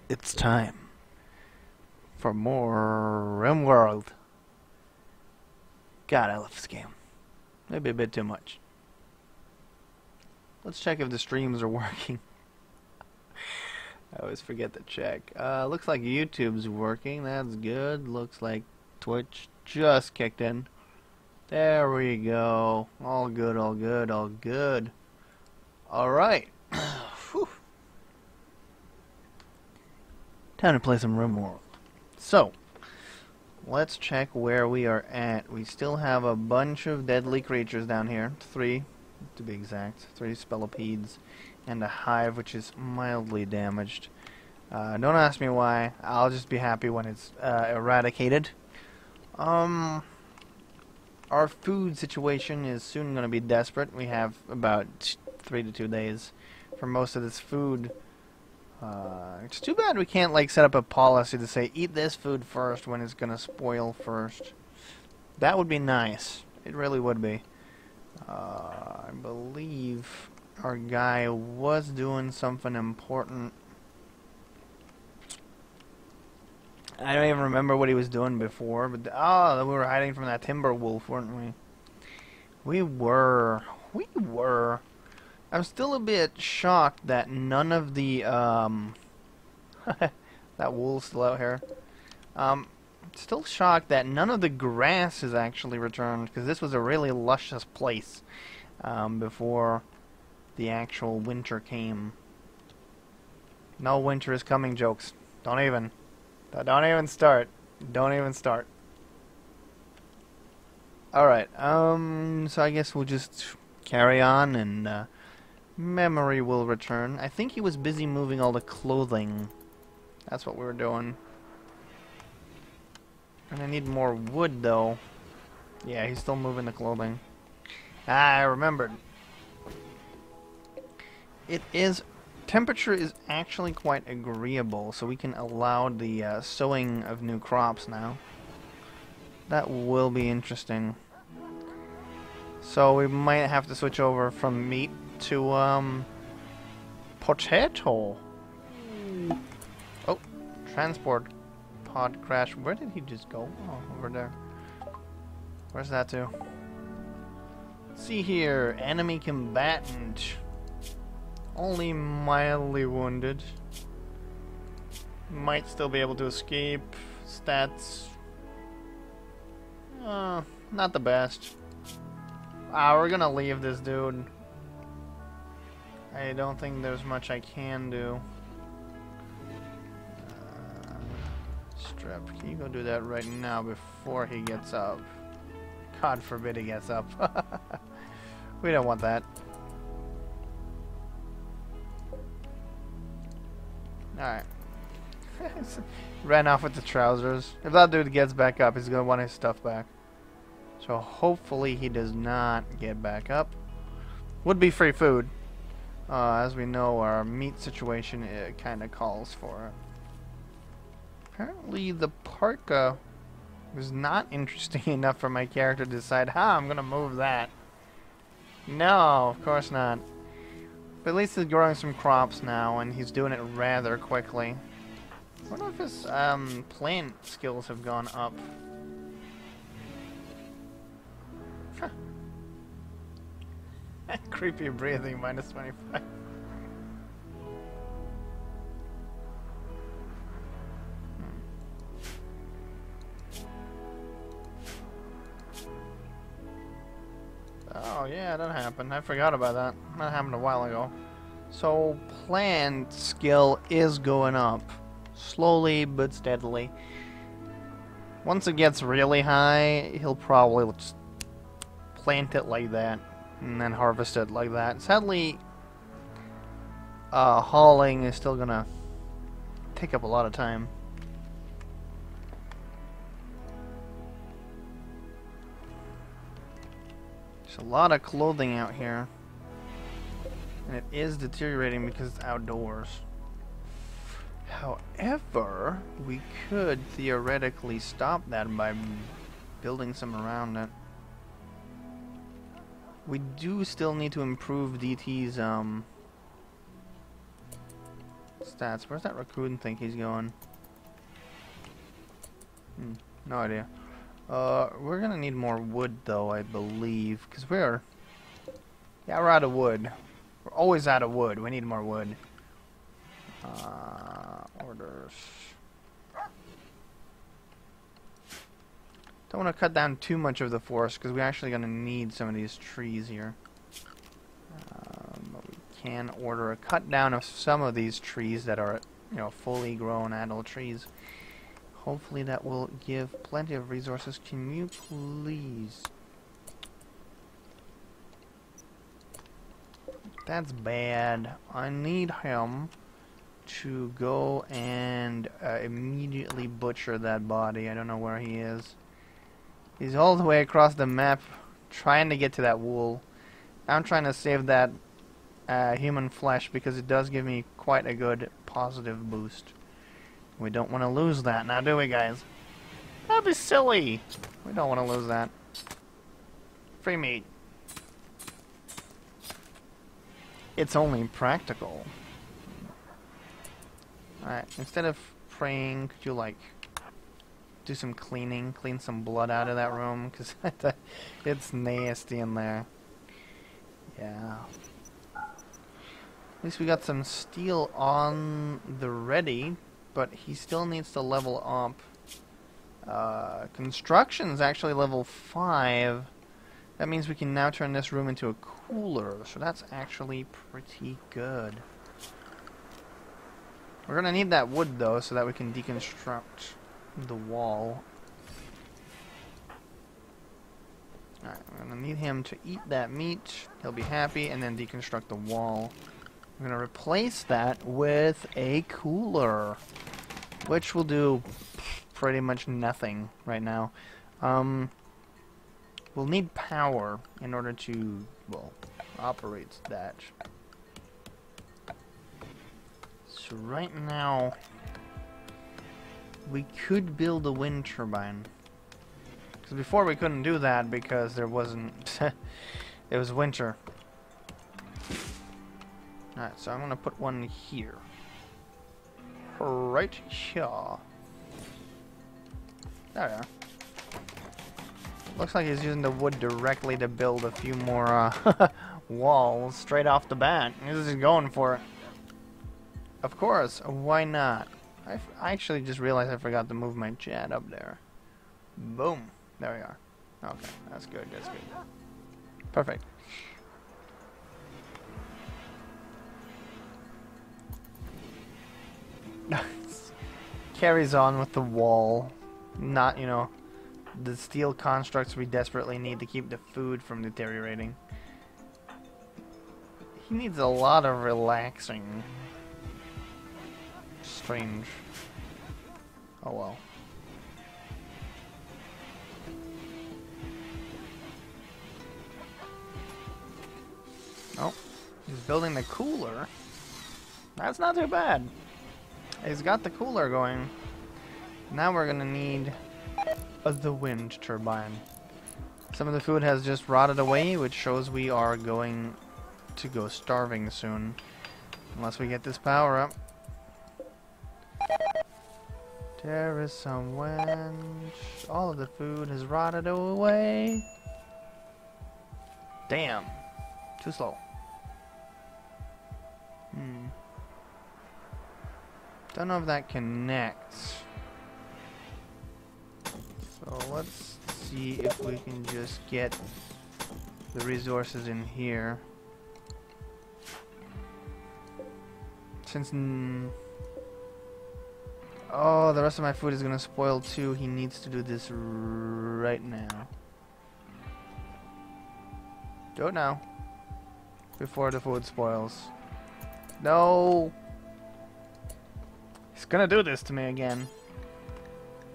It's time for more Rimworld. God, I love this game. Maybe a bit too much. Let's check if the streams are working. I always forget to check. Looks like YouTube's working. That's good. Looks like Twitch just kicked in. There we go. All good, all good, all good. Alright. Time to play some Rimworld. So, let's check where we are at. We still have a bunch of deadly creatures down here. 3, to be exact. 3 spellopedes. And a hive, which is mildly damaged. Don't ask me why. I'll just be happy when it's eradicated. Our food situation is soon going to be desperate. We have about 3 to 2 days for most of this food. It's too bad we can't like set up a policy to say eat this food first when it's gonna spoil first. That would be nice. It really would be. I believe our guy was doing something important. I don't even remember what he was doing before, but we were hiding from that timber wolf, weren't we? We were. I'm still a bit shocked that none of the, that wool's still out here. Still shocked that none of the grass is actually returned, because this was a really luscious place, before the actual winter came. No winter is coming jokes. Don't even start. Don't even start. Alright, so I guess we'll just carry on and, memory will return. I think he was busy moving all the clothing. That's what we were doing. And I need more wood, though. Yeah, he's still moving the clothing. Ah, I remembered. Temperature is actually quite agreeable, so we can allow the sowing of new crops now. That will be interesting. So we might have to switch over from meat to, potato. Oh, transport pod crash. Where did he just go? Oh, over there. Where's that to? See here, enemy combatant. Only mildly wounded. Might still be able to escape. Stats. Not the best. We're gonna leave this dude. I don't think there's much I can do. Strip, can you go do that right now before he gets up? God forbid he gets up. We don't want that. Alright. Ran off with the trousers. If that dude gets back up, he's gonna want his stuff back. So hopefully he does not get back up. Would be free food. As we know, our meat situation kind of calls for it. Apparently the parka was not interesting enough for my character to decide, I'm gonna move that. No, of course not. But at least he's growing some crops now, and he's doing it rather quickly. I wonder if his plant skills have gone up. Huh. Creepy breathing, minus 25. Oh yeah, that happened. I forgot about that. That happened a while ago. So, plant skill is going up. Slowly but steadily. Once it gets really high, he'll probably just plant it like that. And then harvest it like that. Sadly, hauling is still gonna take up a lot of time. There's a lot of clothing out here. And it is deteriorating because it's outdoors. However, we could theoretically stop that by building some around it. We do still need to improve DT's Stats. Where's that raccoon think he's going? No idea. We're gonna need more wood though, I believe, because we're out of wood. We're always out of wood. We need more wood. Orders. Don't want to cut down too much of the forest because we're actually gonna need some of these trees here. But we can order a cut down of some of these trees that are, you know, fully grown adult trees. Hopefully that will give plenty of resources. Can you please? That's bad. I need him to go and immediately butcher that body. I don't know where he is. He's all the way across the map trying to get to that wool. I'm trying to save that human flesh because it does give me quite a good positive boost. We don't want to lose that now, do we, guys? That'd be silly. We don't want to lose that. Free meat. It's only practical. Alright, instead of praying, could you, like, do some cleaning? Clean some blood out of that room? Because it's nasty in there. Yeah. At least we got some steel on the ready. But he still needs to level up. Construction's actually level 5. That means we can now turn this room into a cooler. So that's actually pretty good. We're gonna need that wood though, so that we can deconstruct the wall. Alright, we're gonna need him to eat that meat. He'll be happy, and then deconstruct the wall. We're gonna replace that with a cooler, which will do pretty much nothing right now. We'll need power in order to, well, operate that. So right now, we could build a wind turbine. Because before we couldn't do that because there wasn't, it was winter. Alright, so I'm gonna put one here. Right here. There we are. Looks like he's using the wood directly to build a few more walls straight off the bat. He's just going for it. Of course, why not? I actually just realized I forgot to move my chat up there. Boom. There we are. Okay, that's good, that's good. Perfect. Carries on with the wall. Not, you know, the steel constructs we desperately need to keep the food from deteriorating. He needs a lot of relaxing. Strange. Oh well. Oh, he's building the cooler. That's not too bad. He's got the cooler going. Now we're gonna need the wind turbine. Some of the food has just rotted away, which shows we are going to go starving soon. Unless we get this power up. There is some wind. All of the food has rotted away. Damn. Too slow. Don't know if that connects. So let's see if we can just get the resources in here. Since oh, the rest of my food is gonna spoil too. He needs to do this right now. Do it now. Before the food spoils. No! He's gonna do this to me again.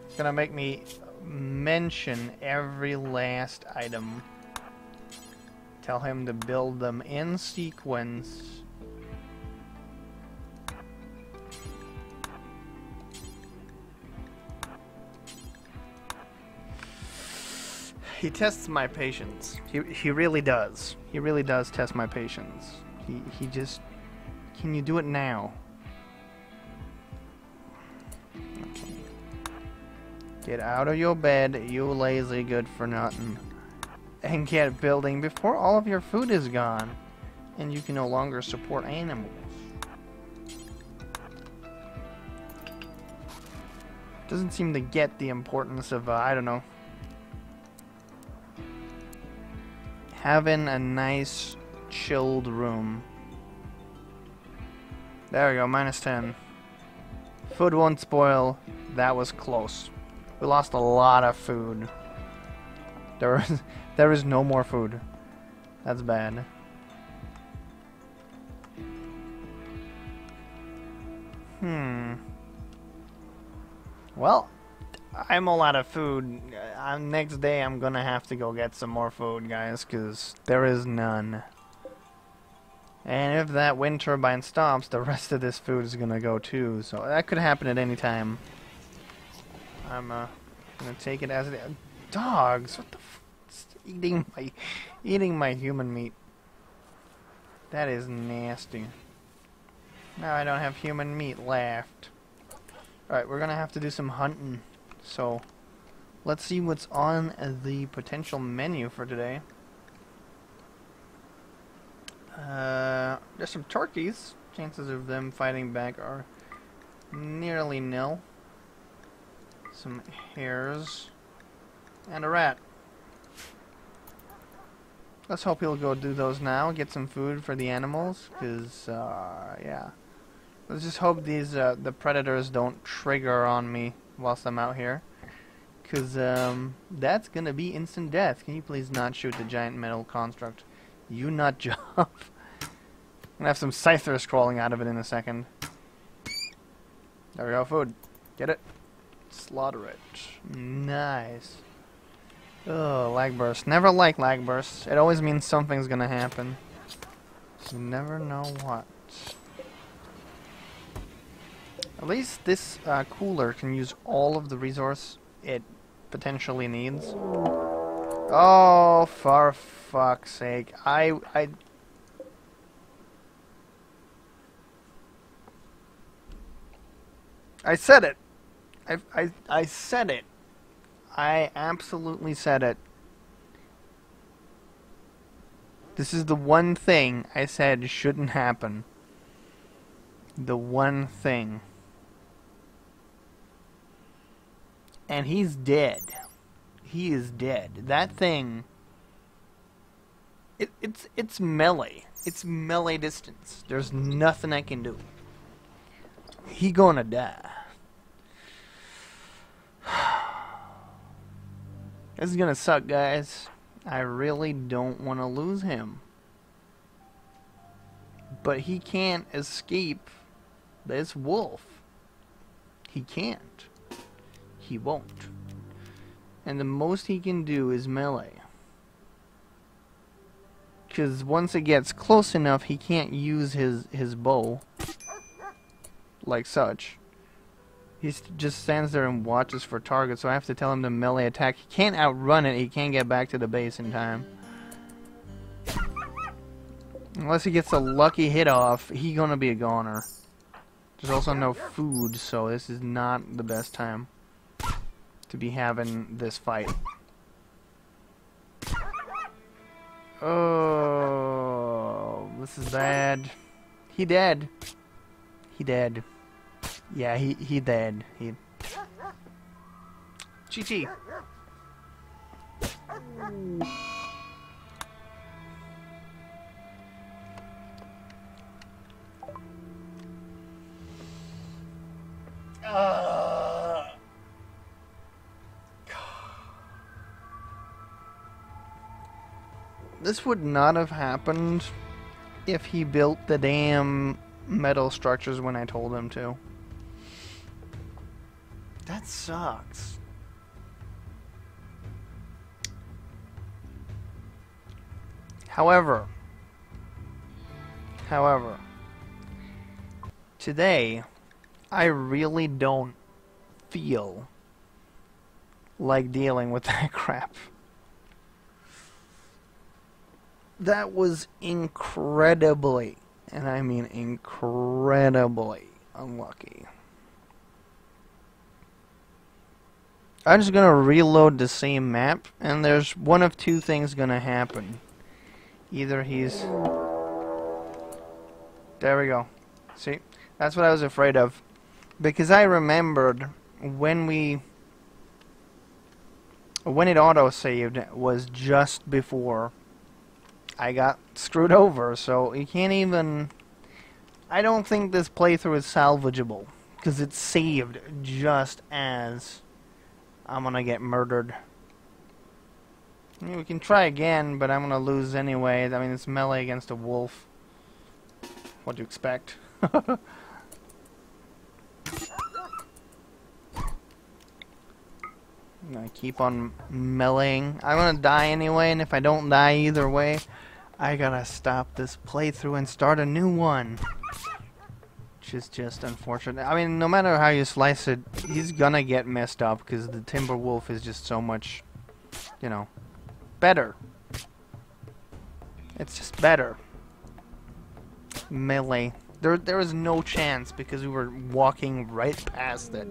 He's gonna make me mention every last item. Tell him to build them in sequence. He tests my patience. He really does. He really does test my patience. He just... Can you do it now? Get out of your bed, you lazy good for nothing. And get building before all of your food is gone. And you can no longer support animals. Doesn't seem to get the importance of, I don't know, having a nice chilled room. There we go, -10. Food won't spoil. That was close. We lost a lot of food. There is no more food. That's bad. Well, I'm all out of food. Next day I'm gonna have to go get some more food, guys, because there is none. And if that wind turbine stops, the rest of this food is gonna go too. So that could happen at any time. I'm gonna take it as it is. Dogs, what the f? Eating my human meat. That is nasty. Now I don't have human meat left. Alright, we're gonna have to do some hunting. So, let's see what's on the potential menu for today. There's some turkeys. Chances of them fighting back are nearly nil. Some hares. And a rat. Let's hope he'll go do those now. Get some food for the animals. Because, yeah. Let's just hope these, the predators don't trigger on me whilst I'm out here. Because, that's gonna be instant death. Can you please not shoot the giant metal construct? You nut job. I'm gonna have some scythers crawling out of it in a second. There we go, food. Get it? Slaughter it. Nice. Oh, lag burst. Never like lag bursts. It always means something's gonna happen. You never know what. At least this cooler can use all of the resource it potentially needs. Oh, for fuck's sake. I said it. I said it. I absolutely said it. This is the one thing I said shouldn't happen. The one thing. And he's dead. He is dead. That thing... It's melee. It's melee distance. There's nothing I can do. He gonna die. This is gonna suck, guys. I really don't want to lose him. But he can't escape this wolf. He can't. He won't. And the most he can do is melee. Because once it gets close enough, he can't use his bow. Like such. He just stands there and watches for targets, so I have to tell him to melee attack. He can't outrun it, he can't get back to the base in time. Unless he gets a lucky hit off, he's gonna be a goner. There's also no food, so this is not the best time to be having this fight. Oh, this is bad. He dead. He dead. Yeah, he dead. He. Chi-chi. This would not have happened if he built the damn metal structures when I told him to. That sucks. However, today, I really don't feel like dealing with that crap. That was incredibly, and I mean incredibly, unlucky. I'm just gonna reload the same map, and there's one of two things gonna happen. Either he's... There we go. See? That's what I was afraid of. Because I remembered when it auto-saved was just before I got screwed over, so you can't even... I don't think this playthrough is salvageable, because it's saved just as I'm gonna get murdered. I mean, we can try again, but I'm gonna lose anyway. I mean, it's melee against a wolf. What do you expect? I'm gonna keep on meleeing. I'm gonna die anyway, and if I don't die either way, I gotta stop this playthrough and start a new one. Which is just unfortunate. I mean, no matter how you slice it, he's gonna get messed up because the Timber Wolf is just so much, you know, better. It's just better. Melee. There was no chance because we were walking right past it.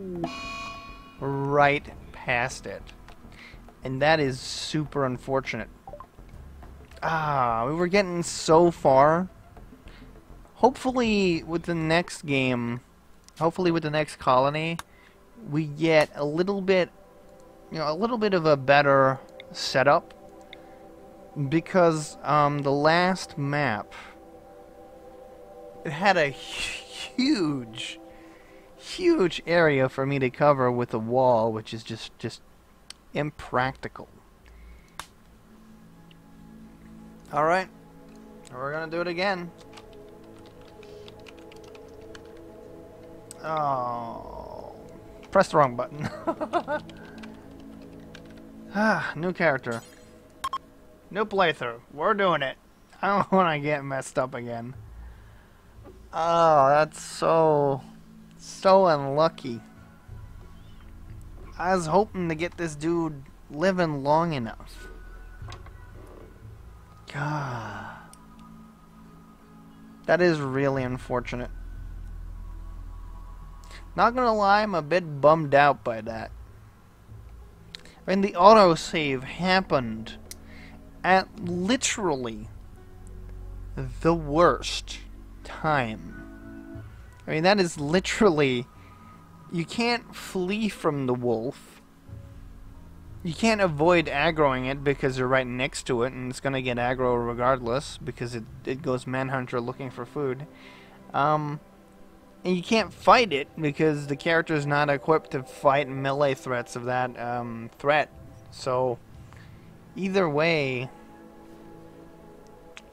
Right past it. And that is super unfortunate. Ah, we were getting so far. Hopefully with the next game, hopefully with the next colony, we get a little bit, a little bit of a better setup. Because the last map, it had a huge area for me to cover with a wall, which is just impractical. Alright, we're gonna do it again. Oh, press the wrong button. Ah, new character. New playthrough. We're doing it. I don't want to get messed up again. Oh, that's so unlucky. I was hoping to get this dude living long enough. God. That is really unfortunate. Not gonna lie, I'm a bit bummed out by that. I mean, the autosave happened at literally the worst time. I mean, that is literally... You can't flee from the wolf. You can't avoid aggroing it because you're right next to it and it's gonna get aggro regardless because it goes manhunter looking for food. And you can't fight it because the character is not equipped to fight melee threats of that threat. So either way,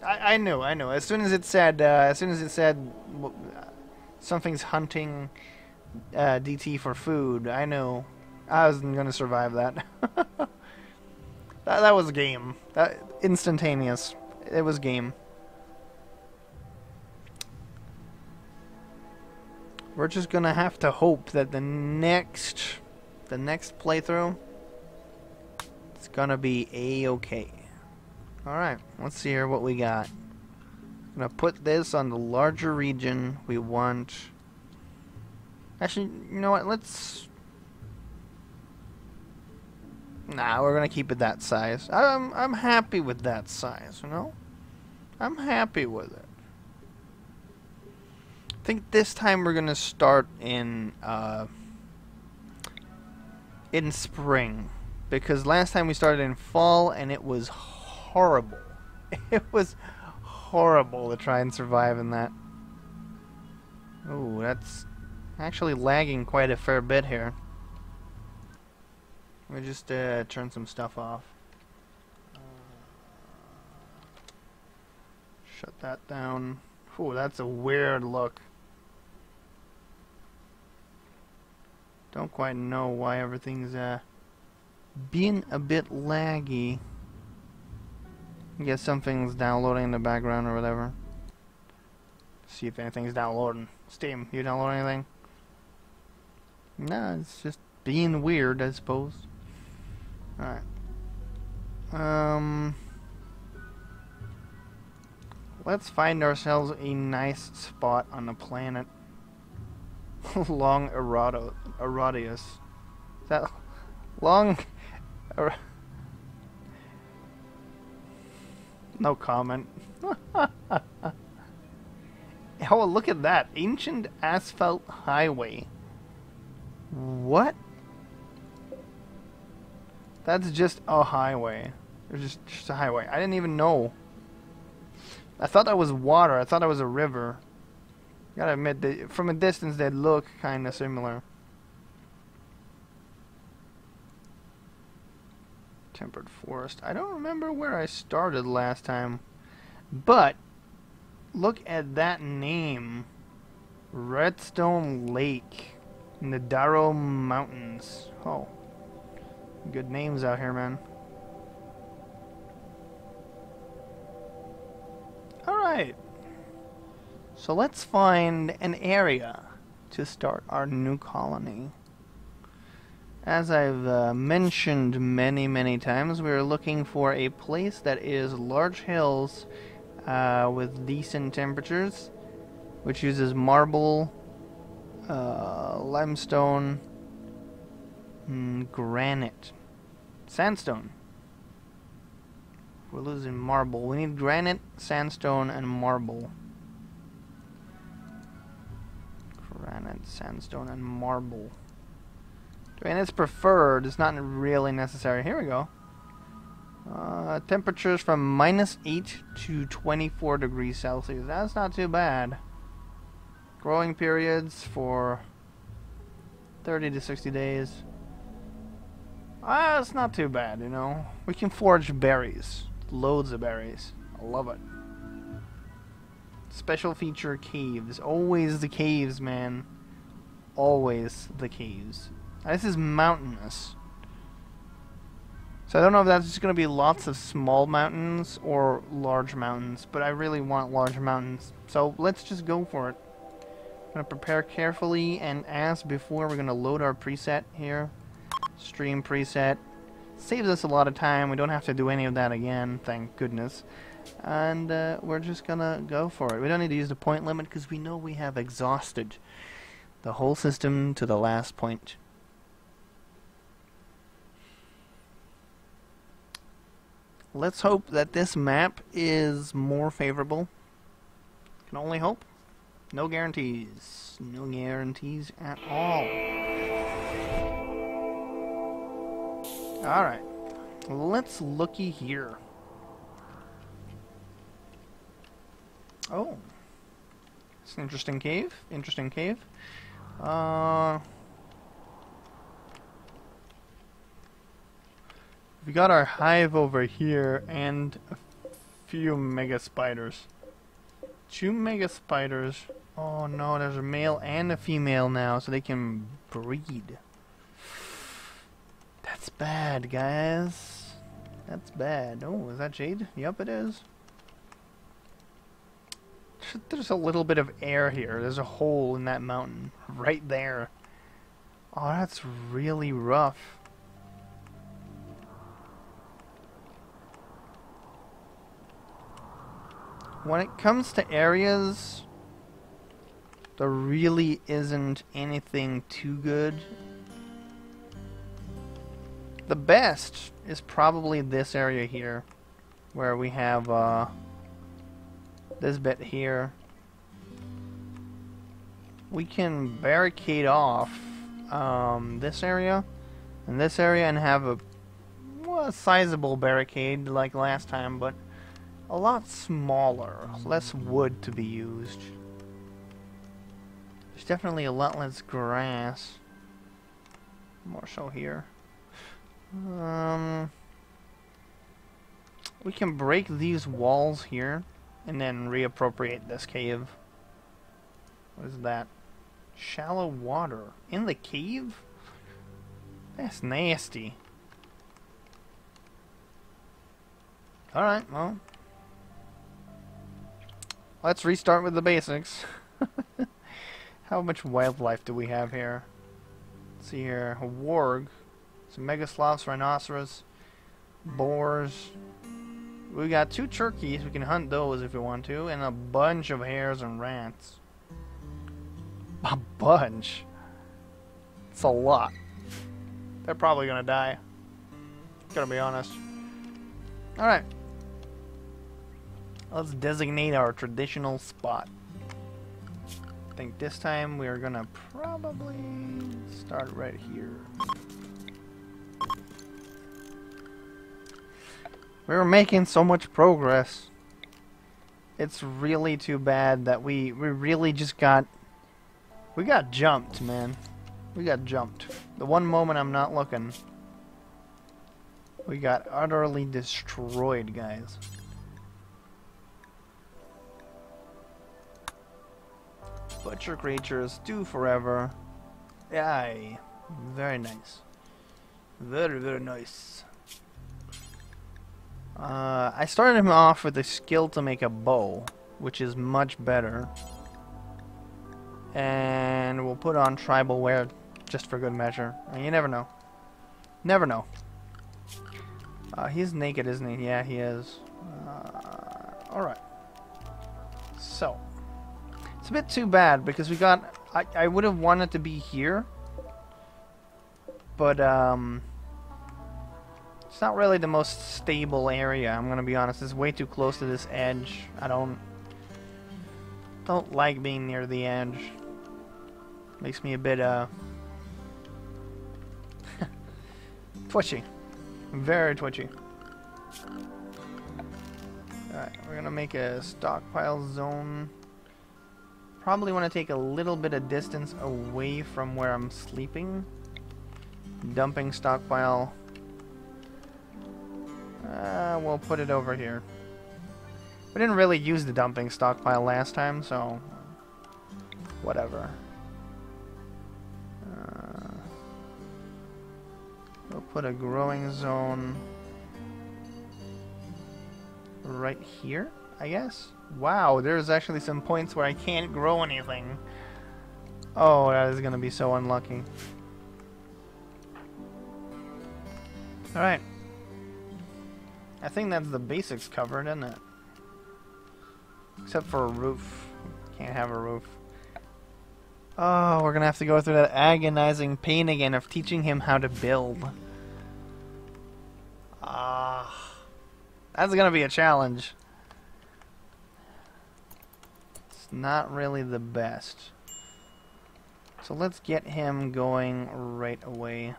I knew. As soon as it said something's hunting DT for food, I knew I wasn't gonna survive that. that was game. That instantaneous. It was game. We're just gonna have to hope that the next playthrough it's gonna be a-okay. Alright, let's see here what we got. I'm gonna put this on the larger region we want. Actually, you know what, let's... Nah, we're gonna keep it that size. I'm happy with that size, you know? I'm happy with it. I think this time we're gonna start in spring, because last time we started in fall and it was horrible. It was horrible to try and survive in that. Ooh, that's actually lagging quite a fair bit here. Let me just turn some stuff off. Shut that down. Ooh, that's a weird look. Don't quite know why everything's being a bit laggy. I guess something's downloading in the background or whatever. See if anything's downloading. Steam, you download anything? Nah, it's just being weird, I suppose. Alright. Let's find ourselves a nice spot on the planet. Long Erodius. Is that Long... No comment. Oh, look at that. Ancient asphalt highway. What? That's just a highway. It's just a highway. I didn't even know. I thought that was water. I thought that was a river. Gotta admit, from a distance they look kinda similar. Tempered forest. I don't remember where I started last time. But look at that name. Redstone Lake in the Darrow Mountains. Oh. Good names out here, man. Alright. So let's find an area to start our new colony. As I've mentioned many times, we're looking for a place that is large hills with decent temperatures, which uses marble, limestone, granite, sandstone. We're losing marble. We need granite, sandstone, and marble. Granite, sandstone, and marble. And it's preferred. It's not really necessary. Here we go. Temperatures from -8 to 24 degrees Celsius. That's not too bad. Growing periods for 30 to 60 days. It's not too bad, you know. We can forage berries. Loads of berries. I love it. Special feature caves. Always the caves, man. Always the caves. This is mountainous. So I don't know if that's just going to be lots of small mountains or large mountains, but I really want large mountains. So let's just go for it. I'm going to prepare carefully, and as before, we're going to load our preset here. Stream preset. Saves us a lot of time. We don't have to do any of that again, thank goodness. And we're just going to go for it. We don't need to use the point limit because we know we have exhausted the whole system to the last point. Let's hope that this map is more favorable. Can only hope. No guarantees. No guarantees at all. Alright. Let's looky here. Oh. It's an interesting cave. Interesting cave. We got our hive over here and a few mega spiders. 2 mega spiders. Oh no, there's a male and a female now, so they can breed. That's bad, guys. That's bad. Oh, is that jade? Yep, it is. There's a little bit of air here. There's a hole in that mountain right there. Oh, that's really rough. When it comes to areas, there really isn't anything too good. The best is probably this area here, where we have this bit here. We can barricade off this area and this area and have a sizable barricade like last time, but a lot smaller, less wood to be used. There's definitely a lot less grass. More so here. We can break these walls here and then reappropriate this cave. What is that? Shallow water in the cave? That's nasty. Alright, well. Let's restart with the basics. How much wildlife do we have here? Let's see here. A warg. Some megasloths, rhinoceros, boars. We got 2 turkeys. We can hunt those if we want to. And a bunch of hares and rats. A bunch. It's a lot. they're probably gonna die. Gotta be honest. Alright. Let's designate our traditional spot. I think this time we're gonna probably start right here. We're making so much progress. It's really too bad that we really just got... We got jumped, man. We got jumped. The one moment I'm not looking, we got utterly destroyed, guys. Butcher creatures, do forever. Aye. Very nice. Very, very nice. I started him off with a skill to make a bow, which is much better. And we'll put on tribal wear just for good measure. And you never know. Never know. He's naked, isn't he? Yeah, he is. Alright. So. It's a bit too bad because we got... I would have wanted to be here. But, it's not really the most stable area, I'm gonna be honest. It's way too close to this edge. I don't like being near the edge. Makes me a bit, twitchy. Very twitchy. Alright, we're gonna make a stockpile zone. Probably want to take a little bit of distance away from where I'm sleeping. Dumping stockpile. We'll put it over here. We didn't really use the dumping stockpile last time, so whatever. We'll put a growing zone right here, I guess. Wow, there's actually some points where I can't grow anything. Oh, that is gonna be so unlucky. Alright. I think that's the basics covered, isn't it? Except for a roof. Can't have a roof. Oh, we're gonna have to go through that agonizing pain again of teaching him how to build. That's gonna be a challenge. It's not really the best. So let's get him going right away.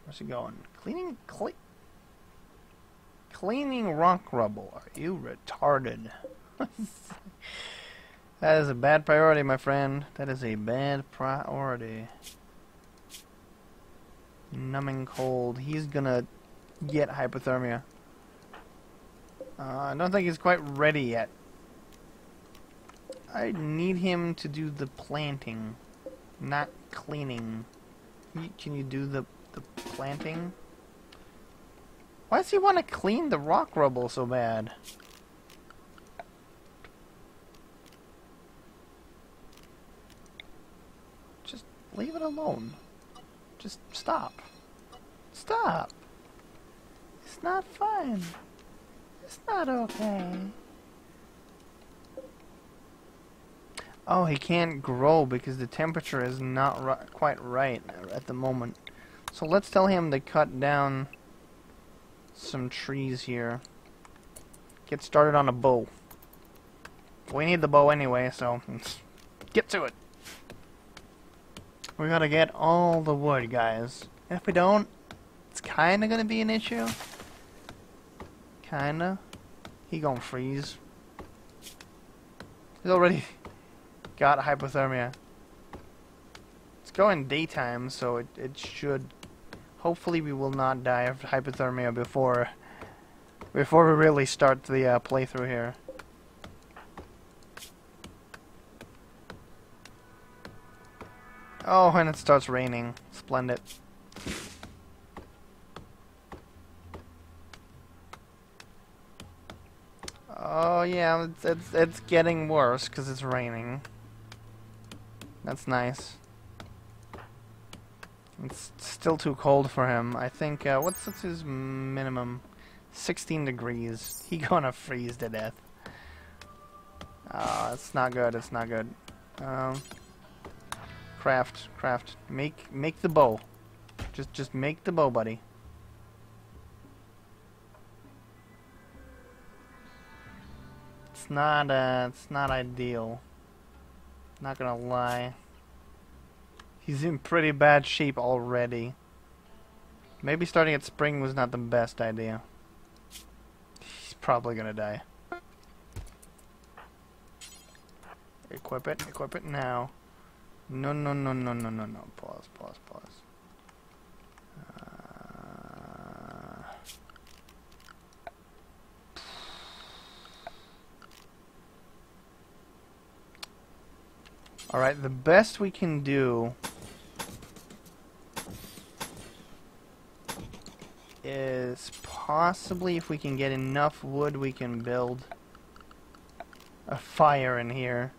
Where's he going? Cleaning rock rubble. Are you retarded? That is a bad priority, my friend. That is a bad priority. Numbing cold. He's gonna get hypothermia. I don't think he's quite ready yet. I need him to do the planting, not cleaning. Can you do the planting? Why does he want to clean the rock rubble so bad? Just leave it alone. Just stop. Stop. It's not fun. It's not okay. Oh, he can't grow because the temperature is not quite right at the moment. So let's tell him to cut down some trees here. Get started on a bow. We need the bow anyway, so let's get to it. We gotta get all the wood, guys. And if we don't, it's kinda gonna be an issue. Kinda. He gonna freeze. He's already got hypothermia. It's going daytime, so it should... Hopefully we will not die of hypothermia before we really start the playthrough here. Oh, and it starts raining. Splendid. Oh yeah, it's getting worse because it's raining. That's nice. It's still too cold for him. I think, what's his minimum? 16 degrees. He gonna freeze to death. It's not good, it's not good. Craft. Make the bow. Just make the bow, buddy. It's not ideal. Not gonna lie. He's in pretty bad shape already. Maybe starting at spring was not the best idea. He's probably gonna die. Equip it now. No. Pause. Alright, the best we can do is possibly, if we can get enough wood, we can build a fire in here.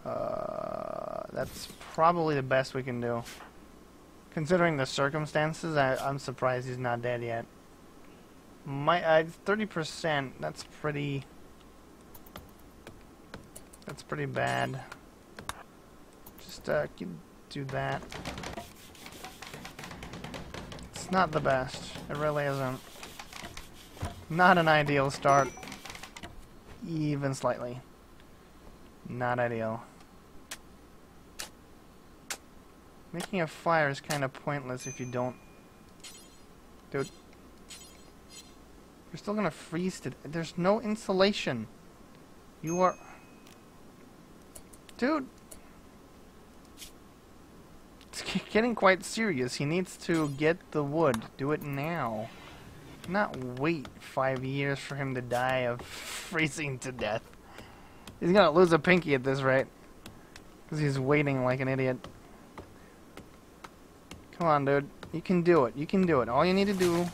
That's probably the best we can do. Considering the circumstances, I'm surprised he's not dead yet. 30%, that's pretty bad. Just do that. It's not the best. It really isn't. Not an ideal start. Even slightly. Not ideal. Making a fire is kind of pointless if you don't... Dude. You're still gonna freeze to... There's no insulation. You are... Dude. It's getting quite serious. He needs to get the wood. Do it now. Not wait 5 years for him to die of freezing to death. He's gonna lose a pinky at this rate. Because he's waiting like an idiot. Come on, dude. You can do it. You can do it. All you need to do...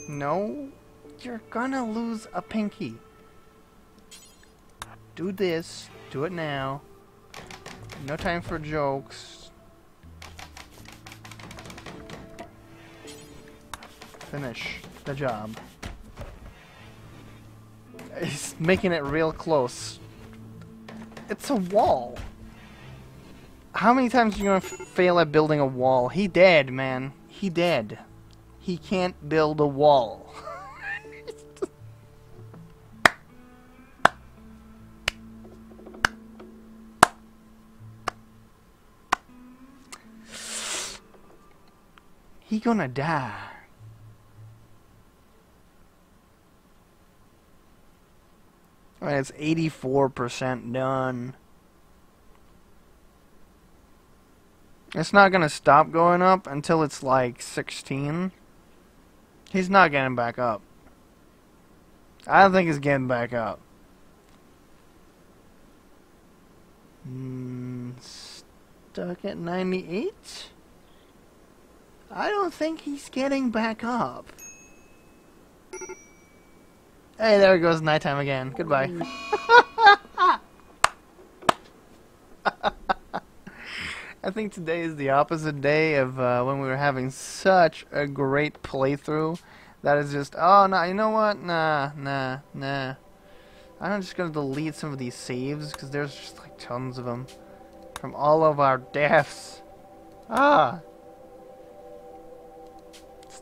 No. You're gonna lose a pinky. Do this. Do it now. No time for jokes. Finish the job. He's making it real close. It's a wall. How many times are you gonna fail at building a wall? He dead, man. He dead. He can't build a wall. He gonna die. Alright, it's 84% done. It's not gonna stop going up until it's like 16. He's not getting back up. I don't think he's getting back up. Stuck at 98? I don't think he's getting back up. Hey, there goes nighttime again. Goodbye. I think today is the opposite day of when we were having such a great playthrough. That is just, oh, no, you know what? Nah. I'm just going to delete some of these saves, because there's just like tons of them. From all of our deaths. Let's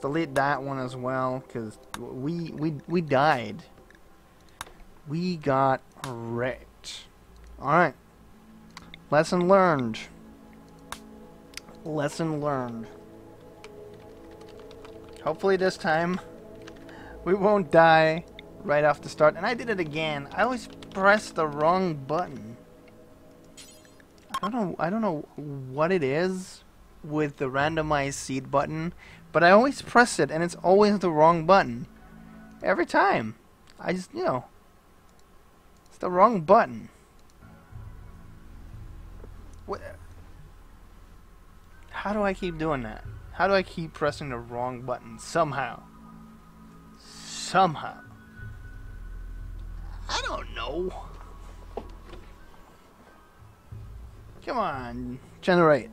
delete that one as well, because we died. We got wrecked. Alright. Lesson learned. Lesson learned. Hopefully this time we won't die right off the start. And I did it again. I always pressed the wrong button. I don't know what it is with the randomized seed button, but I always press it and it's always the wrong button. Every time. I just, you know, it's the wrong button. What? How do I keep doing that? How do I keep pressing the wrong button? Somehow. Somehow. I don't know. Come on. Generate.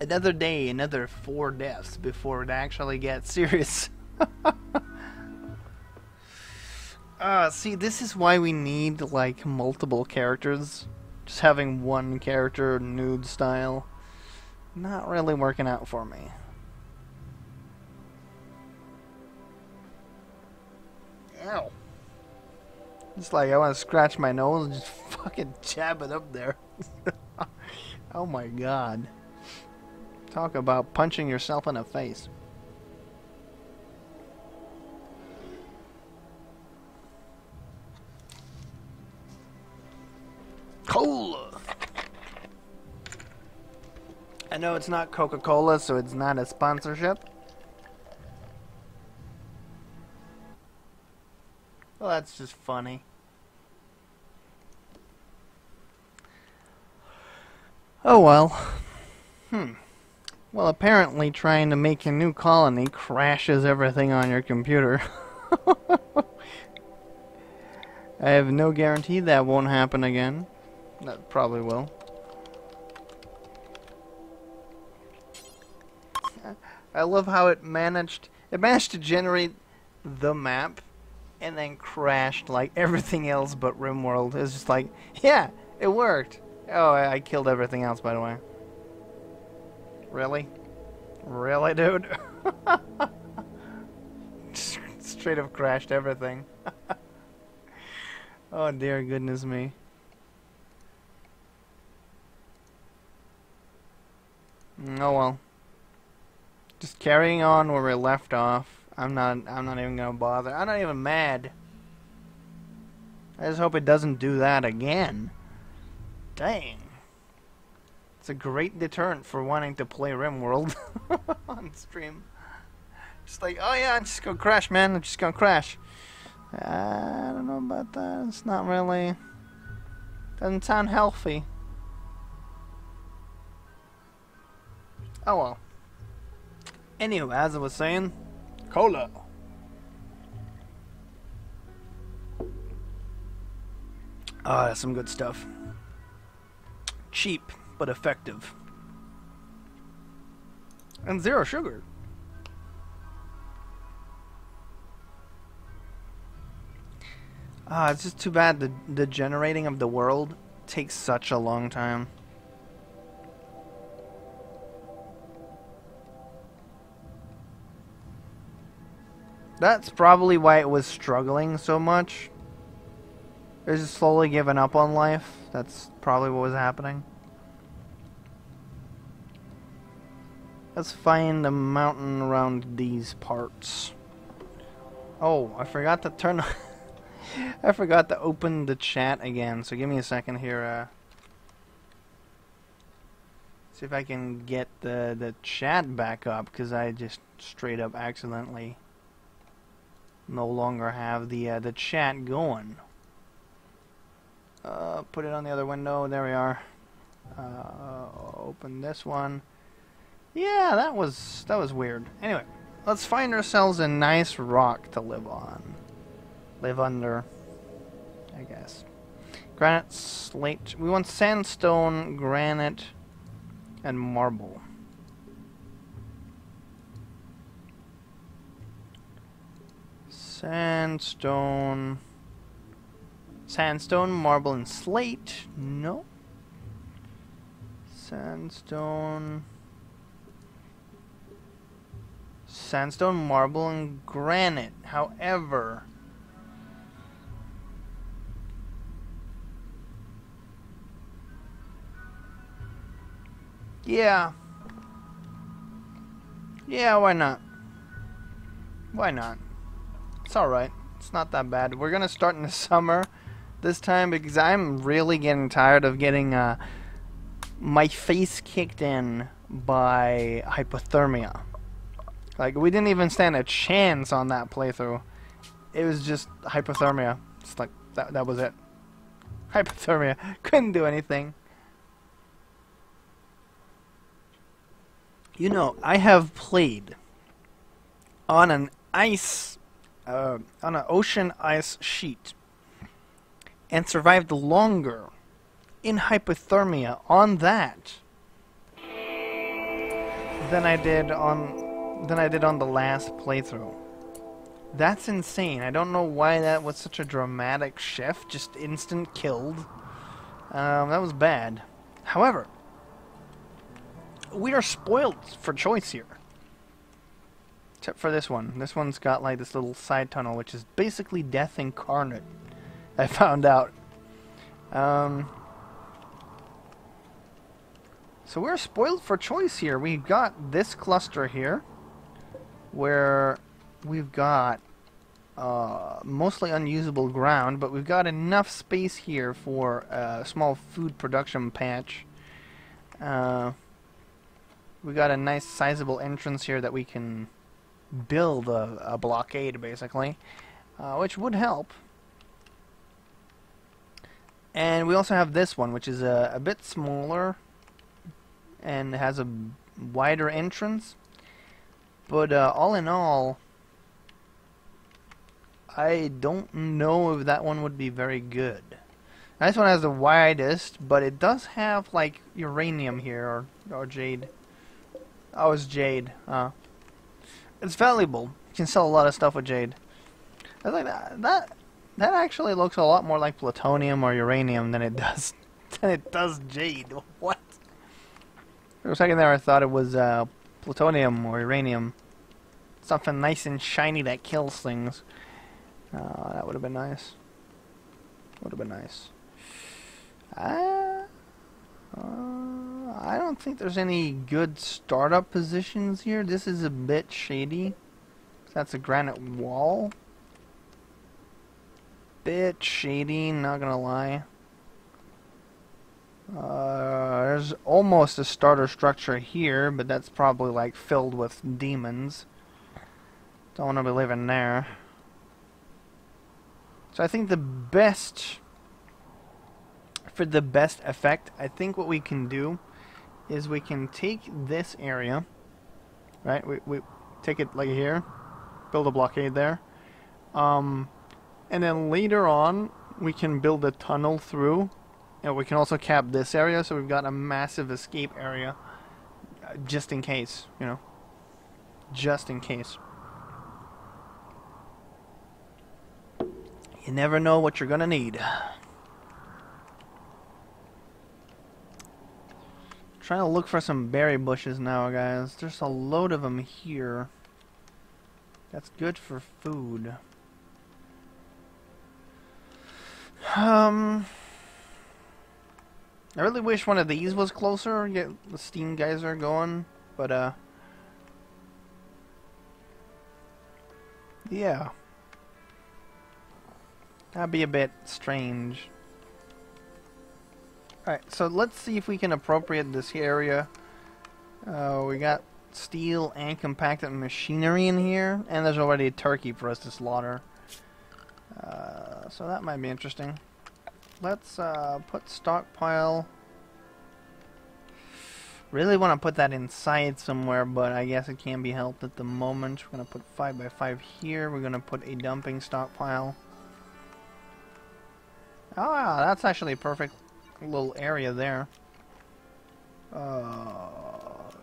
Another day, another 4 deaths before it actually gets serious. See, this is why we need, like, multiple characters. Just having one character, nude style, Not really working out for me. Ow. It's like I want to scratch my nose and just fucking jab it up there. Oh my god. Talk about punching yourself in the face. Cola! I know it's not Coca-Cola, so it's not a sponsorship. Well, that's just funny. Oh well. Well, apparently trying to make a new colony crashes everything on your computer. I have no guarantee that won't happen again. That probably will. I love how it managed to generate the map and then crashed like everything else but Rimworld. It's just like, yeah, it worked. Oh, I killed everything else, by the way. Really? Really, dude? Straight up crashed everything. Oh, dear goodness me. Oh well. Just carrying on where we left off. I'm not even gonna bother. I'm not even mad. I just hope it doesn't do that again. Dang. It's a great deterrent for wanting to play Rimworld on stream. Just like, oh yeah, I'm just gonna crash, man. I'm just gonna crash. I don't know about that. It's not really... Doesn't sound healthy. Oh well. Anyway, as I was saying, cola. Ah, that's some good stuff. Cheap, but effective. And 0 sugar. Ah, it's just too bad the generating of the world takes such a long time. That's probably why it was struggling so much. It was just slowly giving up on life. That's probably what was happening. Let's find a mountain around these parts. Oh, I forgot to turn... I forgot to open the chat again, so give me a second here. See if I can get the chat back up, because I just straight up accidentally no longer have the chat going. Put it on the other window. There we are. Open this one. Yeah, that was weird. Anyway, let's find ourselves a nice rock to live on. Live under, I guess. Granite, slate. We want sandstone, granite, and marble. Sandstone, marble, and slate. No. Sandstone, marble, and granite. However, yeah, why not? Why not? It's alright. It's not that bad. We're gonna start in the summer this time because I'm really getting tired of getting my face kicked in by hypothermia. Like, we didn't even stand a chance on that playthrough. It was just hypothermia. It's like, that was it. Hypothermia. Couldn't do anything. You know, I have played on an on an ocean ice sheet and survived longer in hypothermia on that than I did on the last playthrough. That's insane. I don't know why that was such a dramatic shift. Just instant killed. That was bad. However, we are spoiled for choice here. Except for this one. This one's got like this little side tunnel, which is basically death incarnate. I found out. So we're spoiled for choice here. We've got this cluster here, where we've got mostly unusable ground, but we've got enough space here for a small food production patch. We got a nice sizable entrance here that we can build a blockade, basically, which would help. And we also have this one, which is a bit smaller and has a wider entrance. But all in all, I don't know if that one would be very good. This one has the widest, but it does have like uranium here, or jade. Oh, it's jade. It's valuable. You can sell a lot of stuff with jade. I like that actually looks a lot more like plutonium or uranium than it does jade. What? For a second there, I thought it was plutonium or uranium. Something nice and shiny that kills things. That would have been nice. Would have been nice. I don't think there's any good startup positions here. This is a bit shady. That's a granite wall. Bit shady, not gonna lie. There's almost a starter structure here, but that's probably like filled with demons. Don't want to be living there. So I think the best, for the best effect, I think what we can do is we can take this area, right? We take it like here, build a blockade there, and then later on we can build a tunnel through, and we can also cap this area, so we've got a massive escape area, just in case, you know, just in case. You never know what you're gonna need. Trying to look for some berry bushes now, guys. There's a load of them here. That's good for food. I really wish one of these was closer, get the steam geyser going, but yeah. That'd be a bit strange. Alright, so let's see if we can appropriate this area. We got steel and compacted machinery in here, and there's already a turkey for us to slaughter. So that might be interesting. Let's put stockpile. Really want to put that inside somewhere, but I guess it can't be helped at the moment. We're going to put 5x5 here. We're going to put a dumping stockpile. Oh, wow, that's actually a perfect little area there. What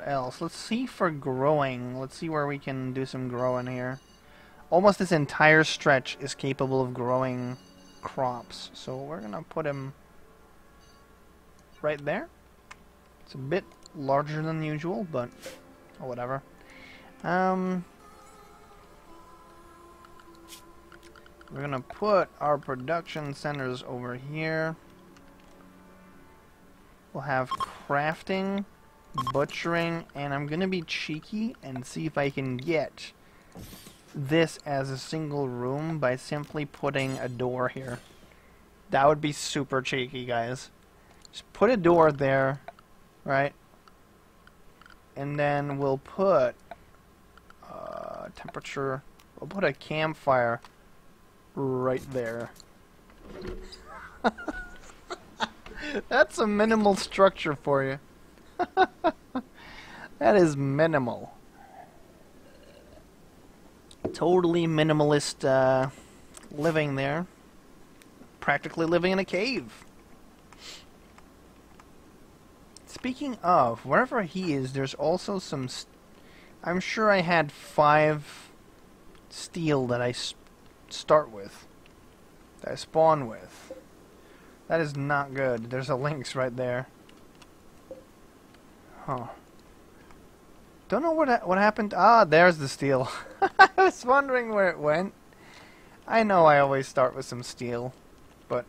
else? Let's see for growing. Let's see where we can do some growing here. Almost this entire stretch is capable of growing crops. So we're going to put him right there. It's a bit larger than usual, but whatever. We're going to put our production centers over here. We'll have crafting, butchering, and I'm going to be cheeky and see if I can get this as a single room by simply putting a door here. That would be super cheeky, guys. Just put a door there, right? And then we'll put temperature. We'll put a campfire right there. That's a minimal structure for you. That is minimal. Totally minimalist living there. Practically living in a cave. Speaking of, wherever he is, there's also some... I'm sure I had 5 steel that I start with. That I spawn with. That is not good. There's a lynx right there. Huh. Don't know what happened. Ah, there's the steel. I was wondering where it went. I know I always start with some steel, but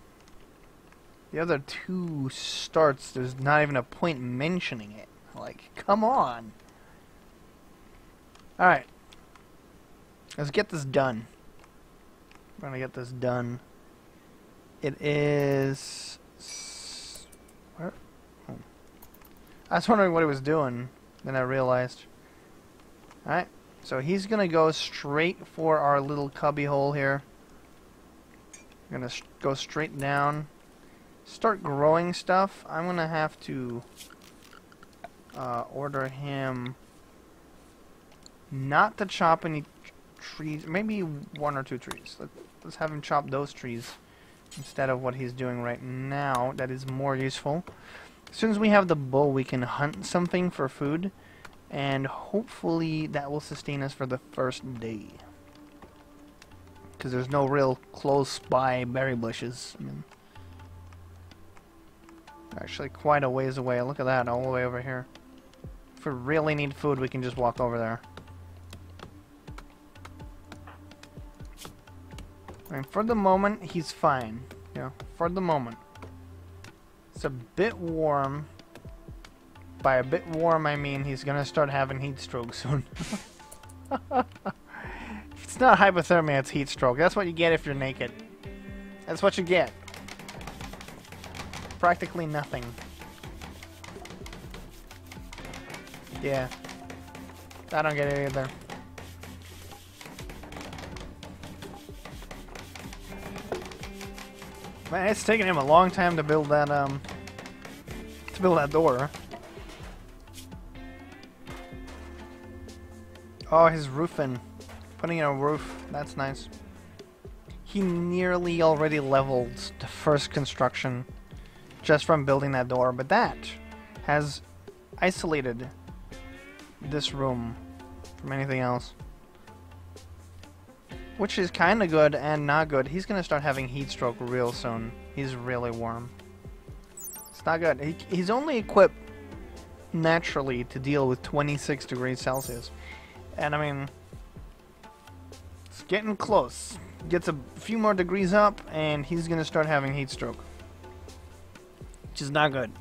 the other two starts, there's not even a point mentioning it. Like, come on. Alright. Let's get this done. We're gonna get this done. It is... Where? Oh. I was wondering what he was doing. Then I realized. Alright. So he's gonna go straight for our little cubby hole here. We're gonna go straight down. Start growing stuff. I'm gonna have to order him not to chop any trees. Maybe one or two trees. Let's have him chop those trees instead of what he's doing right now. That is more useful. As soon as we have the bow, we can hunt something for food, and hopefully that will sustain us for the first day. Because there's no real close by berry bushes. I mean, actually quite a ways away. Look at that, all the way over here. If we really need food, we can just walk over there. I mean, for the moment, he's fine. You know, for the moment. It's a bit warm. By a bit warm, I mean he's gonna start having heat stroke soon. It's not hypothermia, it's heat stroke. That's what you get if you're naked. That's what you get. Practically nothing. Yeah. I don't get it either. Man, it's taken him a long time to build that door. Oh, his roofing. Putting in a roof. That's nice. He nearly already leveled the first construction just from building that door, but that has isolated this room from anything else. Which is kind of good and not good. He's going to start having heat stroke real soon. He's really warm. It's not good. He's only equipped naturally to deal with 26 degrees Celsius. And I mean, it's getting close. Gets a few more degrees up and he's going to start having heat stroke. Which is not good.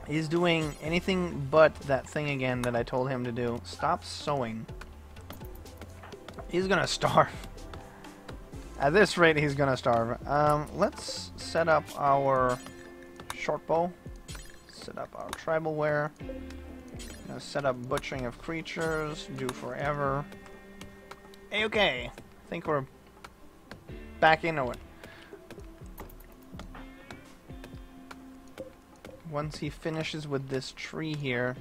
He's doing anything but that thing again that I told him to do. Stop sewing. He's gonna starve. At this rate, he's gonna starve. Let's set up our short bow. Set up our tribal wear. Set up butchering of creatures. Do forever. Okay. I think we're back into it. Once he finishes with this tree here,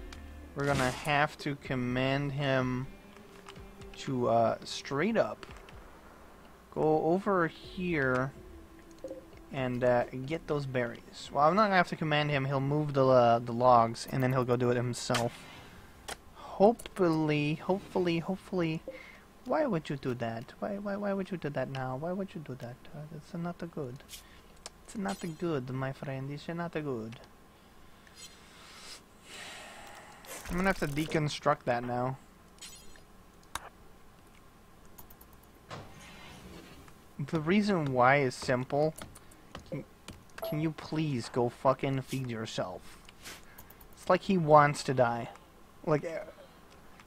we're gonna have to command him to straight up go over here and get those berries. Well, I'm not gonna have to command him. He'll move the logs and then he'll go do it himself. Hopefully. Why would you do that? Why would you do that now? Why would you do that? That's not good. It's not good, my friend. It's not good. I'm gonna have to deconstruct that now. The reason why is simple. Can you please go fucking feed yourself? It's like he wants to die. Like,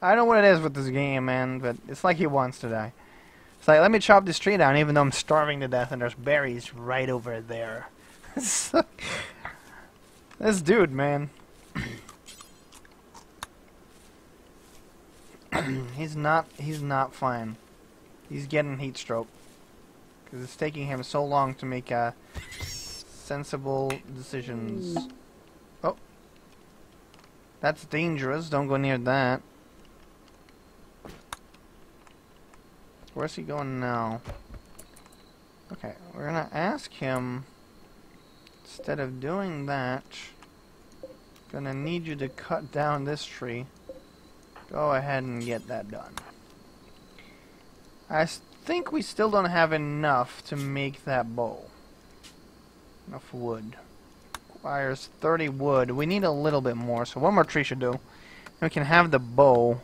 I don't know what it is with this game, man, but it's like he wants to die. It's like, let me chop this tree down even though I'm starving to death and there's berries right over there. This dude, man. He's not fine. He's getting heat stroke. Because it's taking him so long to make sensible decisions. Oh. That's dangerous. Don't go near that. Where's he going now? Okay, we're gonna ask him, instead of doing that, gonna need you to cut down this tree. Go ahead and get that done. I think we still don't have enough to make that bow. Enough wood. Requires 30 wood. We need a little bit more, so one more tree should do. We can have the bow.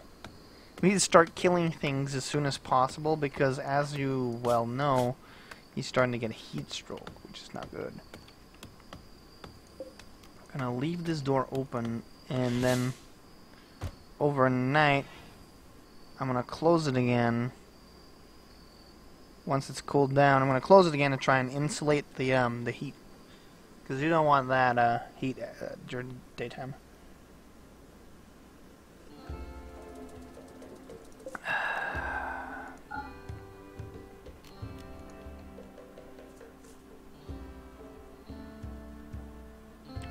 We need to start killing things as soon as possible because, as you well know, he's starting to get heat stroke, which is not good. I'm gonna leave this door open, and then overnight I'm gonna close it again. Once it's cooled down, I'm gonna close it again to try and insulate the heat, because you don't want that heat during daytime.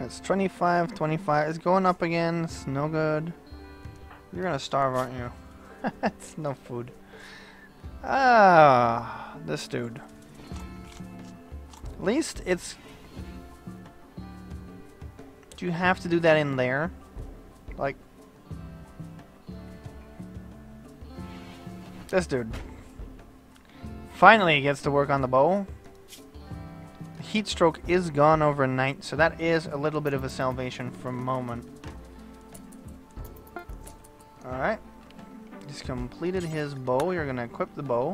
It's 25, 25. It's going up again. It's no good. You're gonna starve, aren't you? It's no food. Ah, this dude. At least it's... Do you have to do that in there? Like... This dude. Finally he gets to work on the bow. The heat stroke is gone overnight, so that is a little bit of a salvation for a moment. Alright. He's completed his bow. You're going to equip the bow.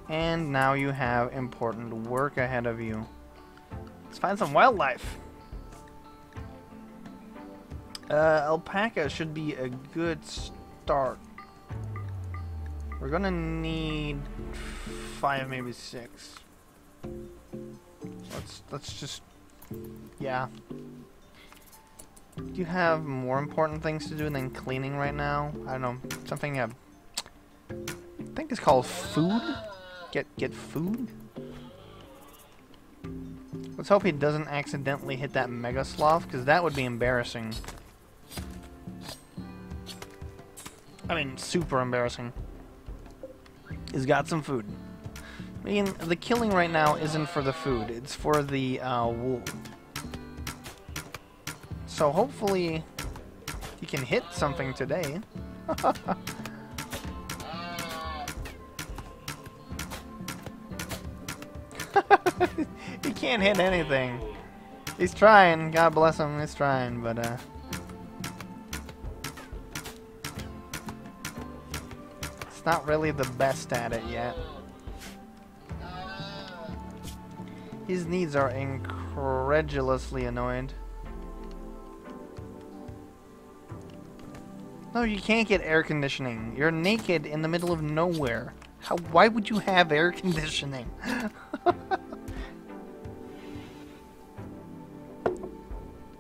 And now you have important work ahead of you. Let's find some wildlife. Alpaca should be a good start. We're going to need 5, maybe 6. Let's just... Yeah. Do you have more important things to do than cleaning right now? I don't know. Something I think it's called food? Get food? Let's hope he doesn't accidentally hit that mega sloth, because that would be embarrassing. I mean, super embarrassing. He's got some food. I mean, the killing right now isn't for the food. It's for the wool. So hopefully he can hit something today. He can't hit anything. He's trying. God bless him. He's trying, but it's not really the best at it yet. His needs are incredulously annoyed. No, you can't get air conditioning. You're naked in the middle of nowhere. Why would you have air conditioning?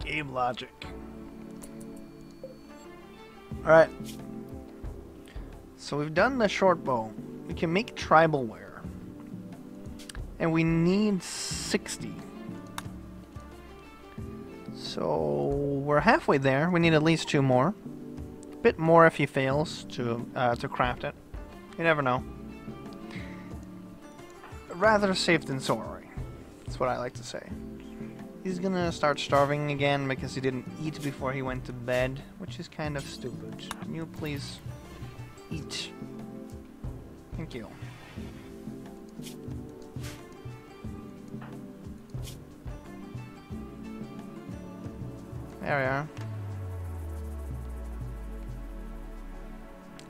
Game logic. Alright. So we've done the short bow. We can make tribal wear. And we need 60. So we're halfway there. We need at least 2 more. A bit more if he fails to craft it. You never know. Rather safe than sorry. That's what I like to say. He's gonna start starving again because he didn't eat before he went to bed, which is kind of stupid. Can you please eat? Thank you. There we are.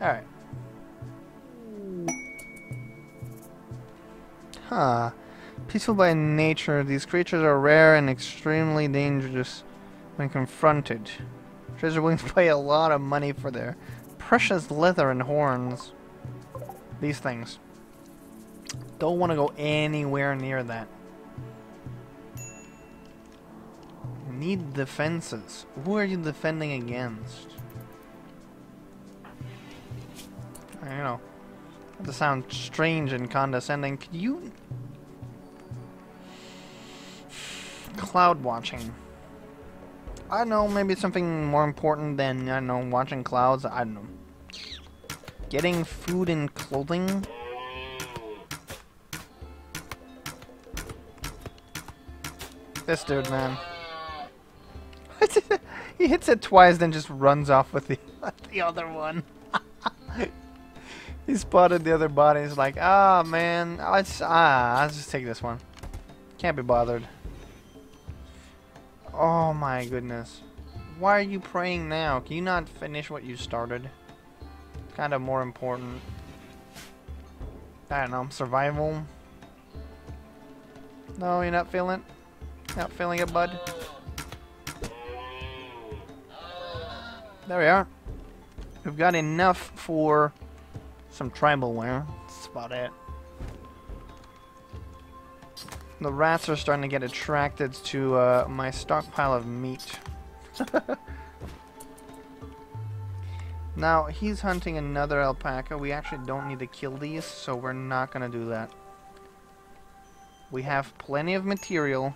Alright. Huh. Peaceful by nature, these creatures are rare and extremely dangerous when confronted. Traders are willing to pay a lot of money for their precious leather and horns. These things. Don't want to go anywhere near that. Need defenses. Who are you defending against? I don't know. That sounds strange and condescending. Could you... Cloud watching. I don't know, maybe something more important than, I don't know, watching clouds. I don't know. Getting food and clothing? This dude, man. He hits it twice, then just runs off with the other one. He spotted the other body. He's like, ah, man, I'll just take this one. Can't be bothered. Oh my goodness. Why are you praying now? Can you not finish what you started? It's kind of more important. I don't know, survival? No, you're not feeling it? Not feeling it, bud? There we are. We've got enough for some tribal wear. That's about it. The rats are starting to get attracted to my stockpile of meat. Now, he's hunting another alpaca. We actually don't need to kill these, so we're not going to do that. We have plenty of material.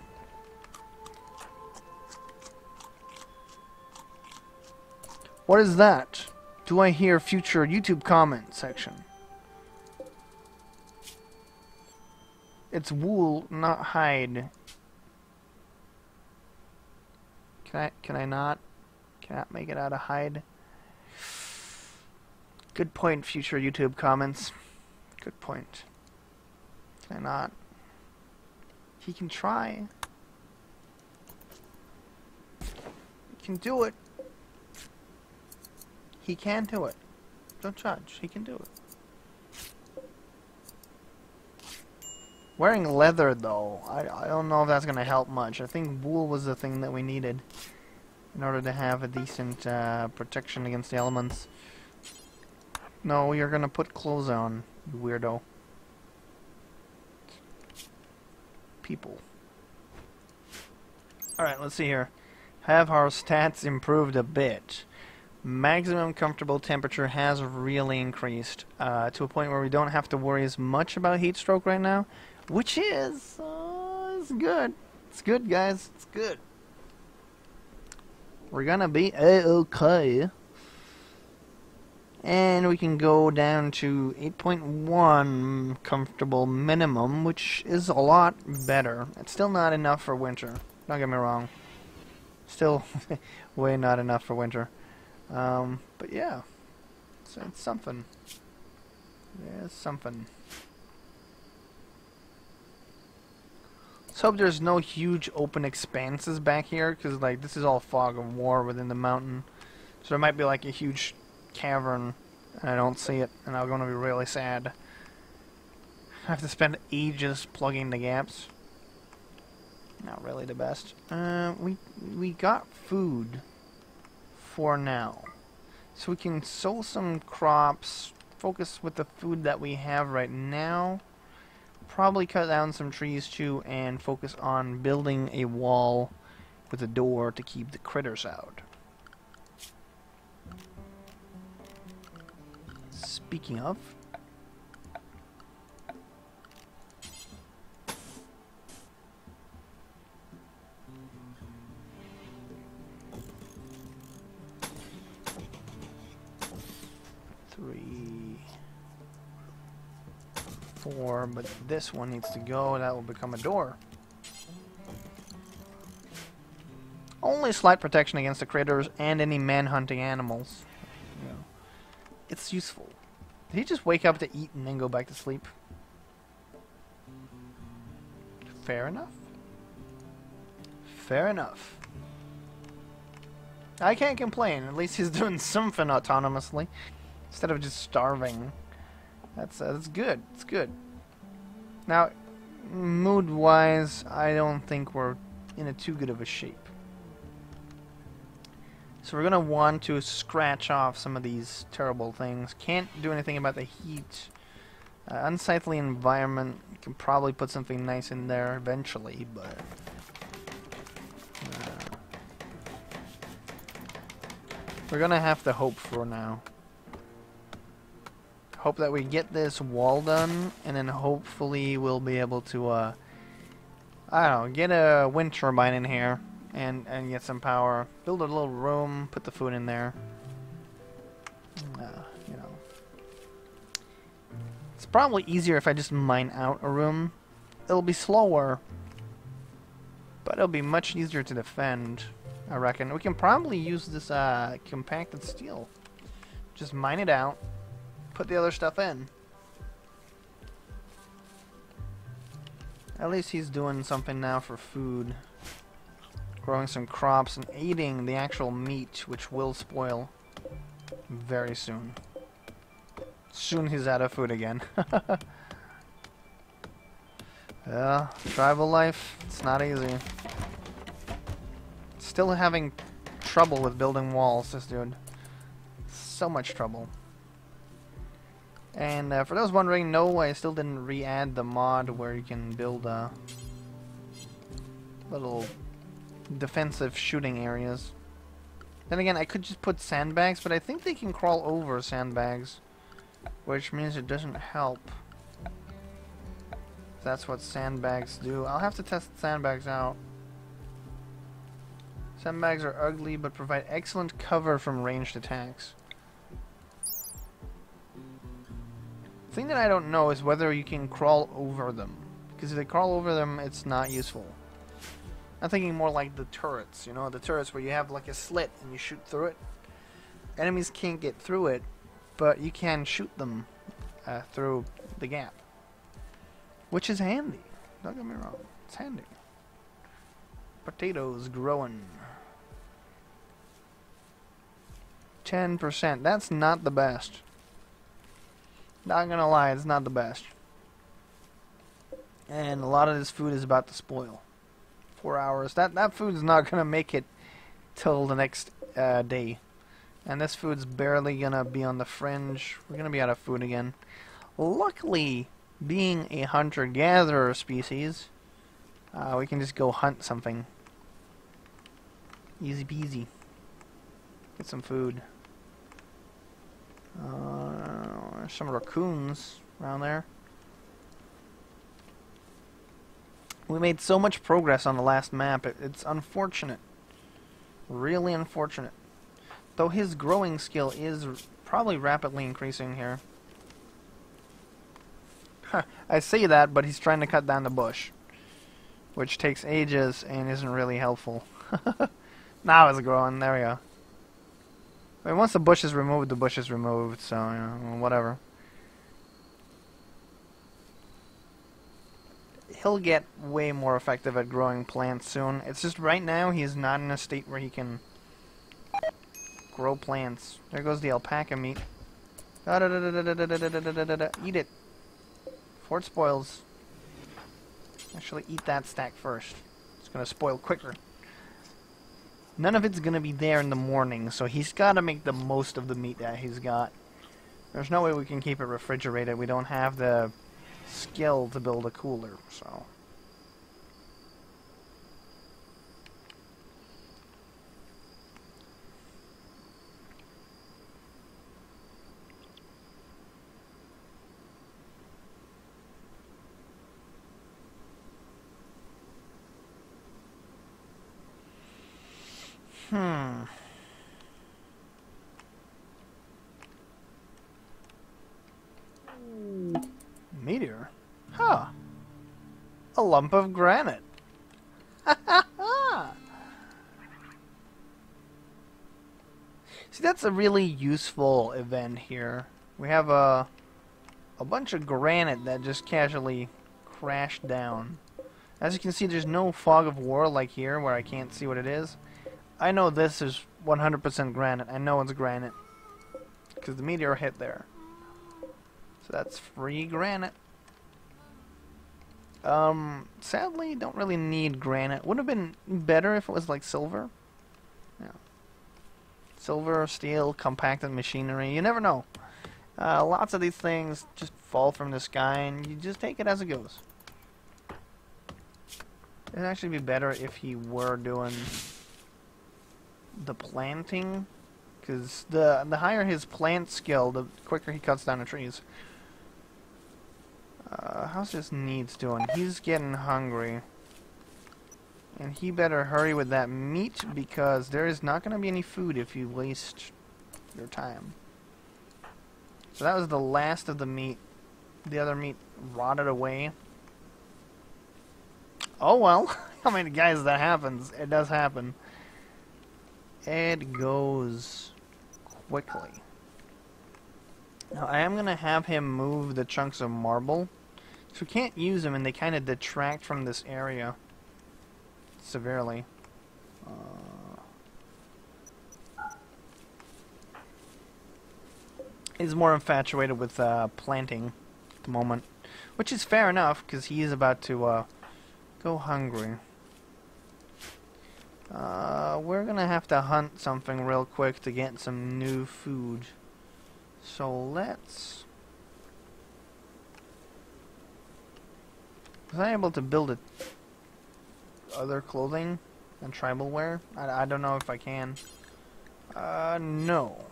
What is that? Do I hear future YouTube comment section? It's wool, not hide. Can I not make it out of hide? Good point, future YouTube comments. Good point. Can I not? He can try. He can do it. He can do it. Don't judge. He can do it. Wearing leather, though, I don't know if that's going to help much. I think wool was the thing that we needed in order to have a decent protection against the elements. No, you're going to put clothes on, you weirdo. People. Alright, let's see here. Have our stats improved a bit? Maximum comfortable temperature has really increased to a point where we don't have to worry as much about heat stroke right now, which is it's good. It's good, guys. It's good. We're gonna be a-okay. And we can go down to 8.1 comfortable minimum, which is a lot better. It's still not enough for winter. Don't get me wrong. Still way not enough for winter. But yeah, so it's something. Yeah, it's something. Let's hope there's no huge open expanses back here, because like this is all fog of war within the mountain. So there might be like a huge cavern, and I don't see it, and I'm going to be really sad. I have to spend ages plugging the gaps. Not really the best. We got food. For now. So we can sow some crops, focus with the food that we have right now, probably cut down some trees too, and focus on building a wall with a door to keep the critters out. Speaking of, but this one needs to go. That will become a door. Only slight protection against the critters and any man-hunting animals. You know, it's useful. Did he just wake up to eat and then go back to sleep? Fair enough. Fair enough. I can't complain. At least he's doing something autonomously instead of just starving. That's good. It's good. Now, mood-wise, I don't think we're in a too good of a shape. So we're gonna want to scratch off some of these terrible things. Can't do anything about the heat. Unsightly environment. You can probably put something nice in there eventually, but we're gonna have to hope for now. Hope that we get this wall done, and then hopefully we'll be able to, I don't know, get a wind turbine in here and get some power. Build a little room, put the food in there. You know, it's probably easier if I just mine out a room. It'll be slower, but it'll be much easier to defend, I reckon. We can probably use this compacted steel. Just mine it out. Put the other stuff in. At least he's doing something now for food. growing some crops and eating the actual meat, which will spoil very soon. Soon he's out of food again. Yeah, tribal life, it's not easy. Still having trouble with building walls, this dude. So much trouble. And for those wondering, no, I still didn't re-add the mod where you can build little defensive shooting areas. Then again, I could just put sandbags, but I think they can crawl over sandbags, which means it doesn't help. That's what sandbags do. I'll have to test sandbags out. Sandbags are ugly, but provide excellent cover from ranged attacks. The thing that I don't know is whether you can crawl over them. Because if they crawl over them, it's not useful. I'm thinking more like the turrets, you know, the turrets where you have like a slit and you shoot through it. Enemies can't get through it, but you can shoot them through the gap. Which is handy. Don't get me wrong. It's handy. Potatoes growing. 10%. That's not the best. Not gonna lie, it's not the best. And a lot of this food is about to spoil. 4 hours. That food's not gonna make it till the next day. And this food's barely gonna be on the fringe. We're gonna be out of food again. Luckily, being a hunter-gatherer species, we can just go hunt something. Easy peasy. Get some food. There's some raccoons around there. We made so much progress on the last map, it's unfortunate. Really unfortunate. Though his growing skill is probably rapidly increasing here. I say that, but he's trying to cut down the bush, which takes ages and isn't really helpful. Now it's growing. There we go. I mean, once the bush is removed, the bush is removed, so, you know, whatever. He'll get way more effective at growing plants soon. It's just right now he's not in a state where he can grow plants. There goes the alpaca meat. Eat it. Before it spoils. Actually, eat that stack first. It's gonna spoil quicker. None of it's gonna be there in the morning, so he's gotta make the most of the meat that he's got. There's no way we can keep it refrigerated. We don't have the skill to build a cooler, so. Meteor? Huh. A lump of granite. See, that's a really useful event here. We have a bunch of granite that just casually crashed down. As you can see, there's no fog of war like here where I can't see what it is. I know this is 100% granite. I know it's granite because the meteor hit there. So that's free granite. Sadly, don't really need granite. Would have been better if it was like silver. Yeah. Silver, steel, compacted machinery. You never know. Lots of these things just fall from the sky and you just take it as it goes. It'd actually be better if he were doing the planting, because the higher his plant skill, the quicker he cuts down the trees. How's his needs doing? He's getting hungry. And he better hurry with that meat, because there is not going to be any food if you waste your time. So that was the last of the meat. The other meat rotted away. Oh well. I mean, guys, that happens. It does happen. It goes quickly. Now, I am going to have him move the chunks of marble. So we can't use them, and they kind of detract from this area severely. He's more infatuated with planting at the moment, which is fair enough because he is about to go hungry. We're gonna have to hunt something real quick to get some new food. So let's... Was I able to build other clothing and tribal wear? I don't know if I can. No.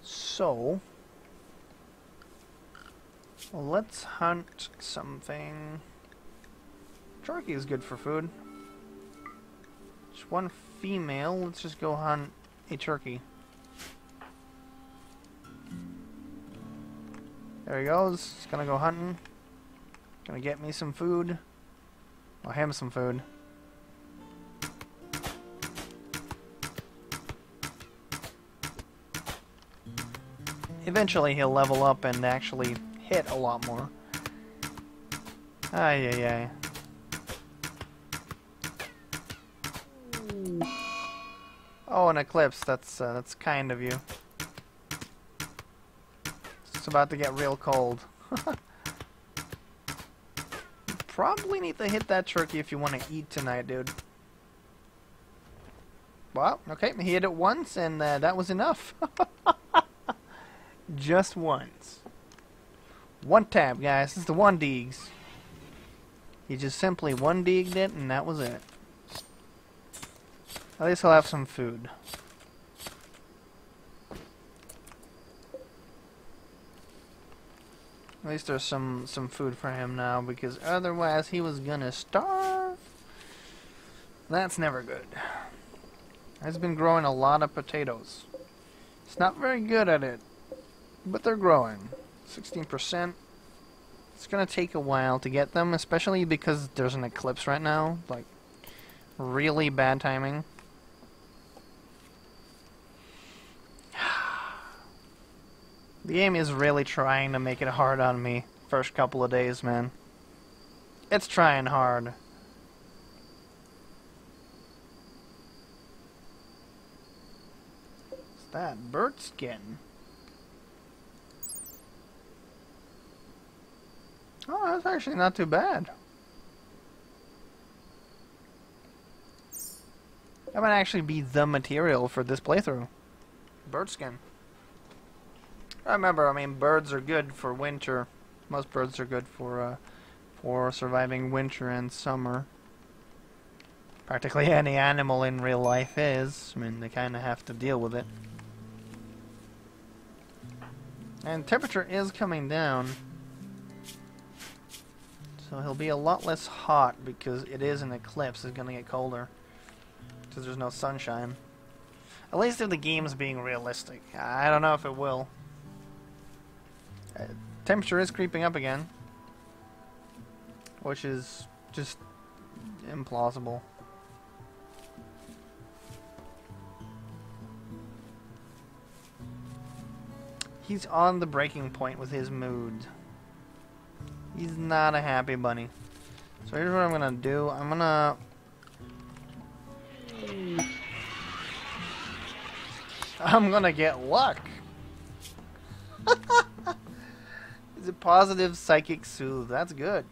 So... Well, let's hunt something... Turkey is good for food. Just one female. Let's just go hunt a turkey. There he goes. He's gonna go hunting. Gonna get me some food. Or him some food. Eventually he'll level up and actually hit a lot more. Ay, ay, ay. Oh, an eclipse. That's kind of you. It's about to get real cold. You probably need to hit that turkey if you want to eat tonight, dude. Well, okay, he hit it once, and that was enough. Just once. One tab, guys. This is the one digs. He just simply one digged it, and that was it. At least he'll have some food. At least there's some food for him now, because otherwise he was gonna starve. That's never good. He's been growing a lot of potatoes. It's not very good at it, but they're growing. 16%. It's gonna take a while to get them, especially because there's an eclipse right now. Like, really bad timing. The game is really trying to make it hard on me first couple of days, man. It's trying hard. What's that? Bird skin. Oh, that's actually not too bad. That might actually be the material for this playthrough. Bird skin. Remember, I mean, birds are good for winter. Most birds are good for surviving winter and summer. Practically any animal in real life is. I mean, they kind of have to deal with it. And temperature is coming down. So he'll be a lot less hot because it is an eclipse. It's going to get colder. Because there's no sunshine. At least if the game's being realistic. I don't know if it will. Temperature is creeping up again, which is just implausible. He's on the breaking point with his mood. He's not a happy bunny. So here's what I'm gonna do. I'm gonna get luck. Is it positive psychic soothe? That's good.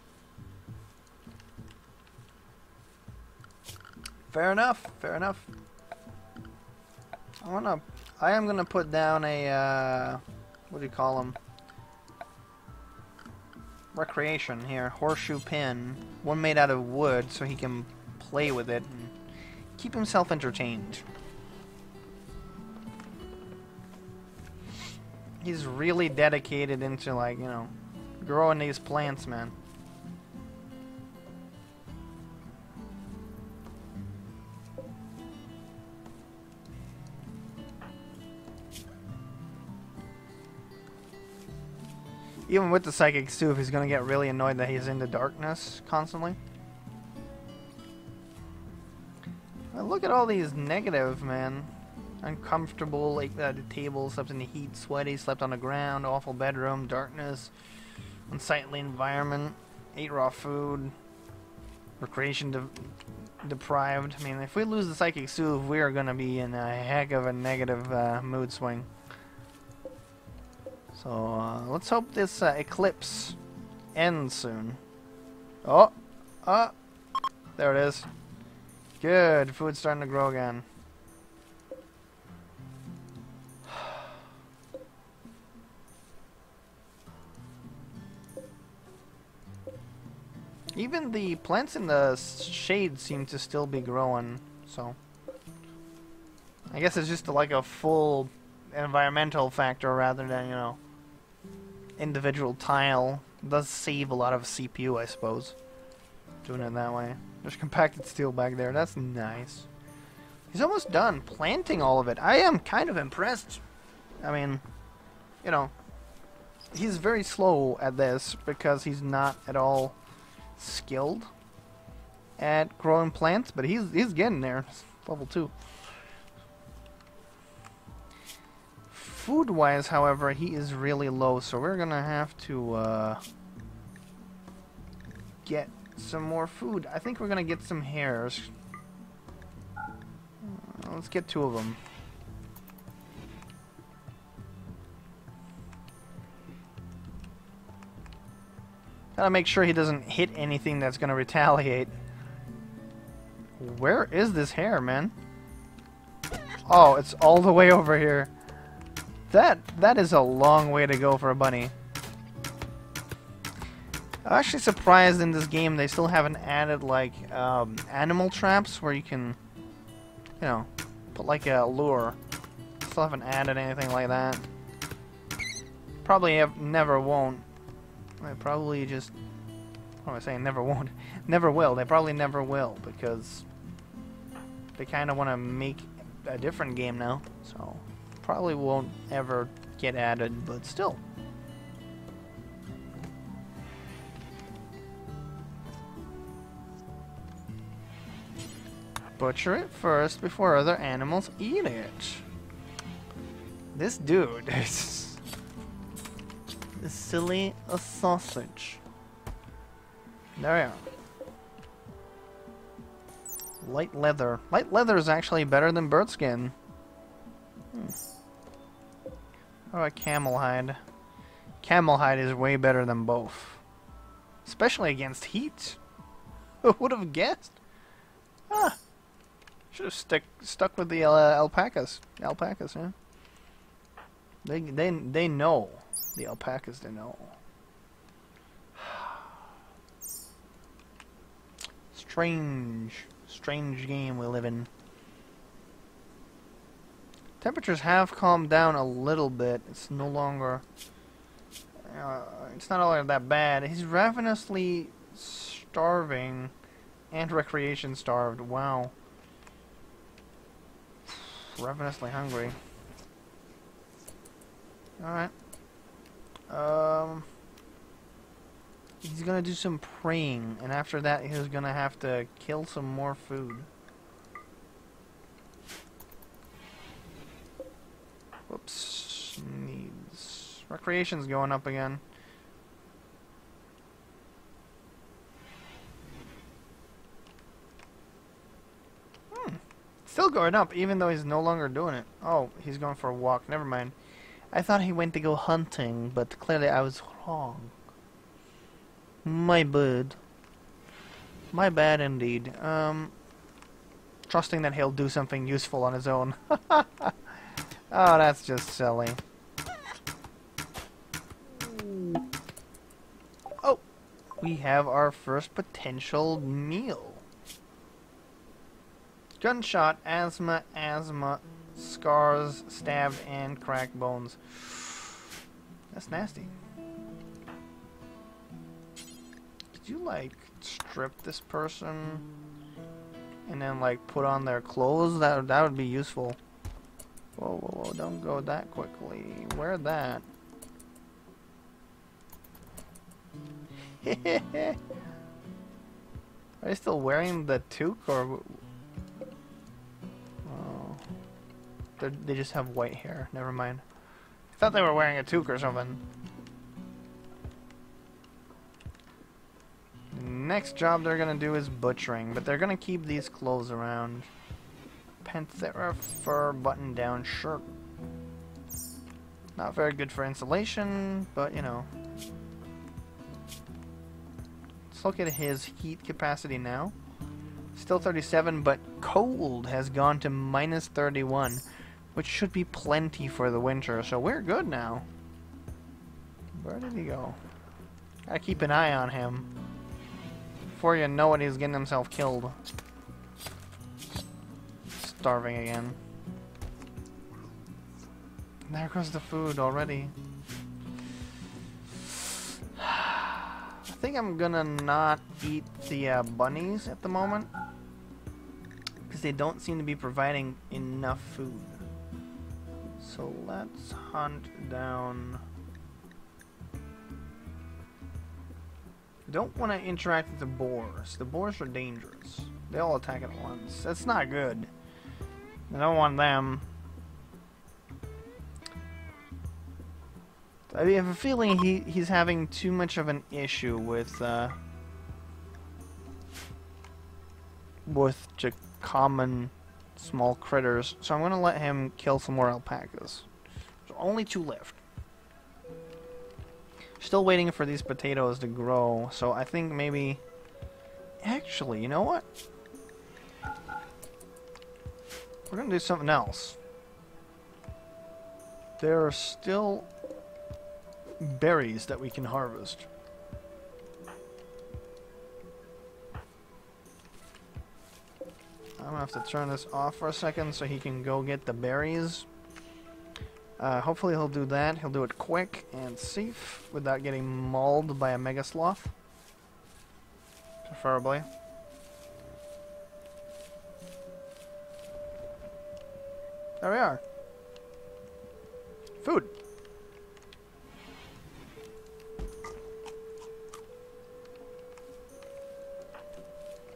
Fair enough. Fair enough. I am gonna put down a what do you call them? Recreation here. Horseshoe pin. One made out of wood, so he can play with it and keep himself entertained. He's really dedicated into, like, you know, growing these plants, man. Even with the psychic soothe, he's gonna get really annoyed that he's in the darkness constantly. Look at all these negative, man. Uncomfortable, like the table, slept in the heat, sweaty, slept on the ground, awful bedroom, darkness, unsightly environment, ate raw food. recreation deprived. I mean, if we lose the Psychic Soothe, we are gonna be in a heck of a negative mood swing. So let's hope this eclipse ends soon. Oh, there it is. Good, food's starting to grow again. Even the plants in the shade seem to still be growing, so I guess it's just like a full environmental factor rather than, you know, individual tile. It does save a lot of CPU, I suppose, doing it that way. There's compacted steel back there. That's nice. He's almost done planting all of it. I am kind of impressed. I mean, you know, he's very slow at this because he's not at all skilled at growing plants, but he's getting there. Level 2. Food-wise, however, he is really low, so we're gonna have to get some more food. I think we're gonna get some hares. Let's get 2 of them. Gotta make sure he doesn't hit anything that's gonna retaliate. Where is this hare, man? Oh, it's all the way over here. That is a long way to go for a bunny. I'm actually surprised in this game they still haven't added like animal traps where you can, you know, put like a lure. Still haven't added anything like that. Probably never won't. I probably just... What am I saying? Never won't. Never will. They probably never will because they kind of want to make a different game now. So probably won't ever get added, but still. Butcher it first before other animals eat it. This dude is silly a sausage. There we are. Light leather. Light leather is actually better than bird skin. How about camel hide? Camel hide is way better than both. Especially against heat. Who would have guessed? Ah. Should have stuck with the alpacas. Alpacas, yeah. They know. The alpacas, they know. Strange game we live in. Temperatures have calmed down a little bit. It's no longer... it's not all that bad. He's ravenously starving and recreation starved. Wow. Ravenously hungry. Alright. He's gonna do some praying, and after that he's gonna have to kill some more food. Whoops. Needs... Recreation's going up again. Still going up, even though he's no longer doing it. Oh, he's going for a walk. Never mind. I thought he went to go hunting, but clearly I was wrong. My bad. My bad indeed. Trusting that he'll do something useful on his own. Oh, that's just silly. Oh, we have our first potential meal. Gunshot, asthma, scars, stabbed, and cracked bones. That's nasty. Did you, like, strip this person and then, like, put on their clothes? That would be useful. Whoa, whoa, whoa, don't go that quickly. Wear that. Are you still wearing the toque, or... They just have white hair. Never mind. I thought they were wearing a toque or something. next job they're gonna do is butchering, but they're gonna keep these clothes around. Panthera fur button-down shirt. Not very good for insulation, but you know. Let's look at his heat capacity now. Still 37, but cold has gone to minus 31, which should be plenty for the winter, so we're good now. Where did he go? Gotta keep an eye on him. Before you know it, he's getting himself killed. Starving again. There goes the food already. I think I'm gonna not eat the bunnies at the moment, because they don't seem to be providing enough food. So let's hunt down... Don't want to interact with the boars. The boars are dangerous. They all attack at once. That's not good. I don't want them. I have a feeling he's having too much of an issue with just common small critters. So I'm going to let him kill some more alpacas. There's only 2 left. Still waiting for these potatoes to grow, so I think maybe... Actually, you know what? We're gonna do something else. There are still berries that we can harvest. I'm gonna have to turn this off for a second so he can go get the berries. Hopefully he'll do that. He'll do it quick and safe without getting mauled by a mega sloth. Preferably. There we are. Food.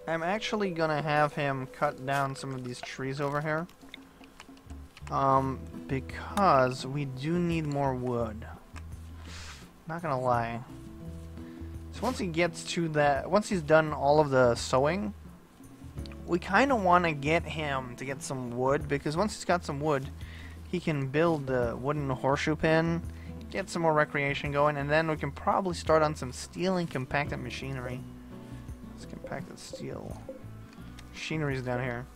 I'm actually gonna have him cut down some of these trees over here. Because we do need more wood. Not gonna lie. So once he gets to that, once he's done all of the sowing, we kind of want to get him to get some wood, because once he's got some wood, he can build the wooden horseshoe pen, get some more recreation going, and then we can probably start on some steel and compacted machinery. Let's compacted steel. Machinery's down here.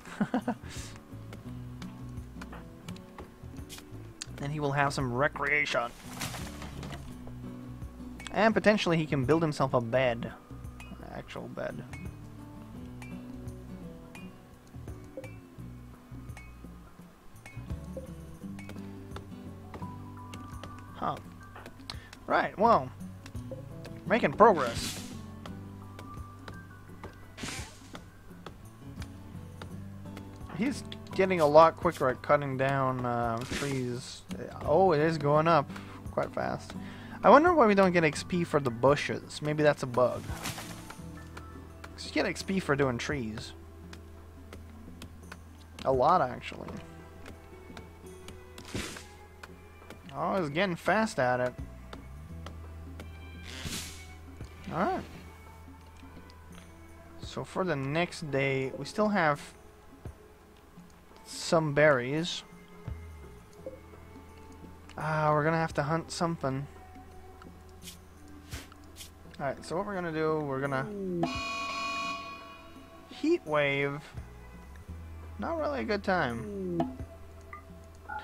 Then he will have some recreation. And potentially he can build himself a bed. An actual bed. Huh. Right, well. Making progress. He's getting a lot quicker at cutting down trees. Oh, it is going up quite fast. I wonder why we don't get XP for the bushes. Maybe that's a bug. 'Cause you get XP for doing trees. A lot, actually. Oh, he's getting fast at it. Alright. So for the next day, we still have some berries. We're gonna have to hunt something. Alright, so what we're gonna do, we're gonna... Heat wave. Not really a good time.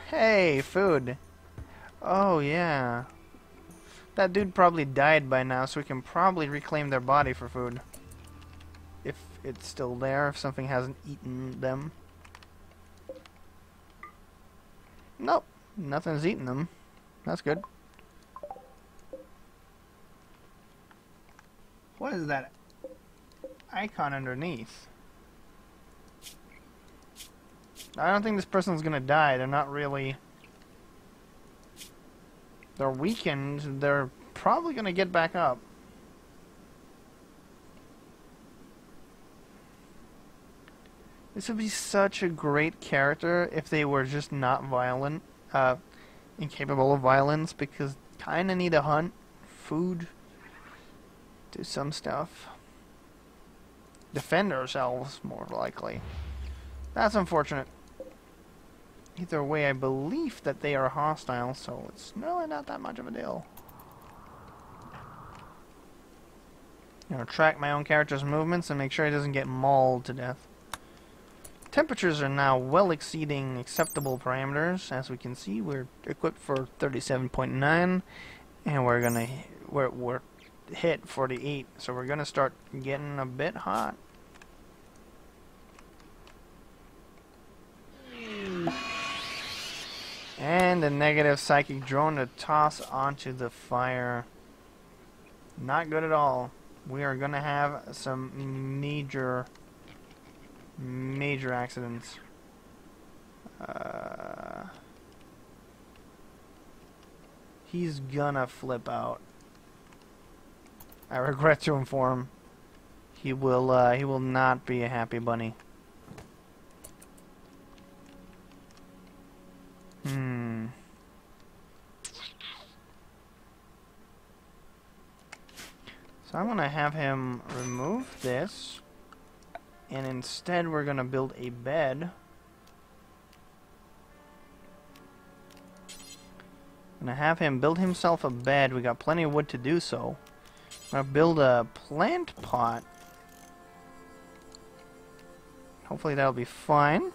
Hey, food. Oh, yeah. That dude probably died by now, so we can probably reclaim their body for food. If it's still there, if something hasn't eaten them. Nope, nothing's eating them. That's good. What is that icon underneath? I don't think this person's gonna die. They're not really... They're weakened. They're probably gonna get back up. This would be such a great character if they were just not violent, incapable of violence, because kinda need to hunt, food, do some stuff. defend ourselves, more likely. That's unfortunate. Either way, I believe that they are hostile, so it's really not that much of a deal. You know, track my own character's movements and make sure he doesn't get mauled to death. Temperatures are now well exceeding acceptable parameters. As we can see, we're equipped for 37.9, and we're hit 48, so we're gonna start getting a bit hot. And a negative psychic drone to toss onto the fire. Not good at all. We are gonna have some major accidents. He's gonna flip out. I regret to inform. He will not be a happy bunny. So I'm gonna have him remove this, and instead we're gonna build a bed. I'm gonna have him build himself a bed. We got plenty of wood to do so. I'm gonna build a plant pot. Hopefully that'll be fine.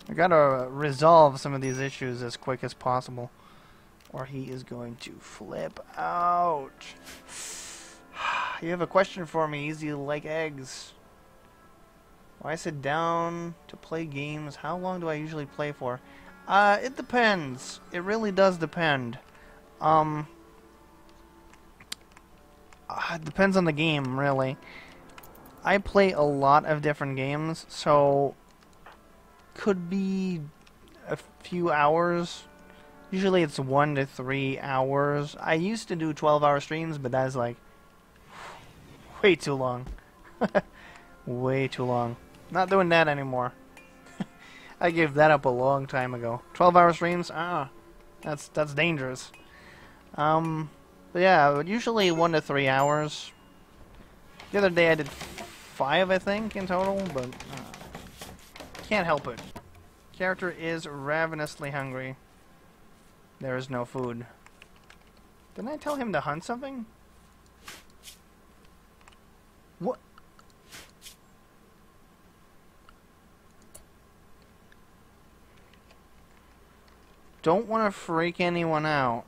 I gotta resolve some of these issues as quick as possible, or he is going to flip out. You have a question for me, easy like eggs. Why sit down to play games? How long do I usually play for? It depends. It really does depend. It depends on the game, really. I play a lot of different games, so could be a few hours. Usually it's 1 to 3 hours. I used to do 12-hour streams, but that's like way too long. Way too long. Not doing that anymore. I gave that up a long time ago. 12-hour streams? That's dangerous. But yeah, usually 1 to 3 hours. The other day I did 5, I think, in total, but can't help it. Character is ravenously hungry. There is no food. Didn't I tell him to hunt something? What? Don't want to freak anyone out.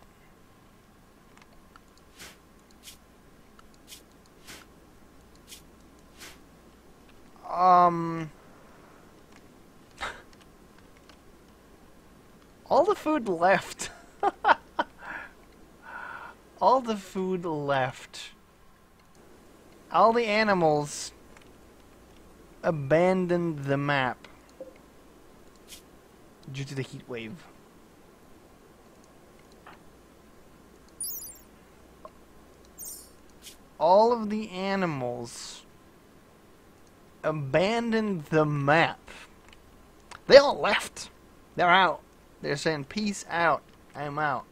All the food left. All the food left. All the animals abandoned the map due to the heat wave. All of the animals abandoned the map. They all left. They're out. They're saying, peace out. I'm out.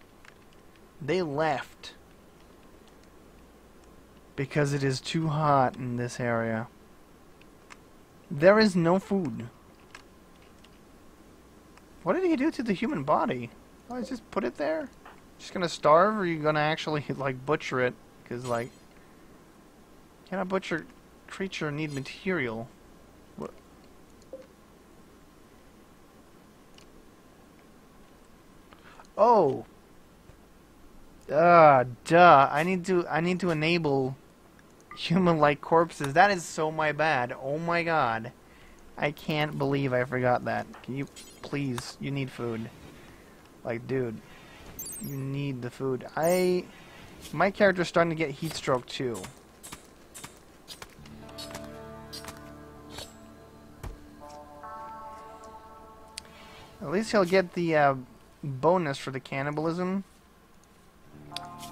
They left. Because it is too hot in this area. There is no food. What did he do to the human body? Oh, he just put it there? Just gonna starve, or are you gonna actually, like, butcher it? Because, like, can a butcher creature need material? What? Oh. Duh. I need to enable human-like corpses. That is so my bad. Oh my god. I can't believe I forgot that. Can you please? You need food. Like, dude, you need the food. My character's starting to get heat stroke too. At least he'll get the bonus for the cannibalism.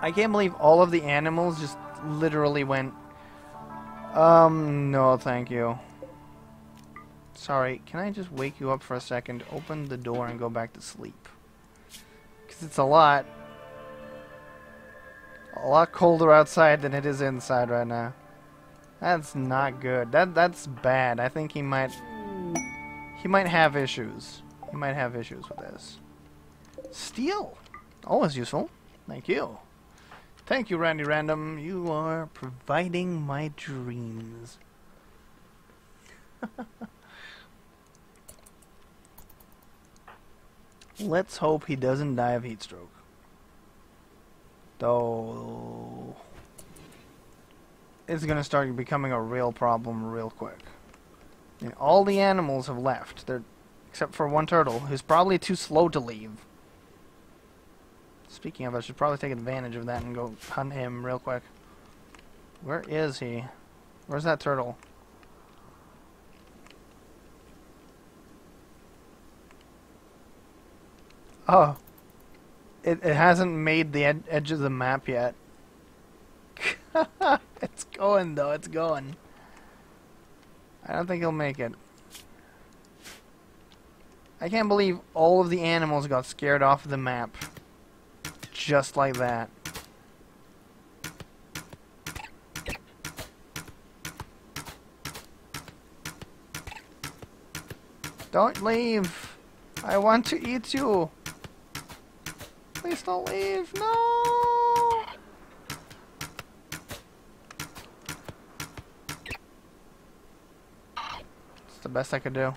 I can't believe all of the animals just literally went, no thank you. Sorry, can I just wake you up for a second, open the door and go back to sleep? Because it's a lot. A lot colder outside than it is inside right now. That's not good. That's bad. I think he might have issues. He might have issues with this. Steel. Always useful. Thank you. Thank you, Randy Random. You are providing my dreams. Let's hope he doesn't die of heat stroke. Though it's gonna start becoming a real problem real quick. I mean, all the animals have left. Except for one turtle, who's probably too slow to leave. Speaking of, I should probably take advantage of that and go hunt him real quick. Where is he? Where's that turtle? Oh. It hasn't made the edge of the map yet. It's going, though. It's going. I don't think he'll make it. I can't believe all of the animals got scared off the map. Just like that. Don't leave! I want to eat you! Please don't leave! No! It's the best I could do.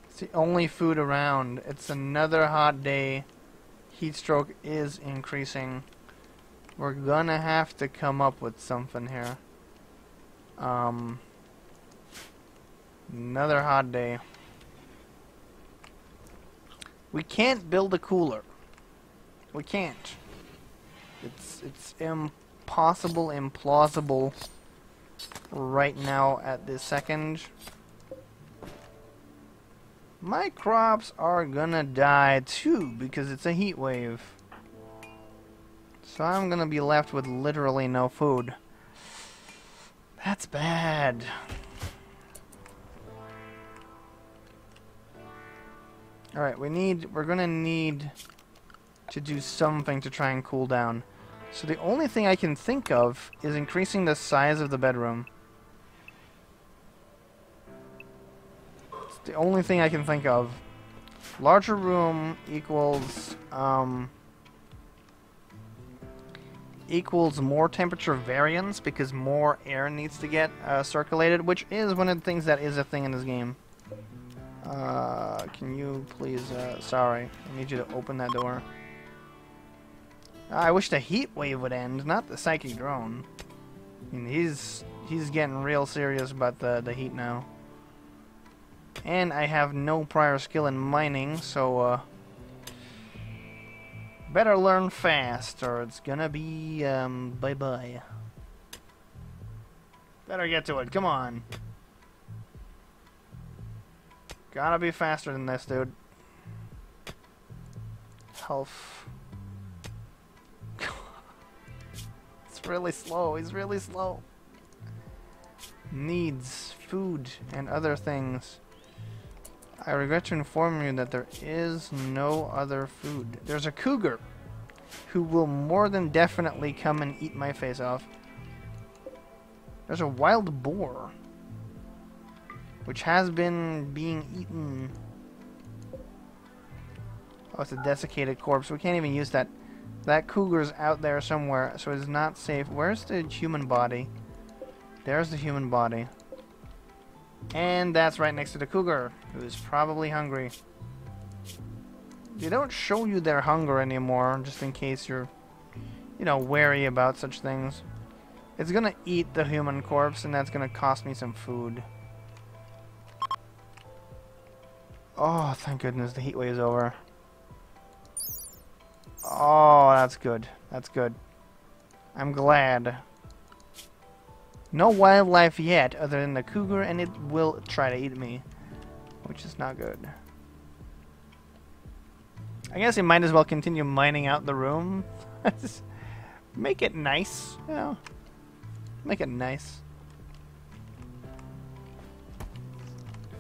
It's the only food around. It's another hot day. Heat stroke is increasing. We're gonna have to come up with something here. Another hot day. We can't build a cooler. We can't. It's impossible, implausible right now at this second. My crops are gonna die too because it's a heat wave. So I'm gonna be left with literally no food. That's bad. Alright, we're gonna need to do something to try and cool down. So the only thing I can think of is increasing the size of the bedroom. It's the only thing I can think of. Larger room equals more temperature variance because more air needs to get circulated, which is one of the things that is a thing in this game. Can you please, sorry, I need you to open that door. I wish the heat wave would end, not the psychic drone. I mean, he's getting real serious about the heat now. And I have no prior skill in mining, so, better learn fast, or it's gonna be, bye-bye. Better get to it, come on. Gotta be faster than this, dude. Health. It's really slow. He's really slow. Needs food and other things. I regret to inform you that there is no other food. There's a cougar who will more than definitely come and eat my face off. There's a wild boar, which has been being eaten. Oh, it's a desiccated corpse. We can't even use that. That cougar's out there somewhere, so it's not safe. Where's the human body? There's the human body. And that's right next to the cougar, who's probably hungry. They don't show you their hunger anymore, just in case you're, you know, wary about such things. It's gonna eat the human corpse, and that's gonna cost me some food. Oh, thank goodness the heat wave is over. Oh, that's good. That's good. I'm glad. No wildlife yet, other than the cougar, and it will try to eat me, which is not good. I guess you might as well continue mining out the room. Just make it nice, you know. Make it nice.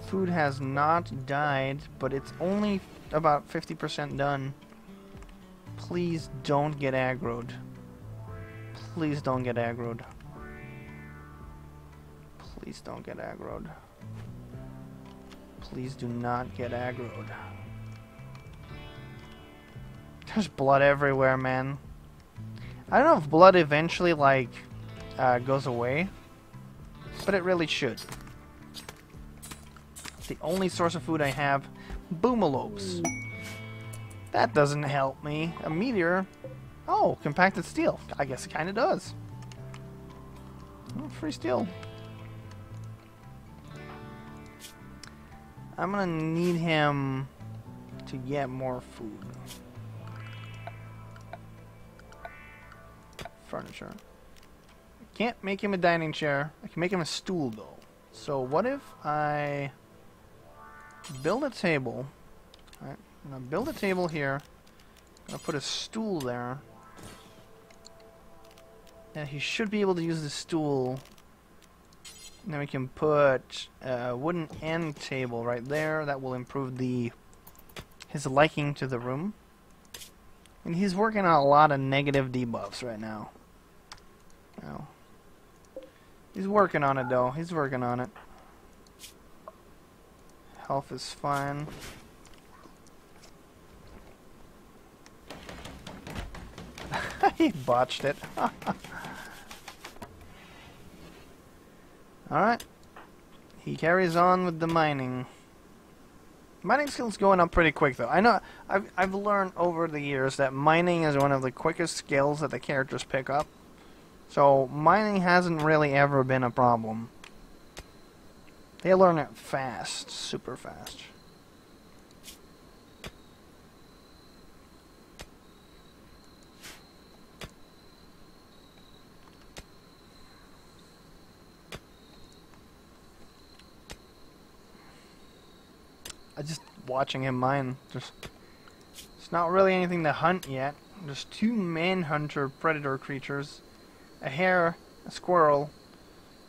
Food has not died, but it's only about 50% done. Please don't get aggroed. Please don't get aggroed. Please don't get aggroed. Please do not get aggroed. There's blood everywhere, man. I don't know if blood eventually, like, goes away. But it really should. It's the only source of food I have. Boomalopes. That doesn't help me. A meteor. Oh, compacted steel. I guess it kind of does. Oh, free steel. I'm gonna need him to get more food. Furniture. I can't make him a dining chair. I can make him a stool, though. So what if I build a table? Alright, I'm gonna build a table here. I'm gonna put a stool there. And he should be able to use the stool. And then we can put a wooden end table right there. That will improve his liking to the room. And he's working on a lot of negative debuffs right now. Well, he's working on it, though. He's working on it. Health is fine. He botched it. Alright. He carries on with the mining. Mining skill's going up pretty quick, though. I know I've learned over the years that mining is one of the quickest skills that the characters pick up. So mining hasn't really ever been a problem. They learn it fast, super fast. Just watching him mine. It's not really anything to hunt yet. There's 2 manhunter predator creatures, a hare, a squirrel,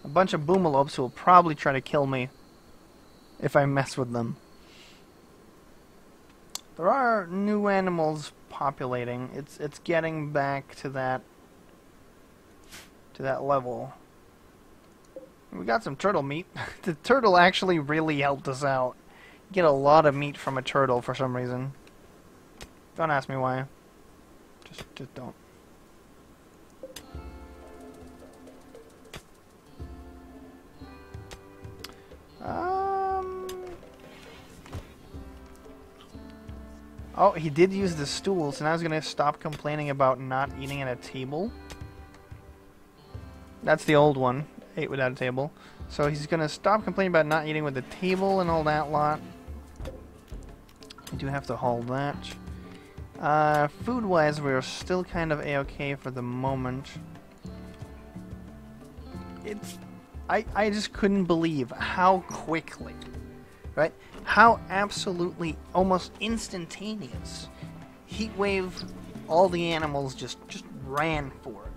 a bunch of boomalopes who will probably try to kill me if I mess with them. There are new animals populating. It's getting back to that level. We got some turtle meat. The turtle actually really helped us out. Get a lot of meat from a turtle for some reason. Don't ask me why. Just don't. Oh, he did use the stool, so now he's gonna stop complaining about not eating at a table. That's the old one. Ate without a table. So he's gonna stop complaining about not eating with the table and all that lot. I do have to haul that. Food-wise, we're still kind of a-okay for the moment. I just couldn't believe how quickly, right? How absolutely, almost instantaneous, Heatwave, all the animals just ran for it.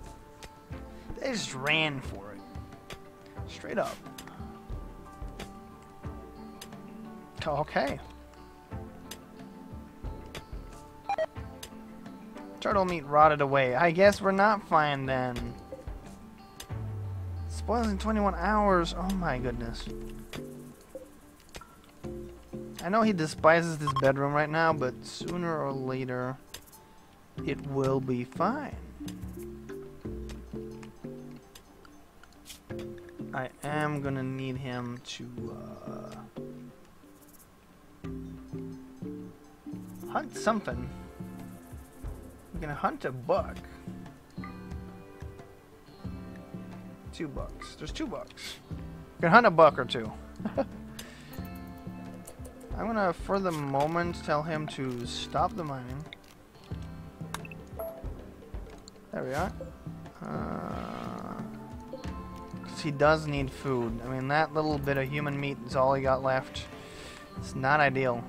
They just ran for it. Straight up. Okay. Turtle meat rotted away. I guess we're not fine then. Spoils in 21 hours. Oh my goodness. I know he despises this bedroom right now, but sooner or later it will be fine. I am gonna need him to hunt something. I'm gonna hunt a buck. 2 bucks. There's 2 bucks. I'm gonna hunt a buck or 2. I'm gonna, for the moment, tell him to stop the mining. There we are. 'Cause he does need food. I mean, that little bit of human meat is all he got left. It's not ideal.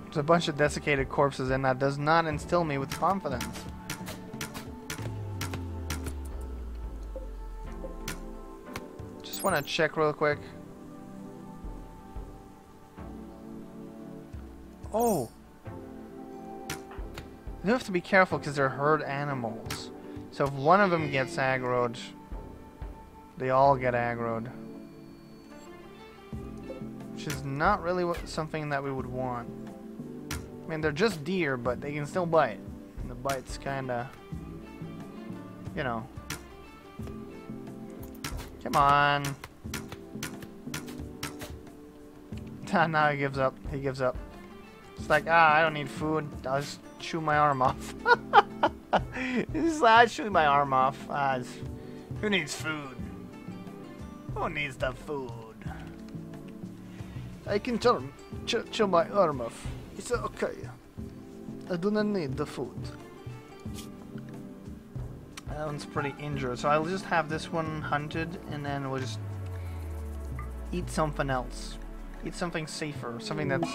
There's a bunch of desiccated corpses, and that does not instill me with confidence. Just want to check real quick. Oh! You have to be careful because they're herd animals. So if one of them gets aggroed, they all get aggroed. Which is not really something that we would want. I mean, they're just deer, but they can still bite. And the bite's kinda... You know. Come on. Now he gives up. He gives up. It's like, I don't need food. I'll just chew my arm off. He's like, I'll chew my arm off. Who needs food? Who needs the food? I can chew my arm off. It's okay. I do not need the food. That one's pretty injured, so I'll just have this one hunted, and then we'll just eat something else. Eat something safer, something that's...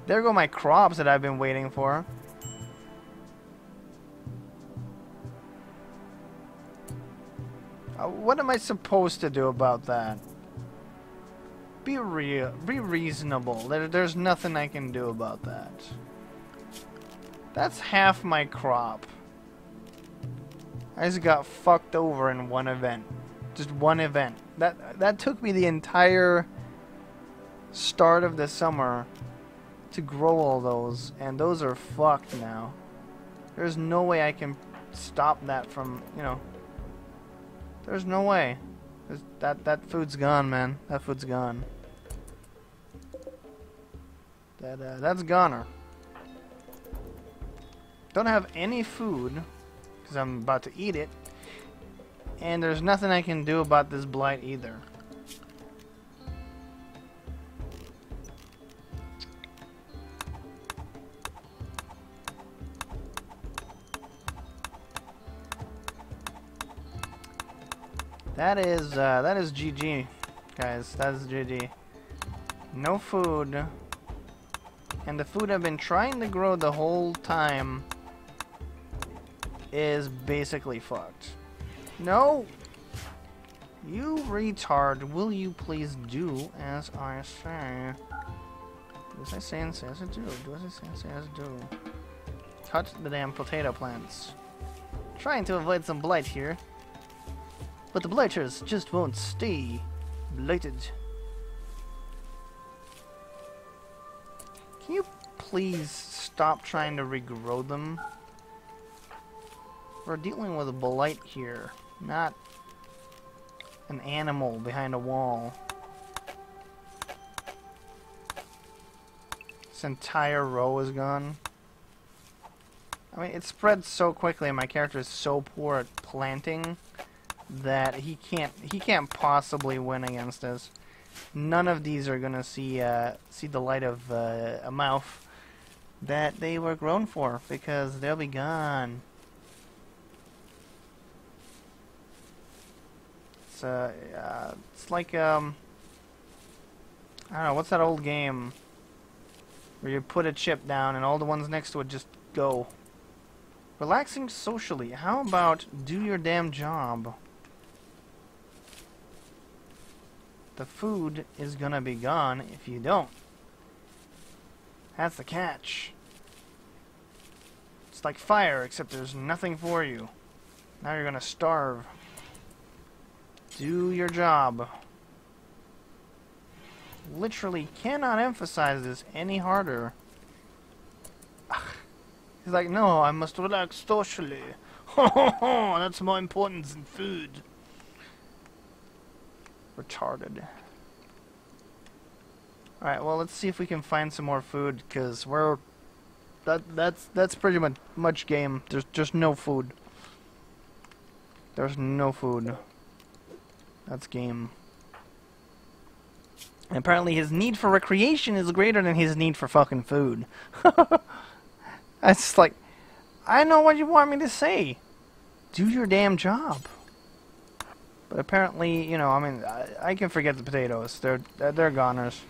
There go my crops that I've been waiting for. What am I supposed to do about that? Be reasonable. There's nothing I can do about that. That's half my crop. I just got fucked over in one event. Just one event. That took me the entire start of the summer to grow all those, and those are fucked now. There's no way I can stop that from, you know. There's no way. That food's gone, man. That food's gone. That's goner. Don't have any food because I'm about to eat it, and there's nothing I can do about this blight either. That is GG, guys. That is GG. No food. And the food I've been trying to grow the whole time is basically fucked. No! You retard, will you please do as I say? Do as I say and say as I do. Do as I say and say as I do. Cut the damn potato plants. Trying to avoid some blight here. But the blighters just won't stay blighted. Can you please stop trying to regrow them? We're dealing with a blight here, not an animal behind a wall. This entire row is gone. I mean, it spreads so quickly and my character is so poor at planting that he can't possibly win against us. None of these are gonna see the light of a mouth that they were grown for, because they'll be gone. It's like I don't know, what's that old game where you put a chip down and all the ones next to it just go. Relaxing socially. How about do your damn job? The food is gonna be gone if you don't. That's the catch. It's like fire, except there's nothing for you. Now you're gonna starve. Do your job. Literally cannot emphasize this any harder. He's like, no, I must relax socially. That's more important than food. Retarded. Alright, well, let's see if we can find some more food, because that's pretty much game. There's just no food. There's no food. That's game. And apparently his need for recreation is greater than his need for fucking food. That's like, I know what you want me to say. Do your damn job. But apparently, you know, I mean, I can forget the potatoes. They're goners.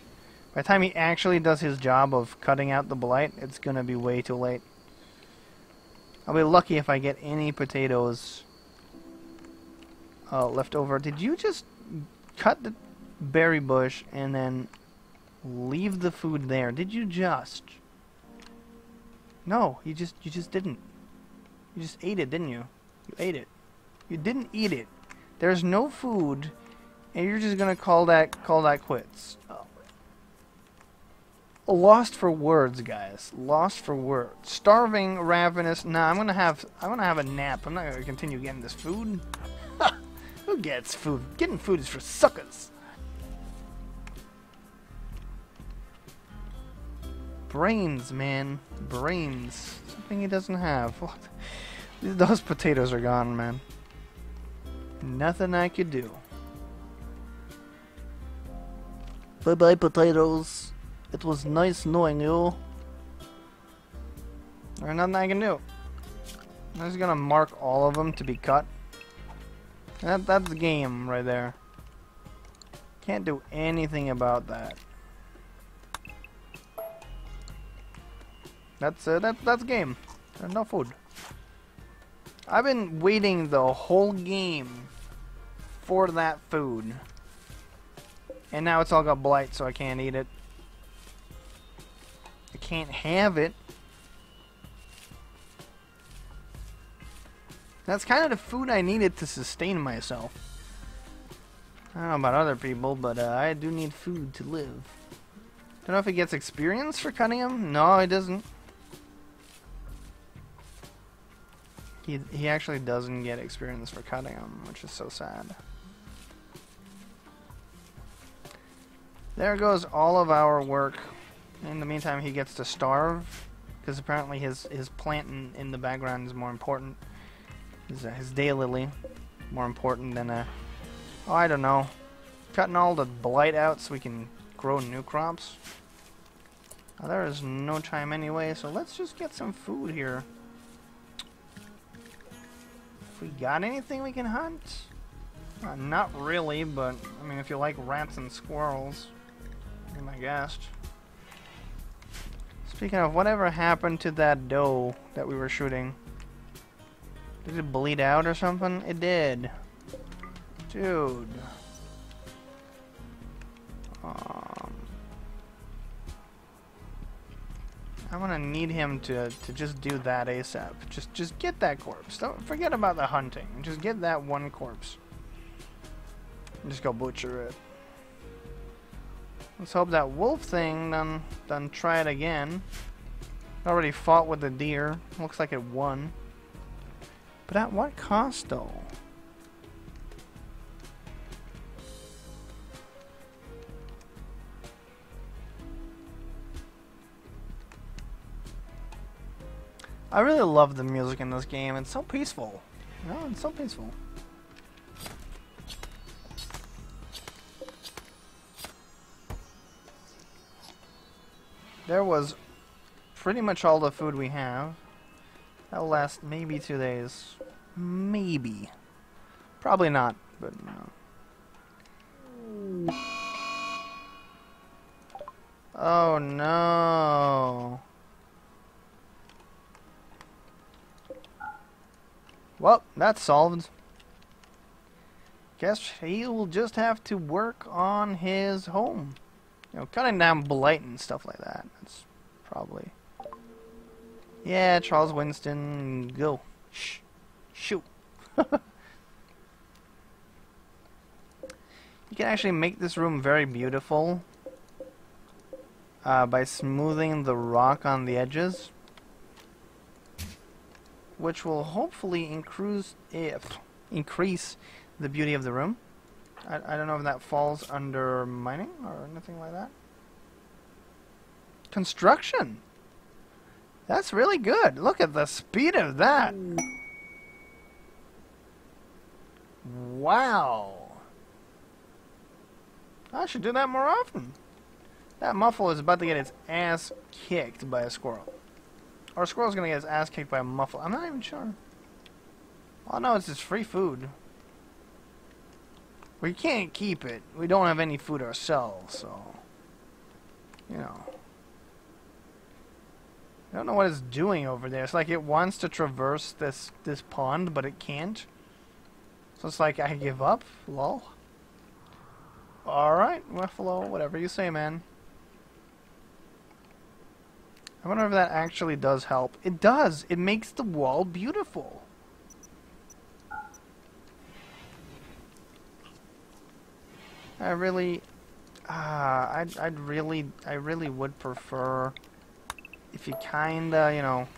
By the time he actually does his job of cutting out the blight, it's gonna be way too late. I'll be lucky if I get any potatoes left over. Did you just cut the berry bush and then Leave the food there. Did you just? No, you just didn't. You just ate it, didn't you? You ate it. You didn't eat it. There's no food, and you're just gonna call that quits. Oh. Lost for words, guys. Lost for words. Starving, ravenous. Nah, I'm gonna have a nap. I'm not gonna continue getting this food. Who gets food? Getting food is for suckers. Brains, man. Brains. Something he doesn't have. What? Those potatoes are gone, man. Nothing I could do. Bye-bye, potatoes. It was nice knowing you. There's nothing I can do. I'm just gonna mark all of them to be cut. That's the game right there. Can't do anything about that. That's game. There's no food. I've been waiting the whole game for that food. And now it's all got blight, so I can't eat it. I can't have it. That's kind of the food I needed to sustain myself. I don't know about other people, but I do need food to live. Don't know if he gets experience for cutting him. No, he doesn't. He actually doesn't get experience for cutting him, which is so sad. There goes all of our work. In the meantime, he gets to starve, because apparently his plant in the background is more important. His daylily more important than oh, I don't know, cutting all the blight out so we can grow new crops. Now, there is no time anyway, so let's just get some food here. If we got anything we can hunt? Not really, but I mean, if you like rats and squirrels, be my guest. Speaking of, whatever happened to that doe that we were shooting? Did it bleed out or something? It did. Dude. I'm gonna need him to just do that ASAP. Just get that corpse. Don't forget about the hunting. Just get that one corpse. And just go butcher it. Let's hope that wolf thing done try it again. Already fought with the deer. Looks like it won. But at what cost, though? I really love the music in this game. It's so peaceful. You know, it's so peaceful. There was pretty much all the food we have. That'll last maybe 2 days. Maybe. Probably not, but no. Oh no. Well, that's solved. Guess he will just have to work on his home. You know, cutting down blight and stuff like that. That's probably... Yeah, Charles Winston, go. Shh. Shoot. You can actually make this room very beautiful by smoothing the rock on the edges, which will hopefully increase the beauty of the room. I don't know if that falls under mining or anything like that. Construction! That's really good. Look at the speed of that. Wow. I should do that more often. That muffle is about to get its ass kicked by a squirrel. Or a squirrel's gonna get his ass kicked by a muffle. I'm not even sure. All I know is it's free food. We can't keep it. We don't have any food ourselves, so... You know... I don't know what it's doing over there. It's like it wants to traverse this pond, but it can't. So it's like, I give up? Lol. Alright, Ruffalo, whatever you say, man. I wonder if that actually does help. It does! It makes the wall beautiful! I really... I really would prefer if you kinda, you know,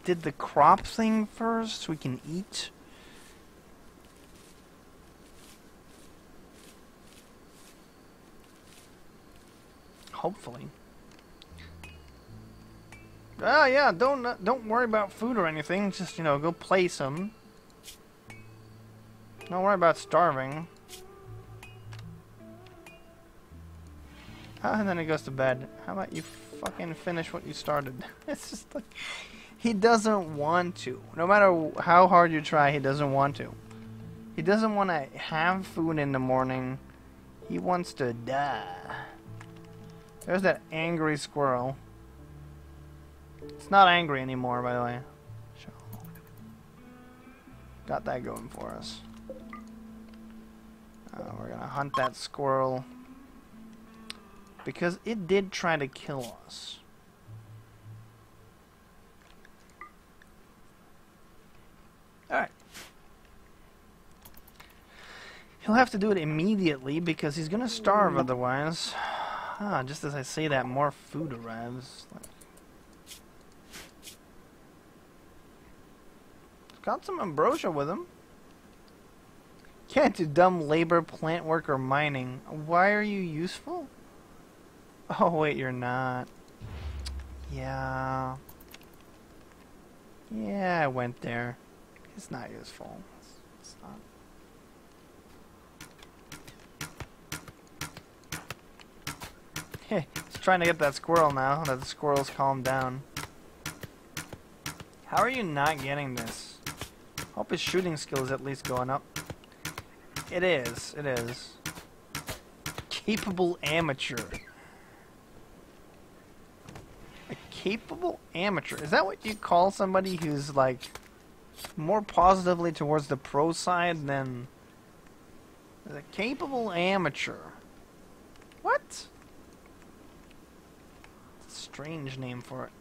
did the crop thing first so we can eat. Hopefully. Oh yeah, don't worry about food or anything. Just, you know, go play some. Don't worry about starving. And then he goes to bed. How about you fucking finish what you started? It's just like... He doesn't want to. No matter how hard you try, he doesn't want to. He doesn't want to have food in the morning. He wants to die. There's that angry squirrel. It's not angry anymore, by the way. Got that going for us. We're gonna hunt that squirrel. Because it did try to kill us. Alright. He'll have to do it immediately because he's gonna starve otherwise. Just as I say that, more food arrives. Got some ambrosia with him. Can't do dumb labor, plant work, or mining. Why are you useful? Oh wait, you're not. Yeah. Yeah, I went there. It's not useful. It's not. Hey, he's trying to get that squirrel now that the squirrel's calmed down. How are you not getting this? Hope his shooting skill is at least going up. It is. It is. Capable amateur. A capable amateur. Is that what you call somebody who's like more positively towards the pro side than a capable amateur? What? Strange name for it.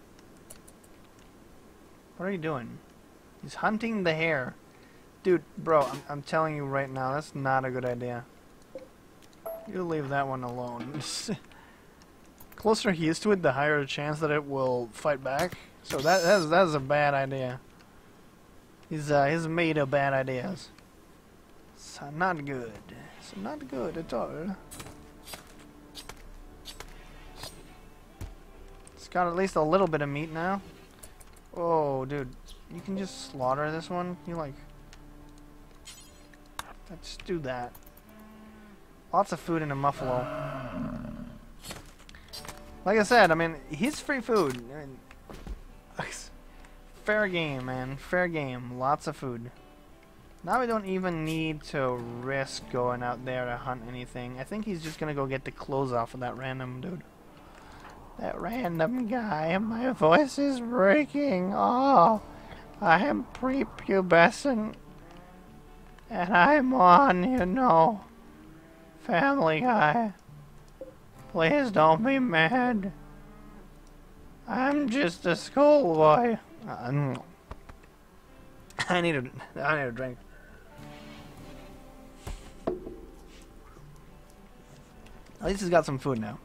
What are you doing? He's hunting the hare. Dude, bro, I'm telling you right now, that's not a good idea. You leave that one alone. Closer he is to it, the higher the chance that it will fight back. So that is a bad idea. He's made of bad ideas. So not good. So not good at all. It's got at least a little bit of meat now. Oh, dude, you can just slaughter this one. You like? Let's do that. Lots of food in a muffalo. Like I said, I mean, he's free food. I mean, fair game, man. Fair game. Lots of food. Now we don't even need to risk going out there to hunt anything. I think he's just gonna go get the clothes off of that random dude. That random guy. My voice is breaking. Oh, I am prepubescent. And I'm on, you know, Family Guy. Please don't be mad. I'm just a schoolboy. I need a drink. At least he's got some food now.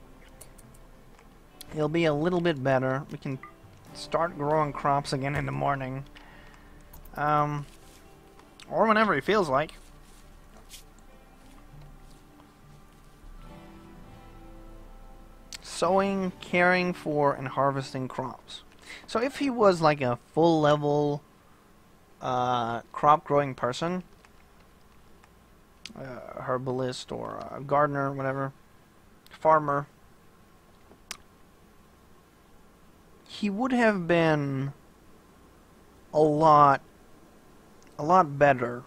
He'll be a little bit better. We can start growing crops again in the morning. Or whenever he feels like. Sowing, caring for, and harvesting crops. So if he was like a full level crop growing person, herbalist or a gardener, whatever, farmer, he would have been a lot better.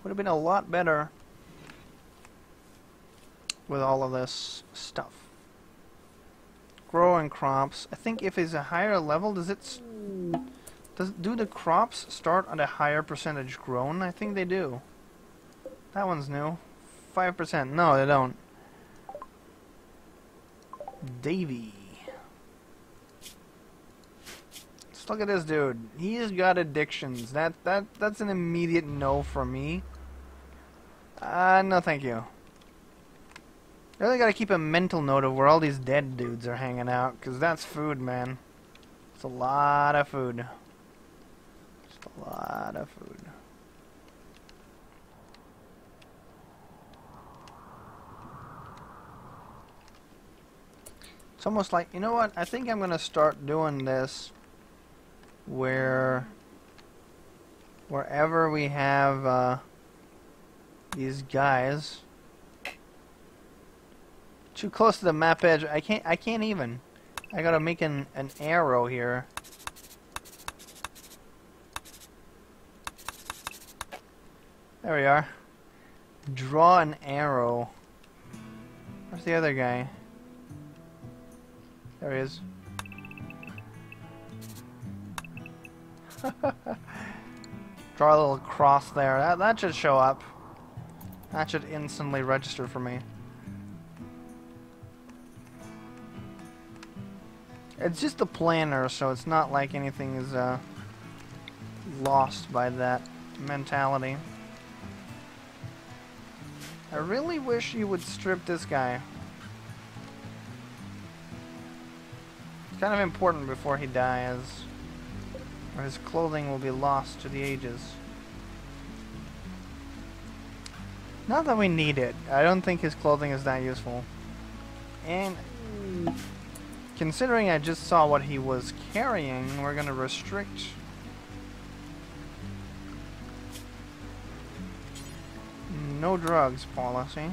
Would have been a lot better with all of this stuff. Growing crops. I think if it's a higher level, do the crops start at a higher percentage grown? I think they do. That one's new. 5%. No, they don't. Davy. Just look at this dude. He's got addictions. That's an immediate no for me. No thank you. Really gotta keep a mental note of where all these dead dudes are hanging out, because that's food, man. It's a lot of food. Just a lot of food. It's almost like, you know what, I think I'm gonna start doing this wherever we have these guys too close to the map edge. I can't even. I gotta make an arrow here. There we are. Draw an arrow. Where's the other guy? There he is. Draw a little cross there. That should show up. That should instantly register for me. It's just a planner, so it's not like anything is lost by that mentality. I really wish you would strip this guy. It's kind of important before he dies, or his clothing will be lost to the ages. Not that we need it. I don't think his clothing is that useful. And considering I just saw what he was carrying, we're gonna restrict no drugs policy.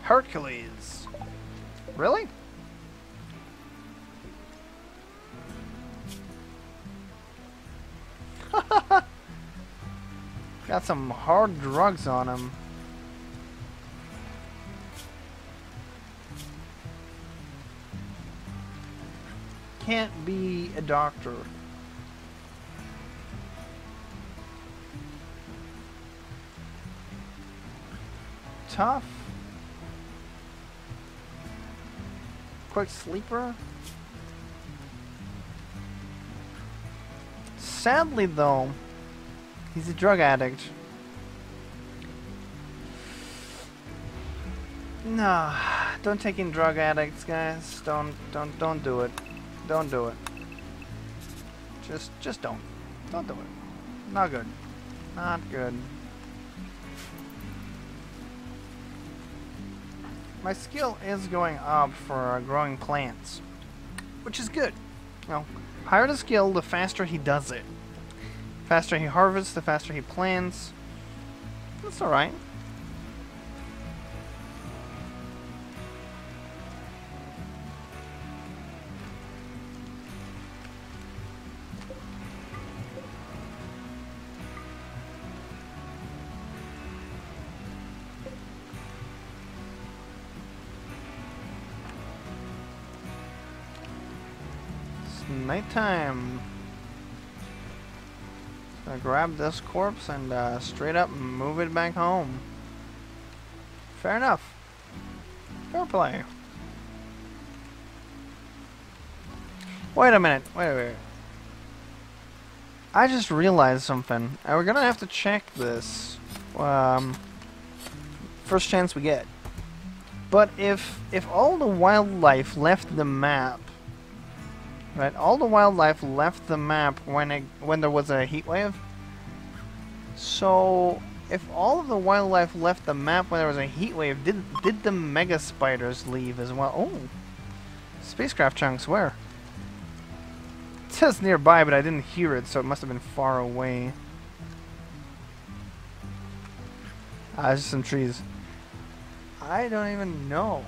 Hercules. Really? Got some hard drugs on him. Can't be a doctor. Tough. Quick sleeper. Sadly though, he's a drug addict. Nah, don't take in drug addicts, guys. Don't do it. Don't do it. Just don't. Don't do it. Not good. Not good. My skill is going up for growing plants, which is good. You know, higher the skill, the faster he does it. The faster he harvests, the faster he plants. That's alright. Nighttime. Gonna grab this corpse and straight up move it back home. Fair enough. Fair play. Wait a minute. Wait. I just realized something. We're gonna have to check this. First chance we get. But if all the wildlife left the map. Right, all the wildlife left the map when there was a heat wave. So, if all of the wildlife left the map when there was a heat wave, did the mega spiders leave as well? Oh, spacecraft chunks. Where? It says nearby, but I didn't hear it, so it must have been far away. There's just some trees. I don't even know.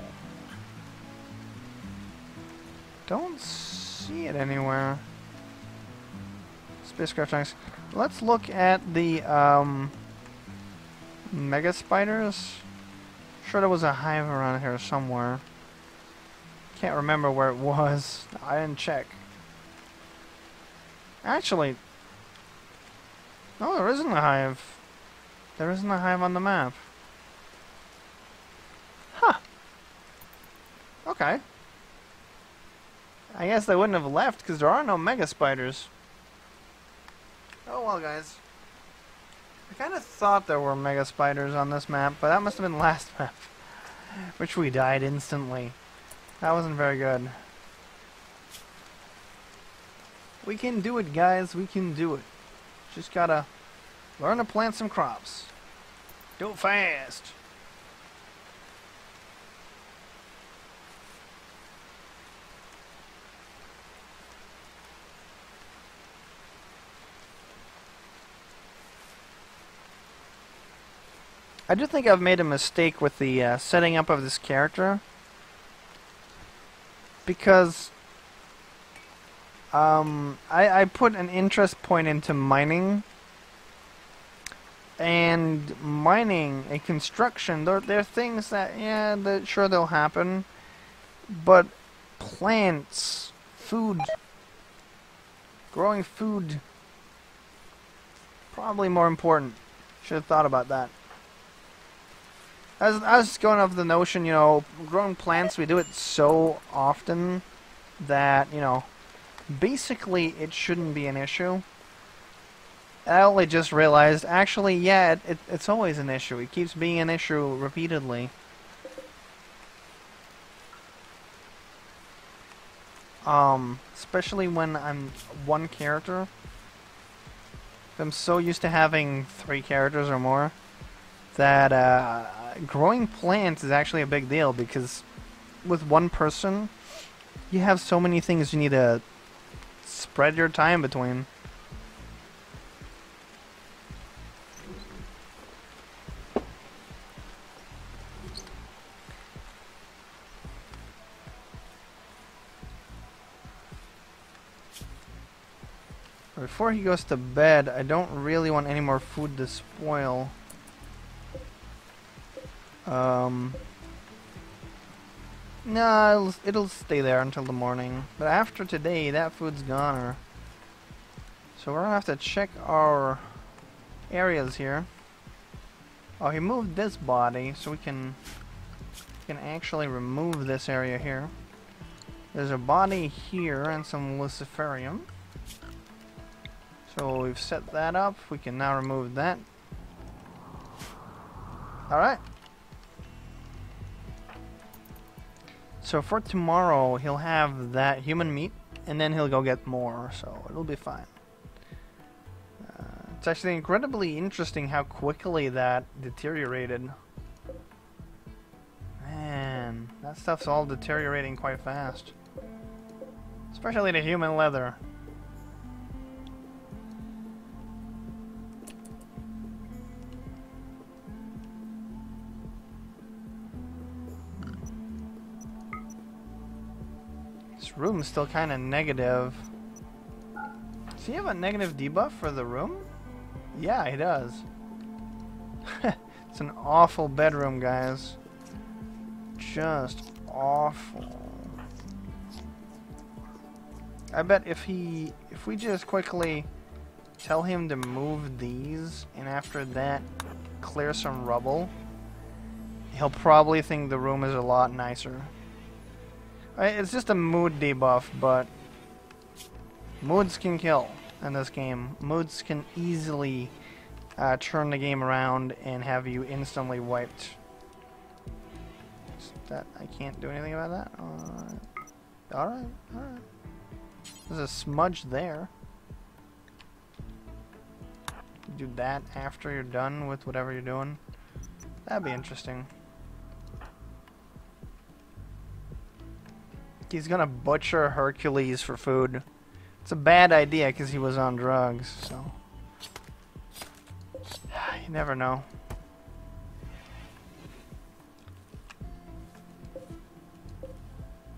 Don't see it anywhere. Spacecraft chunks. Let's look at the mega spiders. Sure there was a hive around here somewhere. Can't remember where it was. I didn't check. Actually, no, there isn't a hive. There isn't a hive on the map. Okay. I guess they wouldn't have left because there are no mega spiders. Oh well, guys. I kind of thought there were mega spiders on this map, but that must have been last map. Which we died instantly. That wasn't very good. We can do it, guys. We can do it. Just gotta learn to plant some crops. Do it fast. I do think I've made a mistake with the setting up of this character. Because I put an interest point into mining. And mining and construction, they're things that, yeah, sure they'll happen. But plants, food, growing food, probably more important. Should have thought about that. I was going off the notion, you know, growing plants, we do it so often that, you know, basically it shouldn't be an issue. I only just realized, actually, yeah, it's always an issue. It keeps being an issue repeatedly. Especially when I'm one character. I'm so used to having 3 characters or more that growing plants is actually a big deal, because with one person you have so many things you need to spread your time between. Before he goes to bed, I don't really want any more food to spoil. No, it'll stay there until the morning. But after today, that food's gone. So we're gonna have to check our areas here. Oh, he moved this body, so we can actually remove this area here. There's a body here and some luciferium. So we've set that up. We can now remove that. Alright. So for tomorrow, he'll have that human meat, and then he'll go get more, so it'll be fine. It's actually incredibly interesting how quickly that deteriorated. Man, that stuff's all deteriorating quite fast. Especially the human leather. Room's still kind of negative. Does he have a negative debuff for the room? Yeah, he does. It's an awful bedroom, guys. Just awful. I bet if we just quickly tell him to move these, and after that clear some rubble, he'll probably think the room is a lot nicer. It's just a mood debuff, but moods can kill in this game. Moods can easily turn the game around and have you instantly wiped. That I can't do anything about that? Alright, alright. There's a smudge there. Do that after you're done with whatever you're doing. That'd be interesting. He's gonna butcher Hercules for food. It's a bad idea because he was on drugs, so you never know.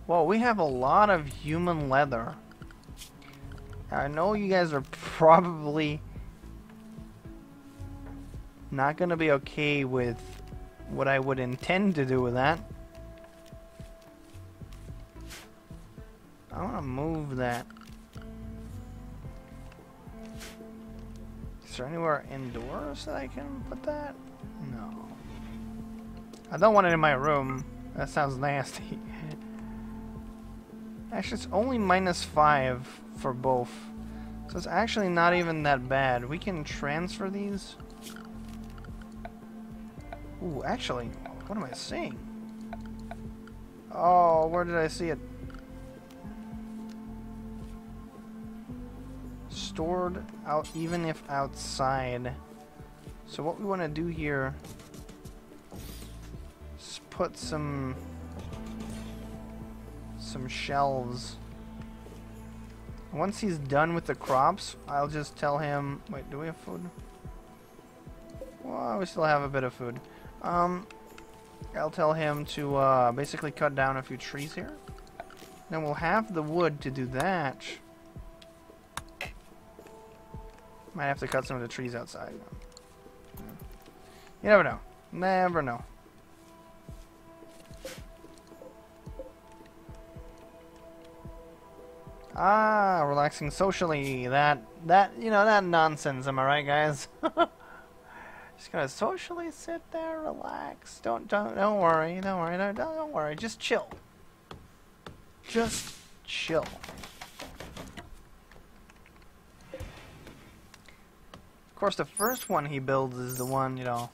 Well, we have a lot of human leather. I know you guys are probably not gonna be okay with what I would intend to do with that. I want to move that. Is there anywhere indoors that I can put that? No. I don't want it in my room. That sounds nasty. Actually, it's only -5 for both. So it's actually not even that bad. We can transfer these. Ooh, actually, what am I seeing? Oh, where did I see it? Stored out, even if outside. So what we want to do here is put some shelves. Once he's done with the crops, I'll just tell him... Wait, do we have food? Well, we still have a bit of food. I'll tell him to basically cut down a few trees here. Then we'll have the wood to do that. Might have to cut some of the trees outside. You never know. Never know. Ah, relaxing socially. That nonsense. Am I right, guys? Just gonna socially sit there, relax. Don't worry. Don't worry. Just chill. Just chill. Of course, the first one he builds is the one, the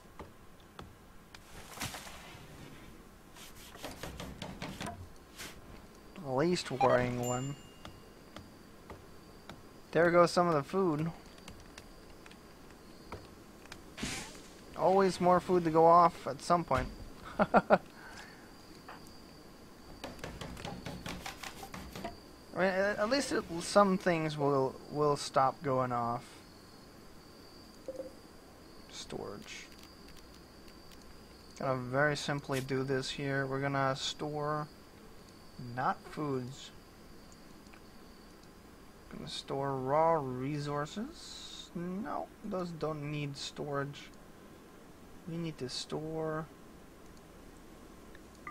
least worrying one. There goes some of the food. Always more food to go off at some point. I mean, at least some things will stop going off. Storage. Gonna very simply do this here. We're gonna store not foods. Gonna store raw resources. No, those don't need storage. We need to store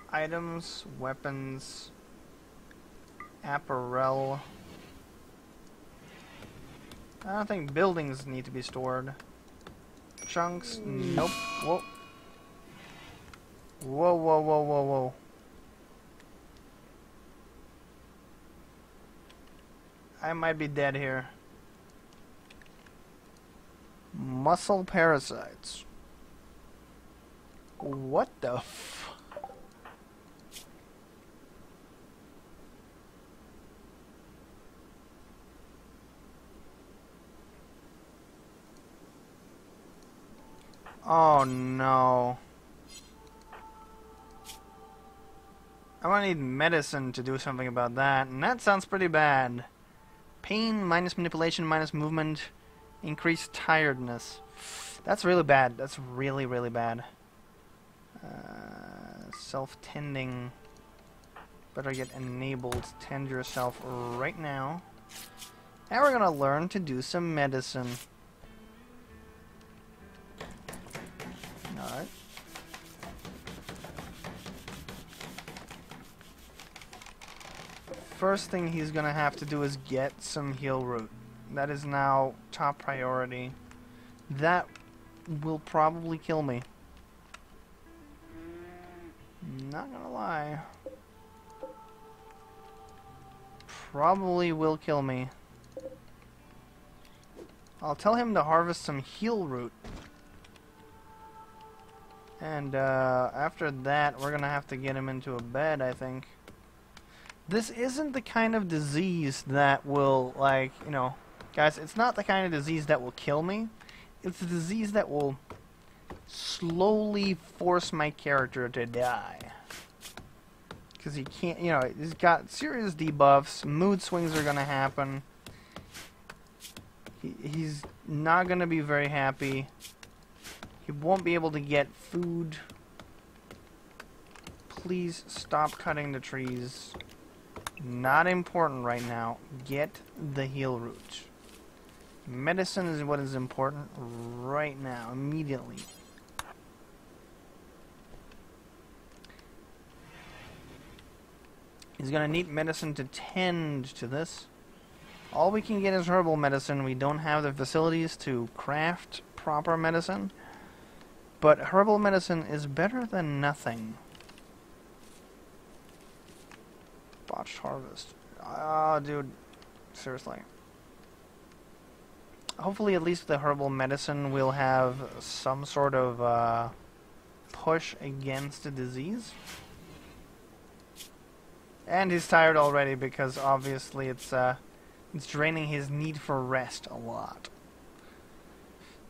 items, weapons, apparel. I don't think buildings need to be stored. Chunks, nope. Whoa. Whoa. I might be dead here. Muscle parasites. What the f... Oh no. I'm gonna need medicine to do something about that, and that sounds pretty bad. Pain minus manipulation minus movement, increased tiredness. That's really bad. That's really, really bad. Self-tending. Better get enabled. Tend yourself right now. And we're gonna learn to do some medicine. Alright. First thing he's gonna have to do is get some heal root. That is now top priority. That will probably kill me. Not gonna lie. Probably will kill me. I'll tell him to harvest some heal root. And after that, we're gonna have to get him into a bed, I think. This isn't the kind of disease that will, like, guys, it's not the kind of disease that will kill me. It's a disease that will slowly force my character to die. Because he can't, he's got serious debuffs, mood swings are gonna happen. He's not gonna be very happy. He won't be able to get food. Please stop cutting the trees. Not important right now. Get the heal root. Medicine is what is important right now, immediately. He's gonna need medicine to tend to this. All we can get is herbal medicine. We don't have the facilities to craft proper medicine. But herbal medicine is better than nothing. Botched harvest. Oh, dude. Seriously. Hopefully, at least the herbal medicine will have some sort of push against the disease. And he's tired already because obviously it's draining his need for rest a lot.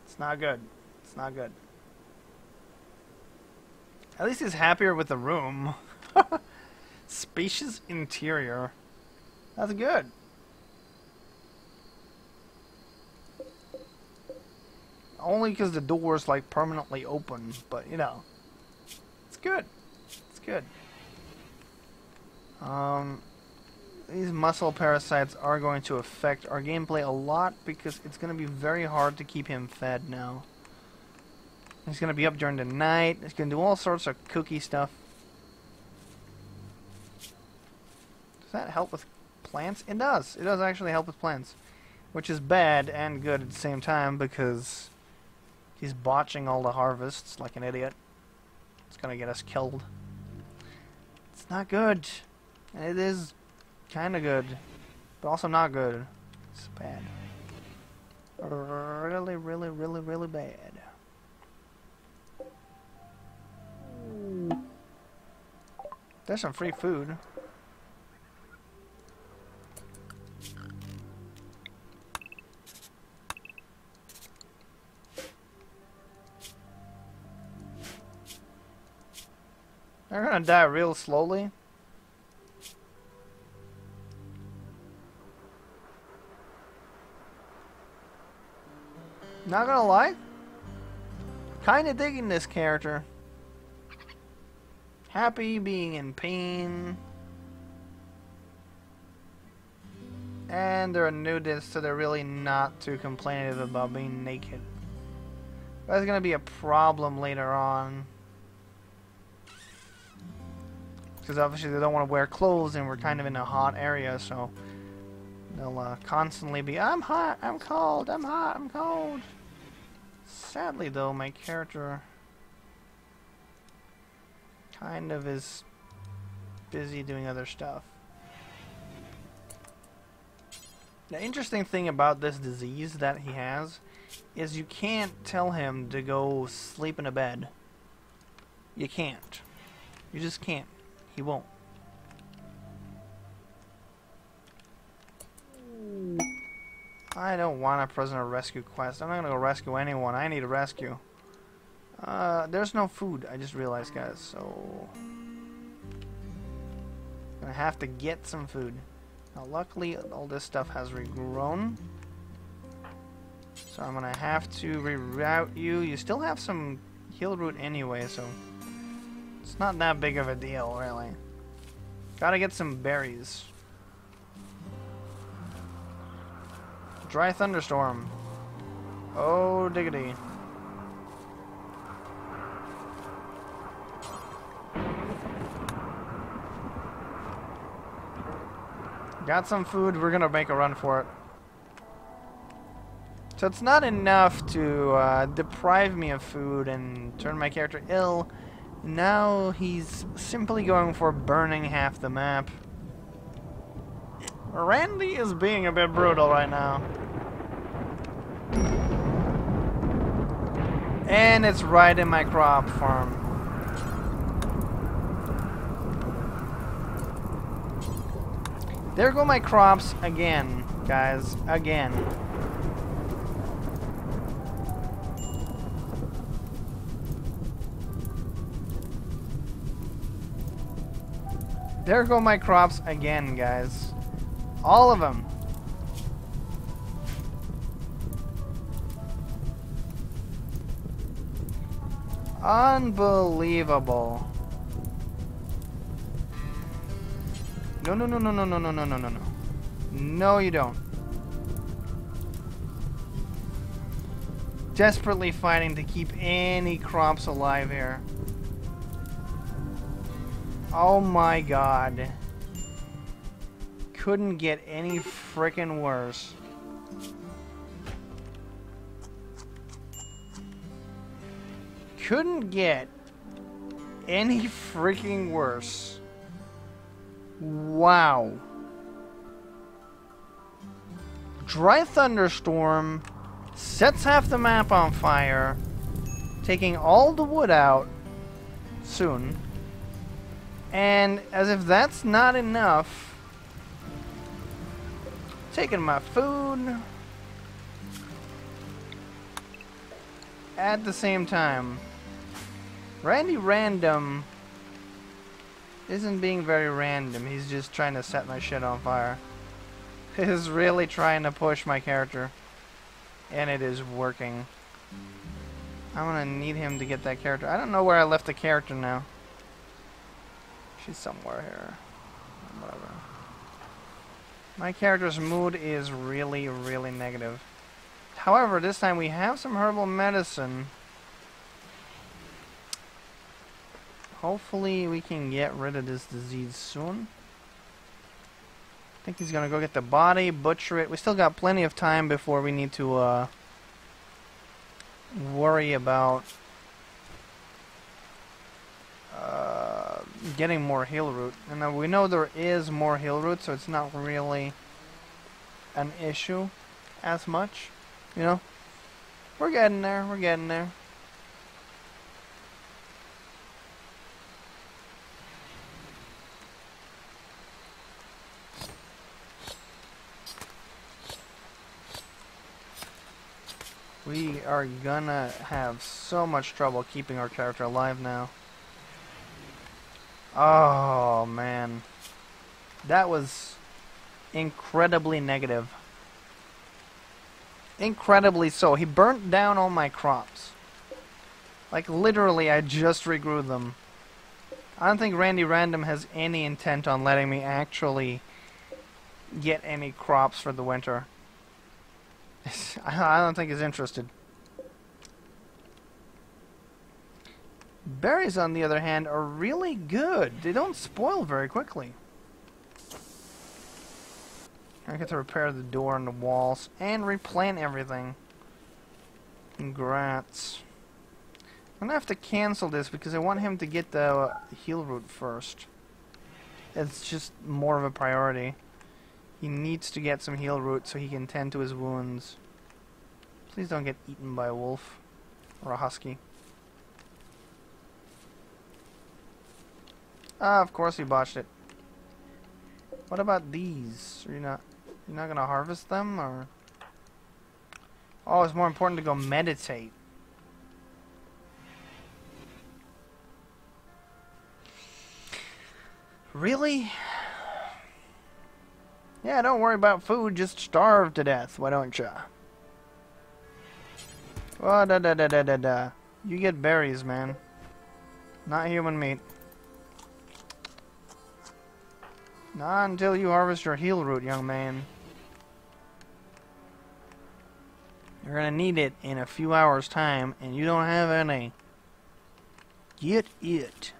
It's not good. It's not good. At least he's happier with the room. Spacious interior. That's good. Only because the door's like permanently open, but you know, it's good. It's good. These muscle parasites are going to affect our gameplay a lot because it's going to be very hard to keep him fed now. He's going to be up during the night. He's going to do all sorts of cookie stuff. Does that help with plants? It does. It does actually help with plants, which is bad and good at the same time because he's botching all the harvests like an idiot. It's going to get us killed. It's not good. It is kind of good, but also not good. It's bad. Really, really, really, really bad. There's some free food. They're gonna die real slowly. Not gonna lie, kinda digging this character. Happy being in pain. And they're nudists, so they're really not too complainative about being naked. That's gonna be a problem later on. Because obviously they don't want to wear clothes and we're kind of in a hot area, so they'll constantly be, I'm hot, I'm cold, I'm hot, I'm cold. Sadly though, my character kind of is busy doing other stuff. The interesting thing about this disease that he has is you can't tell him to go sleep in a bed. You can't. You just can't. He won't. I don't want a prisoner rescue quest. I'm not gonna go rescue anyone. I need a rescue. There's no food, I just realized, guys, so gonna have to get some food. Now luckily all this stuff has regrown, so I'm gonna have to reroute you. You still have some heal root anyway, so it's not that big of a deal, really. Gotta get some berries. Dry thunderstorm. Oh diggity. Got some food, we're gonna make a run for it. So it's not enough to deprive me of food and turn my character ill. Now he's simply going for burning half the map. Randy is being a bit brutal right now. And it's right in my crop farm. There go my crops again, guys. Again. There go my crops again, guys. All of them. Unbelievable. No, no, no, no, no, no, no, no, no, no, no. No, you don't. Desperately fighting to keep any crops alive here. Oh my god. Couldn't get any frickin' worse. Couldn't get any freaking worse. Wow. Dry thunderstorm sets half the map on fire, taking all the wood out soon. And as if that's not enough, taking my food at the same time. Random isn't being very random. He's just trying to set my shit on fire. He's really trying to push my character. And it is working. I'm gonna need him to get that character. I don't know where I left the character now. She's somewhere here. Whatever. My character's mood is really, really negative. However, this time we have some herbal medicine. Hopefully we can get rid of this disease soon. I think he's gonna go get the body, butcher it. We still got plenty of time before we need to worry about getting more heal root. And then we know there is more heal root, so it's not really an issue as much. You know? We're getting there, we're getting there. We are gonna have so much trouble keeping our character alive now. Oh, man. That was incredibly negative. Incredibly so. He burnt down all my crops. Like, literally, I just regrew them. I don't think Random has any intent on letting me actually get any crops for the winter. I don't think he's interested. Berries, on the other hand, are really good. They don't spoil very quickly. I get to repair the door and the walls and replant everything. Congrats. I'm gonna have to cancel this because I want him to get the heal root first. It's just more of a priority. He needs to get some heal root so he can tend to his wounds. Please don't get eaten by a wolf or a husky. Ah, of course he botched it. What about these? Are you're not gonna harvest them, or? Oh, it's more important to go meditate. Really? Yeah, don't worry about food, just starve to death, why don't ya? Oh, da. You get berries, man. Not human meat. Not until you harvest your heal root, young man. You're gonna need it in a few hours' time, and you don't have any. Get it.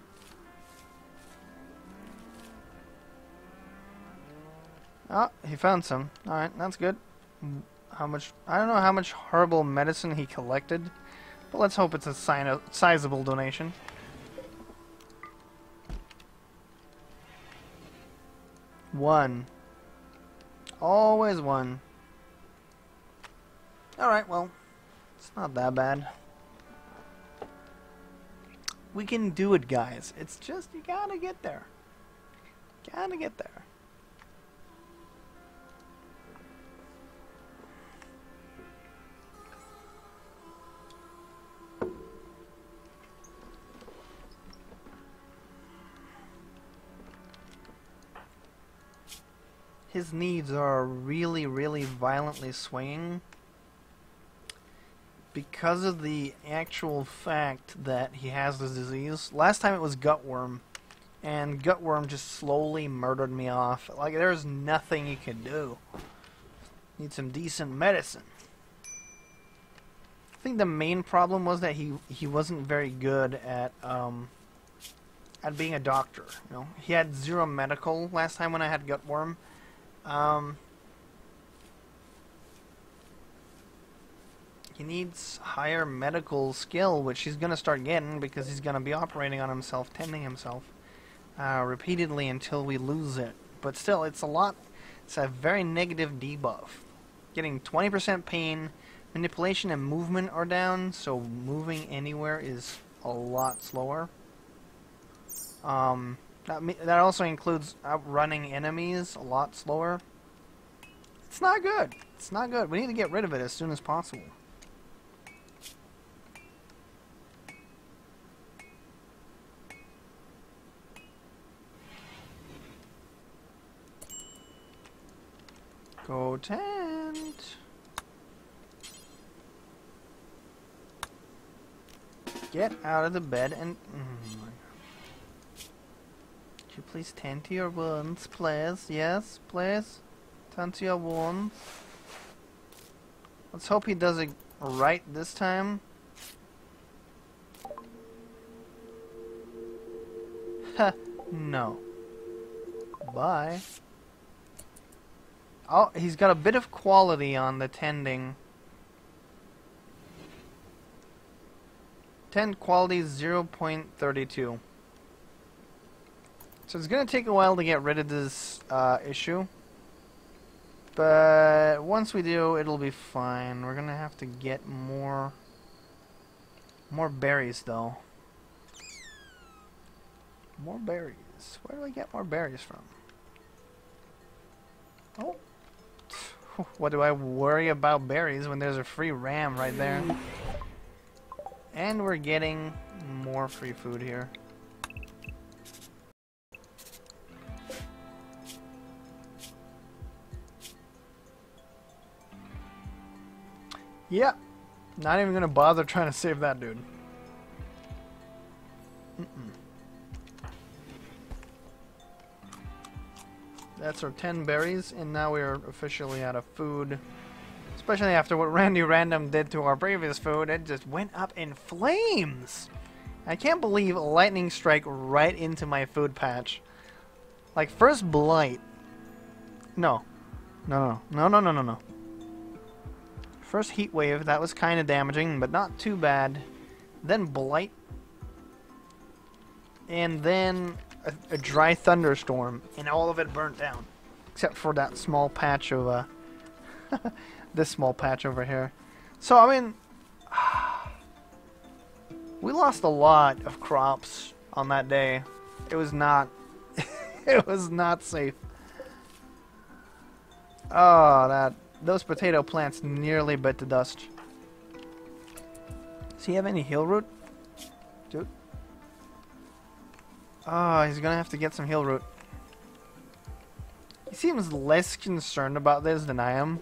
Oh, he found some. Alright, that's good. How much? I don't know how much herbal medicine he collected, but let's hope it's a sizable donation. One. Always one. Alright, well, it's not that bad. We can do it, guys. It's just, you gotta get there. Gotta get there. His needs are really, really violently swinging because of the actual fact that he has this disease. Last time it was gutworm, and gutworm just slowly murdered me off. Like, there's nothing he could do. Need some decent medicine. I think the main problem was that he wasn't very good at being a doctor. You know, he had 0 medical last time when I had gutworm. He needs higher medical skill, which he's going to start getting because he's going to be operating on himself, tending himself repeatedly until we lose it. But still, it's a lot. It's a very negative debuff. getting 20% pain. Manipulation and movement are down, so moving anywhere is a lot slower. That also includes outrunning enemies a lot slower. It's not good. It's not good. We need to get rid of it as soon as possible. Go tent. Get out of the bed and... Could you please tend to your wounds, please? Yes, please? Tend to your wounds. Let's hope he does it right this time. Ha, no. Bye. Oh, he's got a bit of quality on the tending. Tend quality 0.32. So it's going to take a while to get rid of this issue. But once we do, it'll be fine. We're going to have to get more berries, though. More berries. Where do I get more berries from? Oh. What do I worry about berries when there's a free ram right there? And we're getting more free food here. Yeah, not even gonna bother trying to save that dude. That's our 10 berries, and now we are officially out of food. Especially after what Randy Random did to our previous food, it just went up in flames! I can't believe a lightning strike right into my food patch. Like, first blight. No. No. First heat wave, that was kind of damaging, but not too bad. Then blight. And then a dry thunderstorm, and all of it burnt down. Except for that small patch of, this small patch over here. So, I mean, we lost a lot of crops on that day. It was not, it was not safe. Oh, those potato plants nearly bit to dust. Does he have any heal root? Dude. Oh, he's gonna have to get some heal root. He seems less concerned about this than I am.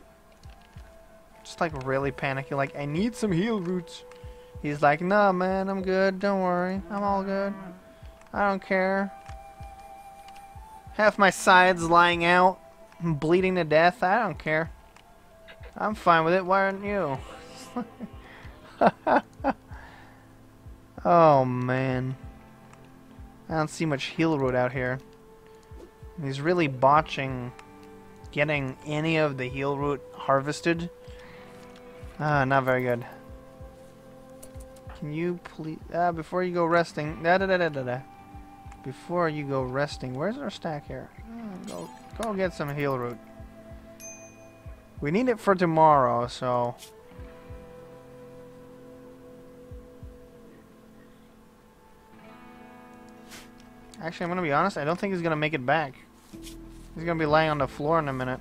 Just like really panicky, like, I need some heal roots. He's like, nah man, I'm good, don't worry, I'm all good. I don't care. Half my sides lying out, I'm bleeding to death, I don't care. I'm fine with it, why aren't you? Oh man. I don't see much heal root out here. He's really botching getting any of the heal root harvested. Not very good. Can you please... before you go resting... Before you go resting... Where's our stack here? Go get some heal root. We need it for tomorrow, so... Actually, I'm gonna be honest, I don't think he's gonna make it back. He's gonna be lying on the floor in a minute.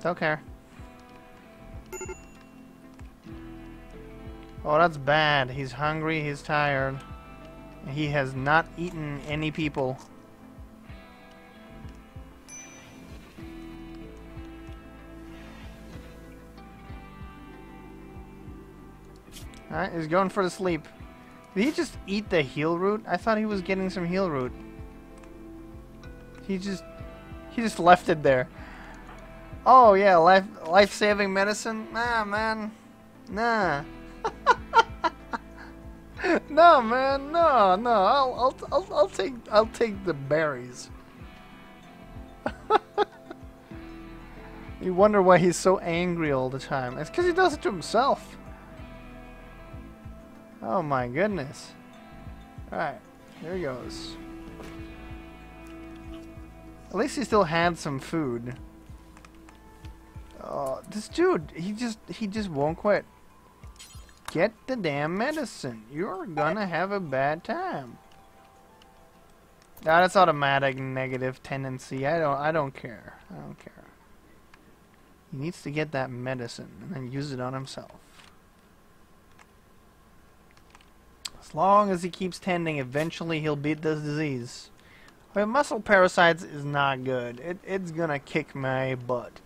Don't care. Oh, that's bad. He's hungry, he's tired. He has not eaten any people. Alright, he's going for the sleep. Did he just eat the heal root? I thought he was getting some heal root. He just left it there. Oh yeah, life-saving medicine? Nah, man. Nah. No, man. No. I'll take the berries. You wonder why he's so angry all the time. It's because he does it to himself. Oh my goodness. Alright, here he goes. At least he still had some food. This dude, he just won't quit. Get the damn medicine. You're gonna have a bad time. That's automatic negative tendency. I don't care. I don't care. He needs to get that medicine and then use it on himself. As long as he keeps tending, eventually he'll beat this disease. But muscle parasites is not good. It's gonna kick my butt.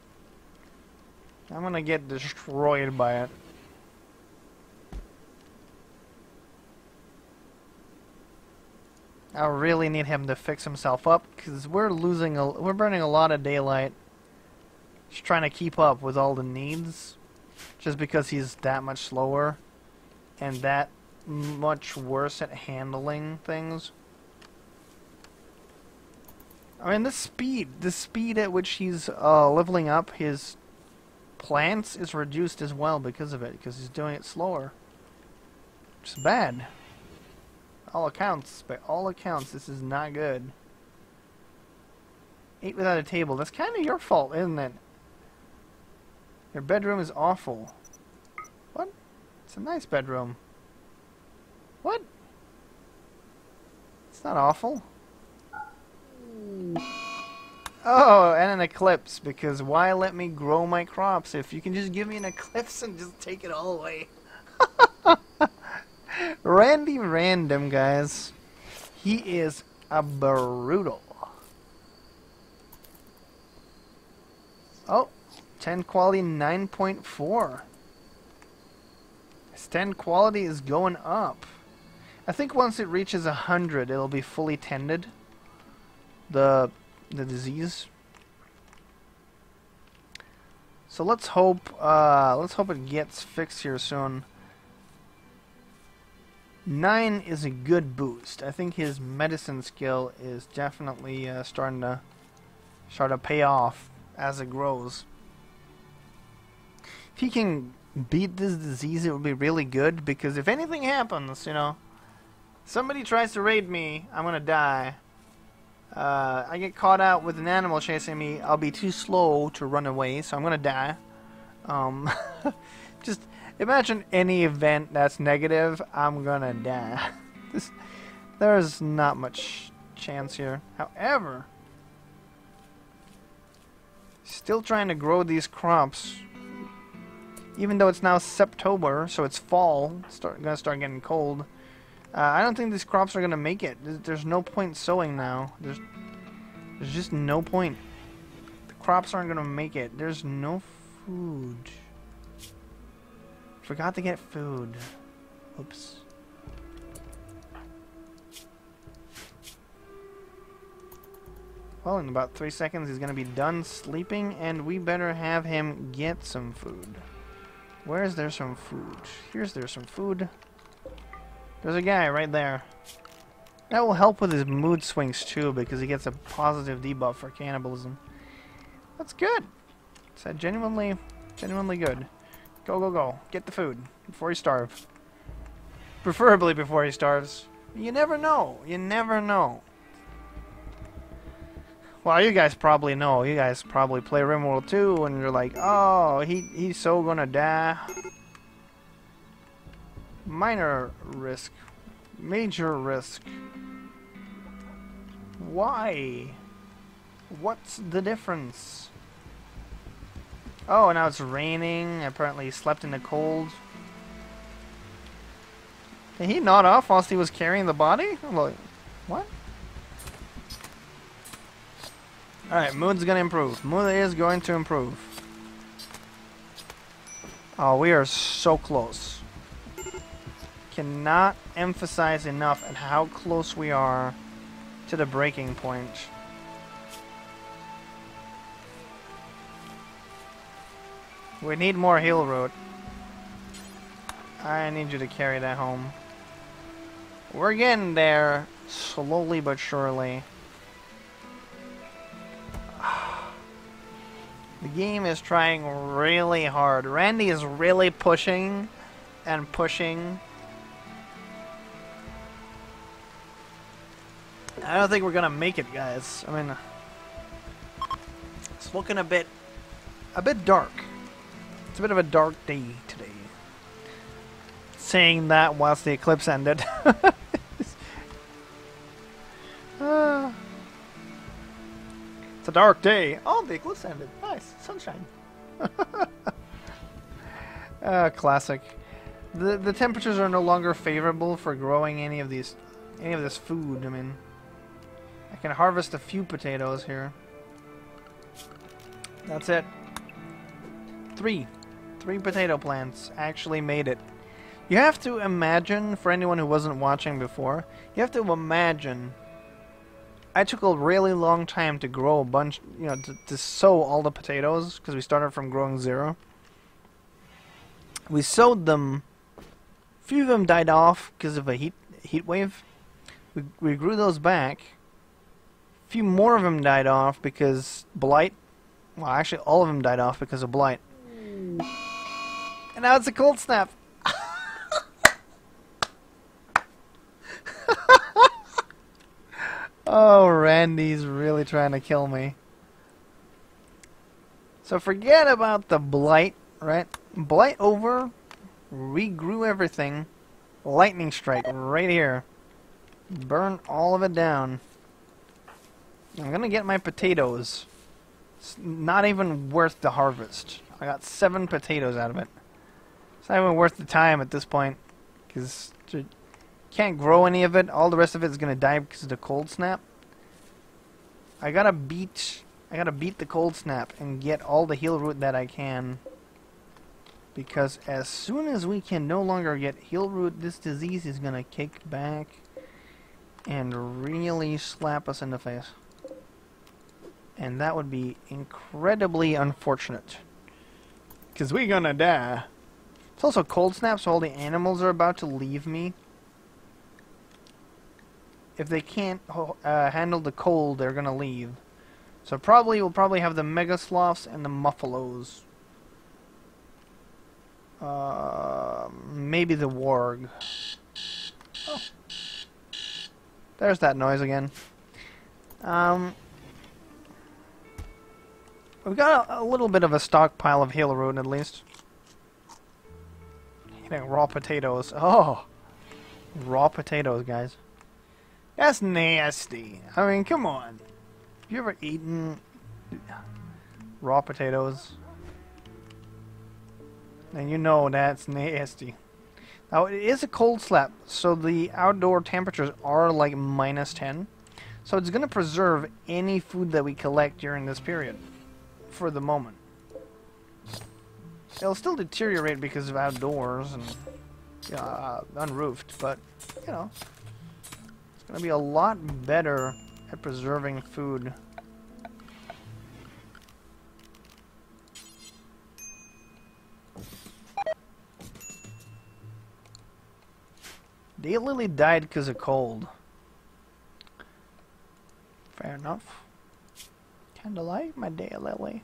I'm gonna get destroyed by it. I really need him to fix himself up because we're burning a lot of daylight. Just trying to keep up with all the needs, just because he's that much slower and that much worse at handling things. I mean, the speed at which he's leveling up his plants is reduced as well because of it, because he's doing it slower. Which is bad. All accounts, by all accounts, this is not good. 8 without a table. That's kind of your fault, isn't it? Your bedroom is awful. What? It's a nice bedroom. What? It's not awful. Oh, and an eclipse, because why let me grow my crops if you can just give me an eclipse and just take it all away? Randy Random, guys. He is a brutal. Oh, 10 quality 9.4. His 10 quality is going up. I think once it reaches 100, it'll be fully tended. The disease. So let's hope it gets fixed here soon. 9 is a good boost. I think his medicine skill is definitely starting to pay off as it grows. If he can beat this disease, it would be really good, because if anything happens, you know, somebody tries to raid me, I'm gonna die. I get caught out with an animal chasing me, I'll be too slow to run away, so I'm gonna die. Just imagine any event that's negative, I'm gonna die. There's not much chance here. However, still trying to grow these crops. Even though it's now September, so it's fall, gonna start getting cold. I don't think these crops are gonna make it. There's no point sowing now. There's just no point. The crops aren't gonna make it. There's no food. Forgot to get food. Oops. Well, in about 3 seconds he's gonna be done sleeping, and we better have him get some food. Where is there some food? Here's there some food. There's a guy right there. That will help with his mood swings too, because he gets a positive debuff for cannibalism. That's good. It's genuinely good. Go, go, go. Get the food before he starves. Preferably before he starves. You never know. You never know. Well, you guys probably know. You guys probably play Rimworld too, and you're like, oh, he's so gonna die. Minor risk. Major risk. Why? What's the difference? Oh, now it's raining. Apparently he slept in the cold. Did he nod off whilst he was carrying the body? I'm like, what? Alright, mood's gonna improve. Mood is going to improve. Oh, we are so close. Cannot emphasize enough at how close we are to the breaking point. We need more heal root. I need you to carry that home. We're getting there, slowly but surely. The game is trying really hard. Randy is really pushing and pushing. I don't think we're gonna make it, guys. I mean, It's looking a bit dark. It's a bit of a dark day today. Saying that whilst the eclipse ended. It's a dark day. Oh, the eclipse ended. Nice. Sunshine. Classic. The temperatures are no longer favorable for growing any of this food. I mean, I can harvest a few potatoes here. That's it. Three potato plants actually made it. You have to imagine, for anyone who wasn't watching before, you have to imagine I took a really long time to grow a bunch, you know, to sow all the potatoes, because we started from growing 0. We sowed them. A few of them died off because of a heat wave. We grew those back. A few more of them died off because blight. Well, actually, all of them died off because of blight. And now it's a cold snap. Oh, Randy's really trying to kill me. So forget about the blight, right? Blight over, regrew everything. Lightning strike right here. Burn all of it down. I'm gonna get my potatoes. It's not even worth the harvest. I got 7 potatoes out of it. It's not even worth the time at this point, because can't grow any of it. All the rest of it is gonna die because of the cold snap. I gotta beat the cold snap and get all the heal root that I can. Because as soon as we can no longer get heal root, this disease is gonna kick back and really slap us in the face. And that would be incredibly unfortunate. Because we're gonna die. It's also cold snap, so all the animals are about to leave me. If they can't handle the cold, they're gonna leave. So we'll probably have the mega sloths and the muffalos. Maybe the warg. Oh. There's that noise again. We've got a little bit of a stockpile of heal root at least. Eating raw potatoes. Oh! Raw potatoes, guys. That's nasty. I mean, come on. Have you ever eaten raw potatoes? And you know that's nasty. Now, it is a cold slap, so the outdoor temperatures are like -10. So it's going to preserve any food that we collect during this period. For the moment. It'll still deteriorate because of outdoors and unroofed, but, you know, it's going to be a lot better at preserving food. Daylily died because of cold. Fair enough. Kinda like my daylily.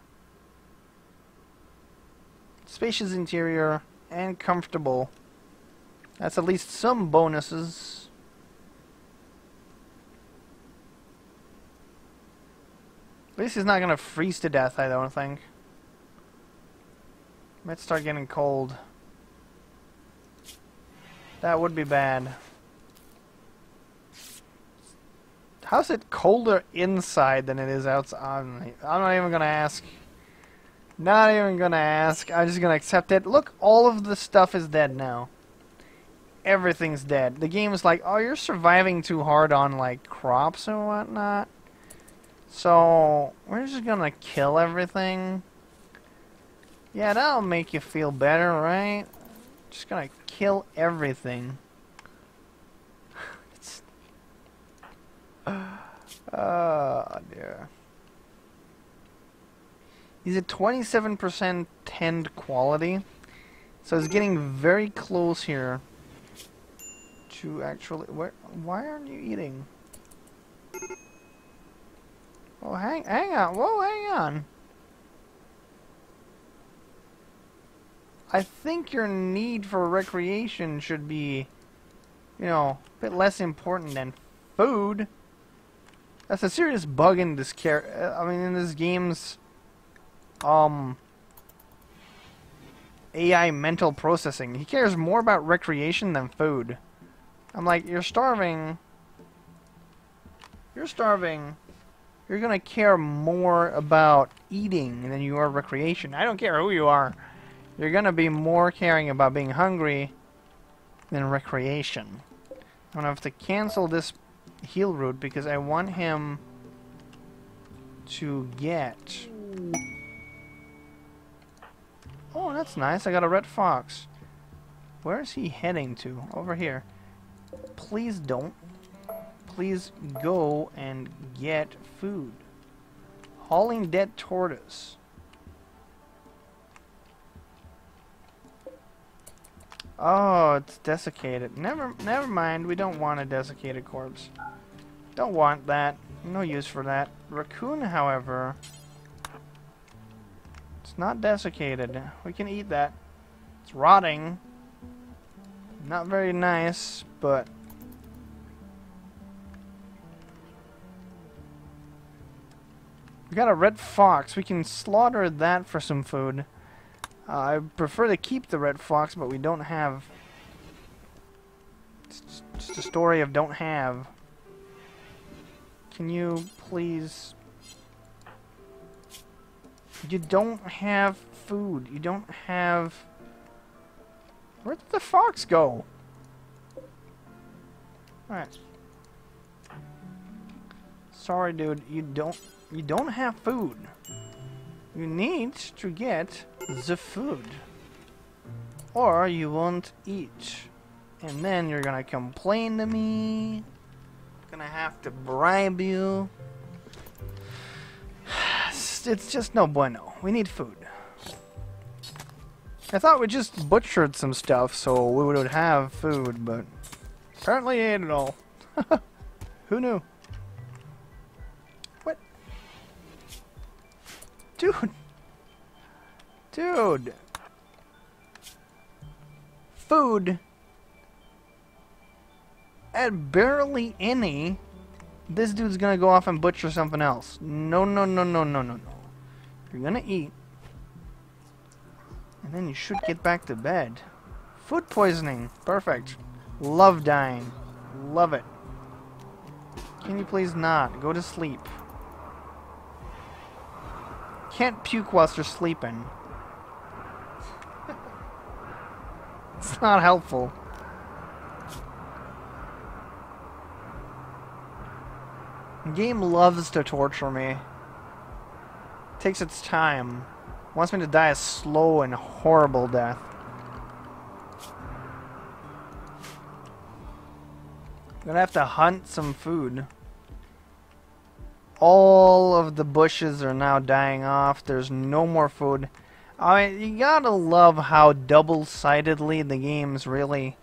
Spacious interior and comfortable. That's at least some bonuses. At least he's not gonna freeze to death, I don't think. Might start getting cold. That would be bad. How's it colder inside than it is outside? I'm not even gonna ask. Not even gonna ask. I'm just gonna accept it. Look, all of the stuff is dead now. Everything's dead. The game is like, oh, you're surviving too hard on, like, crops and whatnot. So, we're just gonna kill everything. Yeah, that'll make you feel better, right? Just gonna kill everything. Oh dear. He's at 27% tend quality. So it's getting very close here to actually... Why aren't you eating? Oh, hang on. Whoa, hang on. I think your need for recreation should be, you know, a bit less important than food. That's a serious bug in this in this game's AI mental processing. He cares more about recreation than food. I'm like, you're starving. You're starving. You're gonna care more about eating than you are recreation. I don't care who you are. You're gonna be more caring about being hungry than recreation. I'm gonna have to cancel this heal route because I want him to get... Oh, that's nice. I got a red fox. Where is he heading to? Over here. Please don't. Please go and get food. Hauling dead tortoise. Oh, it's desiccated. Never mind. We don't want a desiccated corpse. Don't want that. No use for that. Raccoon, however, it's not desiccated. We can eat that. It's rotting. Not very nice, but we got a red fox. We can slaughter that for some food. I prefer to keep the red fox, but we don't have. It's just a story of don't have. Can you please? You don't have food. You don't have. Where did the fox go? Alright. Sorry, dude. You don't have food. You need to get the food. Or you won't eat. And then you're gonna complain to me. Gonna have to bribe you. It's just no bueno. We need food. I thought we just butchered some stuff so we would have food, but apparently he ate it all. Who knew? What? Dude. Dude. Food. At barely any, this dude's gonna go off and butcher something else. No, no, no, no, no, no, no. You're gonna eat. And then you should get back to bed. Food poisoning. Perfect. Love dying. Love it. Can you please not? Go to sleep. Can't puke whilst you're sleeping. It's not helpful. The game loves to torture me. Takes its time. Wants me to die a slow and horrible death. I'm gonna have to hunt some food. All of the bushes are now dying off. There's no more food. I mean, you gotta love how double-sidedly the game's really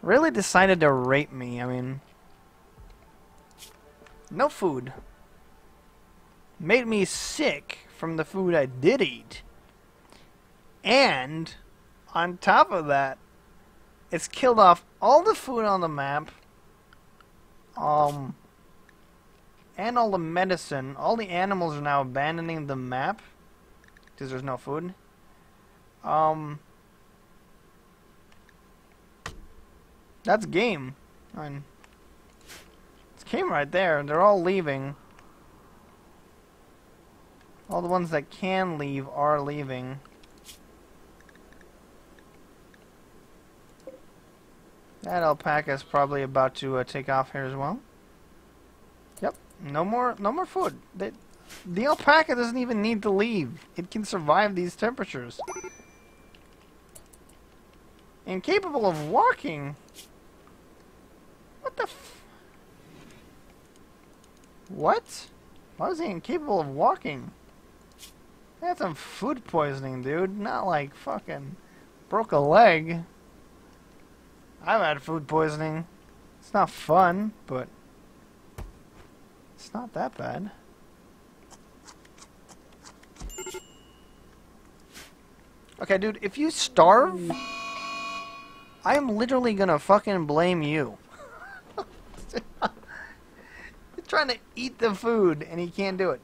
decided to rape me. I mean, no food. Made me sick from the food I did eat. And on top of that, it's killed off all the food on the map. And all the medicine. All the animals are now abandoning the map because there's no food. That's game. I mean, it's game right there. They're all leaving. All the ones that can leave are leaving. That alpaca is probably about to take off here as well. Yep, no more food. The alpaca doesn't even need to leave. It can survive these temperatures. Incapable of walking. What the f... What? Why was he incapable of walking? That's some food poisoning, dude. Not like fucking broke a leg. I've had food poisoning. It's not fun, but it's not that bad. Okay, dude, if you starve, I'm literally gonna fucking blame you. He's trying to eat the food, and he can't do it.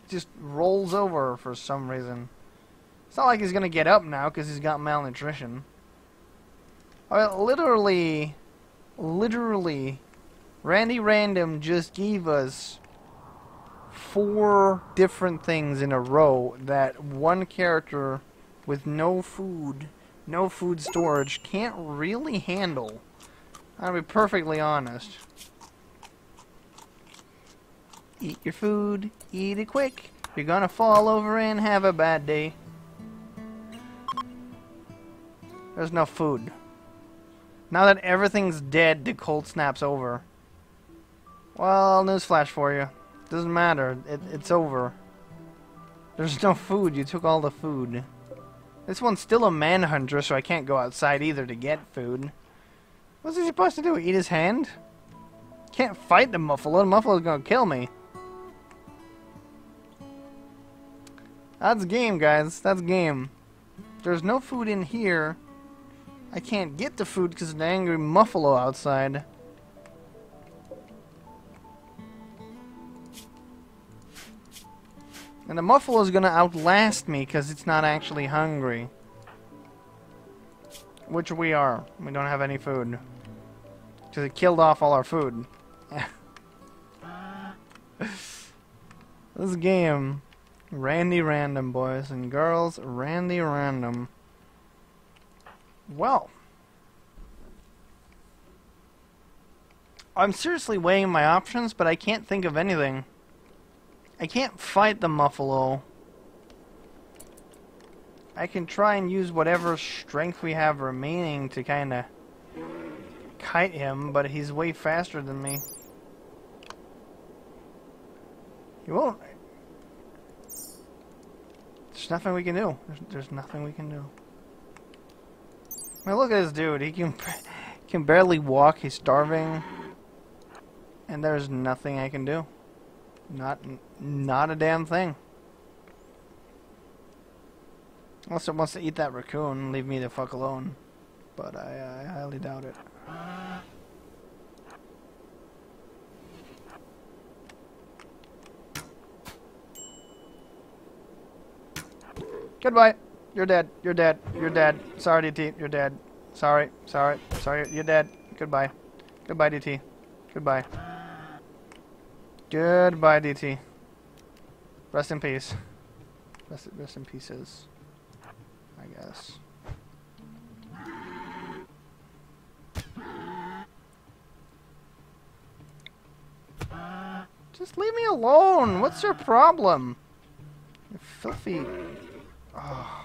just rolls over for some reason. It's not like he's gonna get up now because he's got malnutrition. I mean, literally, Randy Random just gave us 4 different things in a row that one character with no food storage can't really handle. I'll be perfectly honest. Eat your food, eat it quick. You're gonna fall over and have a bad day. There's no food. Now that everything's dead, the cold snap's over. Well, newsflash for you. Doesn't matter. It's over. There's no food. You took all the food. This one's still a manhunter, so I can't go outside either to get food. What's he supposed to do? Eat his hand? Can't fight the muffalo. The muffalo's gonna kill me. That's game, guys. That's game. There's no food in here. I can't get the food because of the angry muffalo outside. And the muffalo is going to outlast me because it's not actually hungry. Which we are. We don't have any food. Because it killed off all our food. This game. Randy Random, boys and girls. Randy Random. Well. I'm seriously weighing my options, but I can't think of anything. I can't fight the muffalo. I can try and use whatever strength we have remaining to kind of kite him, but he's way faster than me. He won't. There's nothing we can do. There's nothing we can do. I mean, look at this dude. He can barely walk. He's starving. And there's nothing I can do. Not a damn thing. Unless it wants to eat that raccoon and leave me the fuck alone. But I highly doubt it. Goodbye. You're dead. You're dead. You're dead. Sorry, DT. You're dead. Sorry. Sorry. Sorry. You're dead. Goodbye. Goodbye, DT. Goodbye. Goodbye, DT. Rest in peace. Rest in pieces. I guess. Just leave me alone. What's your problem? You filthy. Oh.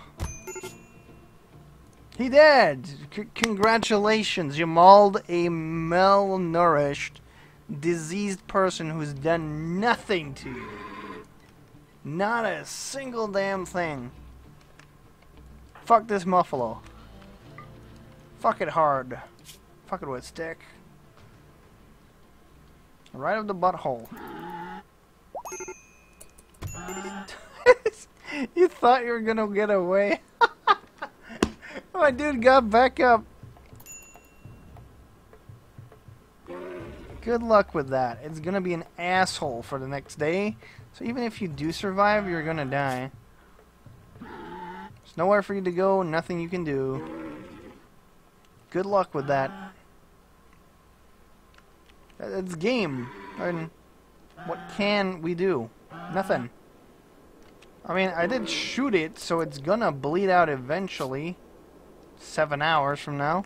He dead. Congratulations. You mauled a malnourished, diseased person who's done nothing to you. Not a single damn thing. Fuck this muffalo. Fuck it hard. Fuck it with a stick. Right up the butthole. You thought you were gonna get away. My dude got back up. Good luck with that. It's gonna be an asshole for the next day. So even if you do survive, you're gonna die. There's nowhere for you to go, nothing you can do. Good luck with that. It's game. I mean, what can we do? Nothing. I mean, I did shoot it, so it's gonna bleed out eventually. 7 hours from now.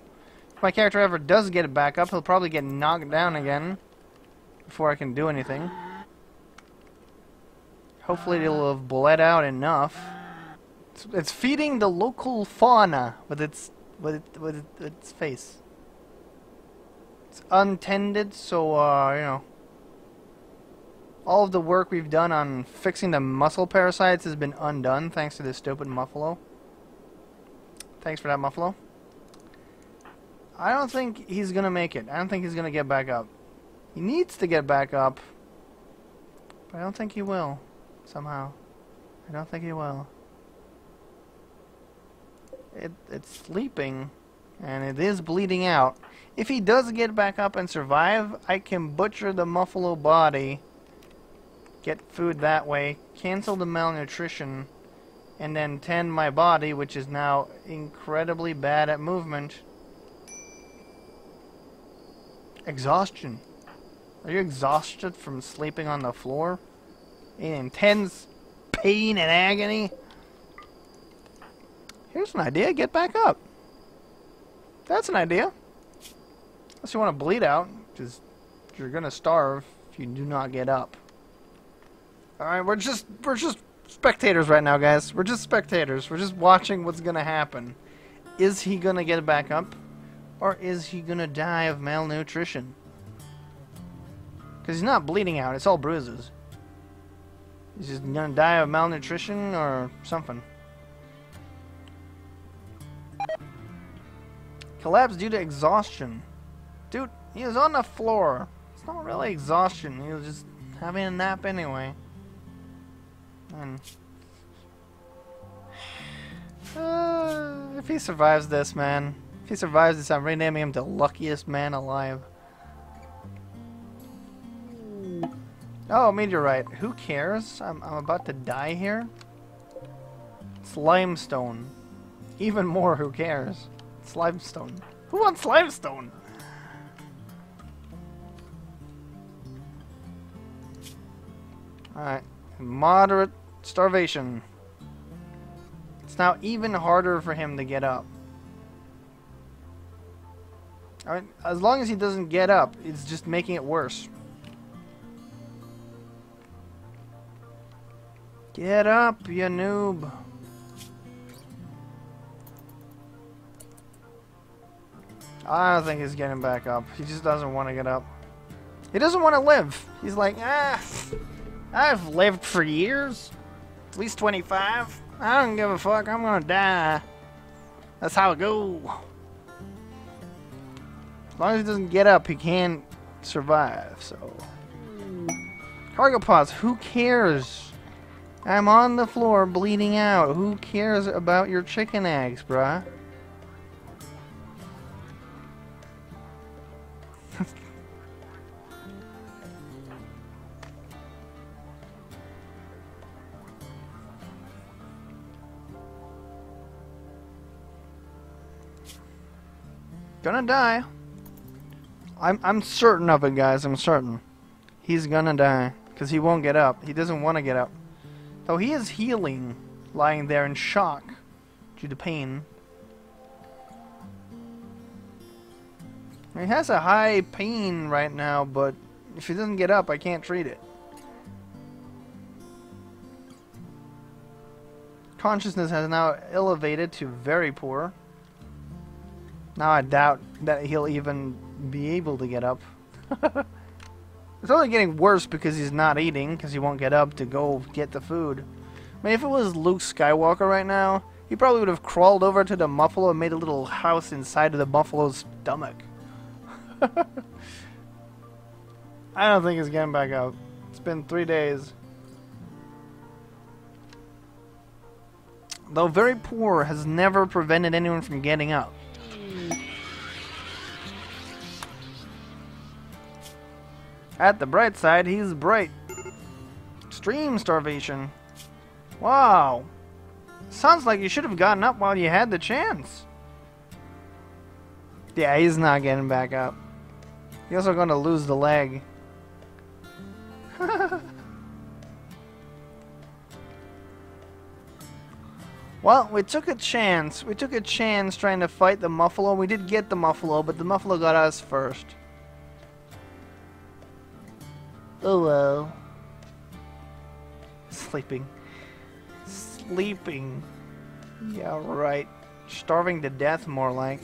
If my character ever does get it back up, he'll probably get knocked down again before I can do anything. Hopefully it'll have bled out enough. It's feeding the local fauna with its face. It's untended, so you know, all of the work we've done on fixing the muscle parasites has been undone thanks to this stupid muffalo. Thanks for that, muffalo. I don't think he's gonna make it. I don't think he's gonna get back up. He needs to get back up, but I don't think he will. Somehow, I don't think he will. It's sleeping, and it is bleeding out. If he does get back up and survive, I can butcher the muffalo body get food that way, cancel the malnutrition, and then tend my body, which is now incredibly bad at movement. Exhaustion. Are you exhausted from sleeping on the floor? In intense pain and agony? Here's an idea. Get back up. That's an idea. Unless you want to bleed out, because you're going to starve if you do not get up. Alright, we're just spectators right now, guys. We're just spectators. We're just watching what's going to happen. Is he going to get back up? Or is he going to die of malnutrition? Because he's not bleeding out. It's all bruises. He's just going to die of malnutrition or something. Collapse due to exhaustion. Dude, he was on the floor. It's not really exhaustion. He was just having a nap anyway. And if he survives this, man. If he survives this, I'm renaming him the luckiest man alive. Oh, meteorite. Who cares? I'm about to die here. It's limestone. Even more, who cares? It's limestone. Who wants limestone? Alright. Moderate starvation. It's now even harder for him to get up. Alright, as long as he doesn't get up, it's just making it worse. Get up, you noob. I don't think he's getting back up. He just doesn't want to get up. He doesn't want to live. He's like, I've lived for years. At least 25. I don't give a fuck. I'm gonna die. That's how it goes. As long as he doesn't get up, he can't survive, so. Cargo pods, who cares? I'm on the floor bleeding out. Who cares about your chicken eggs, bruh? Gonna die. I'm certain of it, guys. I'm certain. He's gonna die. Because he won't get up. He doesn't want to get up. Though he is healing, lying there in shock due to pain. He has a high pain right now, but if he doesn't get up, I can't treat it. Consciousness has now elevated to very poor. Now I doubt that he'll even be able to get up. It's only getting worse because he's not eating, because he won't get up to go get the food. I mean, if it was Luke Skywalker right now, he probably would have crawled over to the buffalo and made a little house inside of the buffalo's stomach. I don't think he's getting back up. It's been 3 days. Though very poor has never prevented anyone from getting up. At the bright side, he's bright. Extreme starvation. Wow. Sounds like you should have gotten up while you had the chance. Yeah, he's not getting back up. He's also going to lose the leg. Well, we took a chance. We took a chance trying to fight the Muffalo. We did get the Muffalo, but the Muffalo got us first. Oh well. Sleeping. Sleeping. Yeah, right. Starving to death, more like.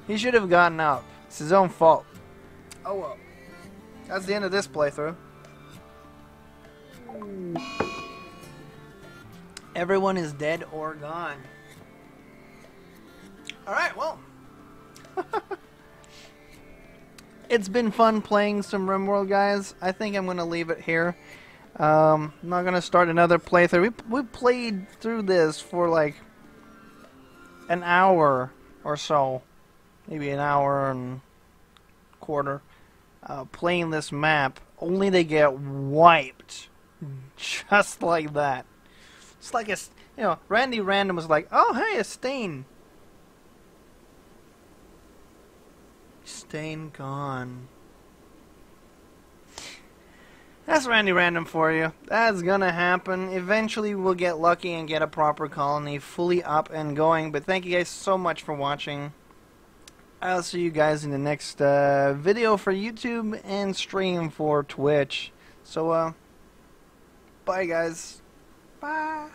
He should have gotten up. It's his own fault. Oh well. That's the end of this playthrough. Everyone is dead or gone. Alright, well. It's been fun playing some Rimworld, guys. I think I'm going to leave it here. I'm not going to start another playthrough. We played through this for like an hour or so. Maybe an hour and a quarter. playing this map, only to get wiped. Just like that. It's like a, Randy Random was like, oh hey, a stain. Stain gone. That's Randy Random for you. That's gonna happen. Eventually we'll get lucky and get a proper colony fully up and going. But thank you guys so much for watching. I'll see you guys in the next video for YouTube and stream for Twitch. So, bye guys. Bye.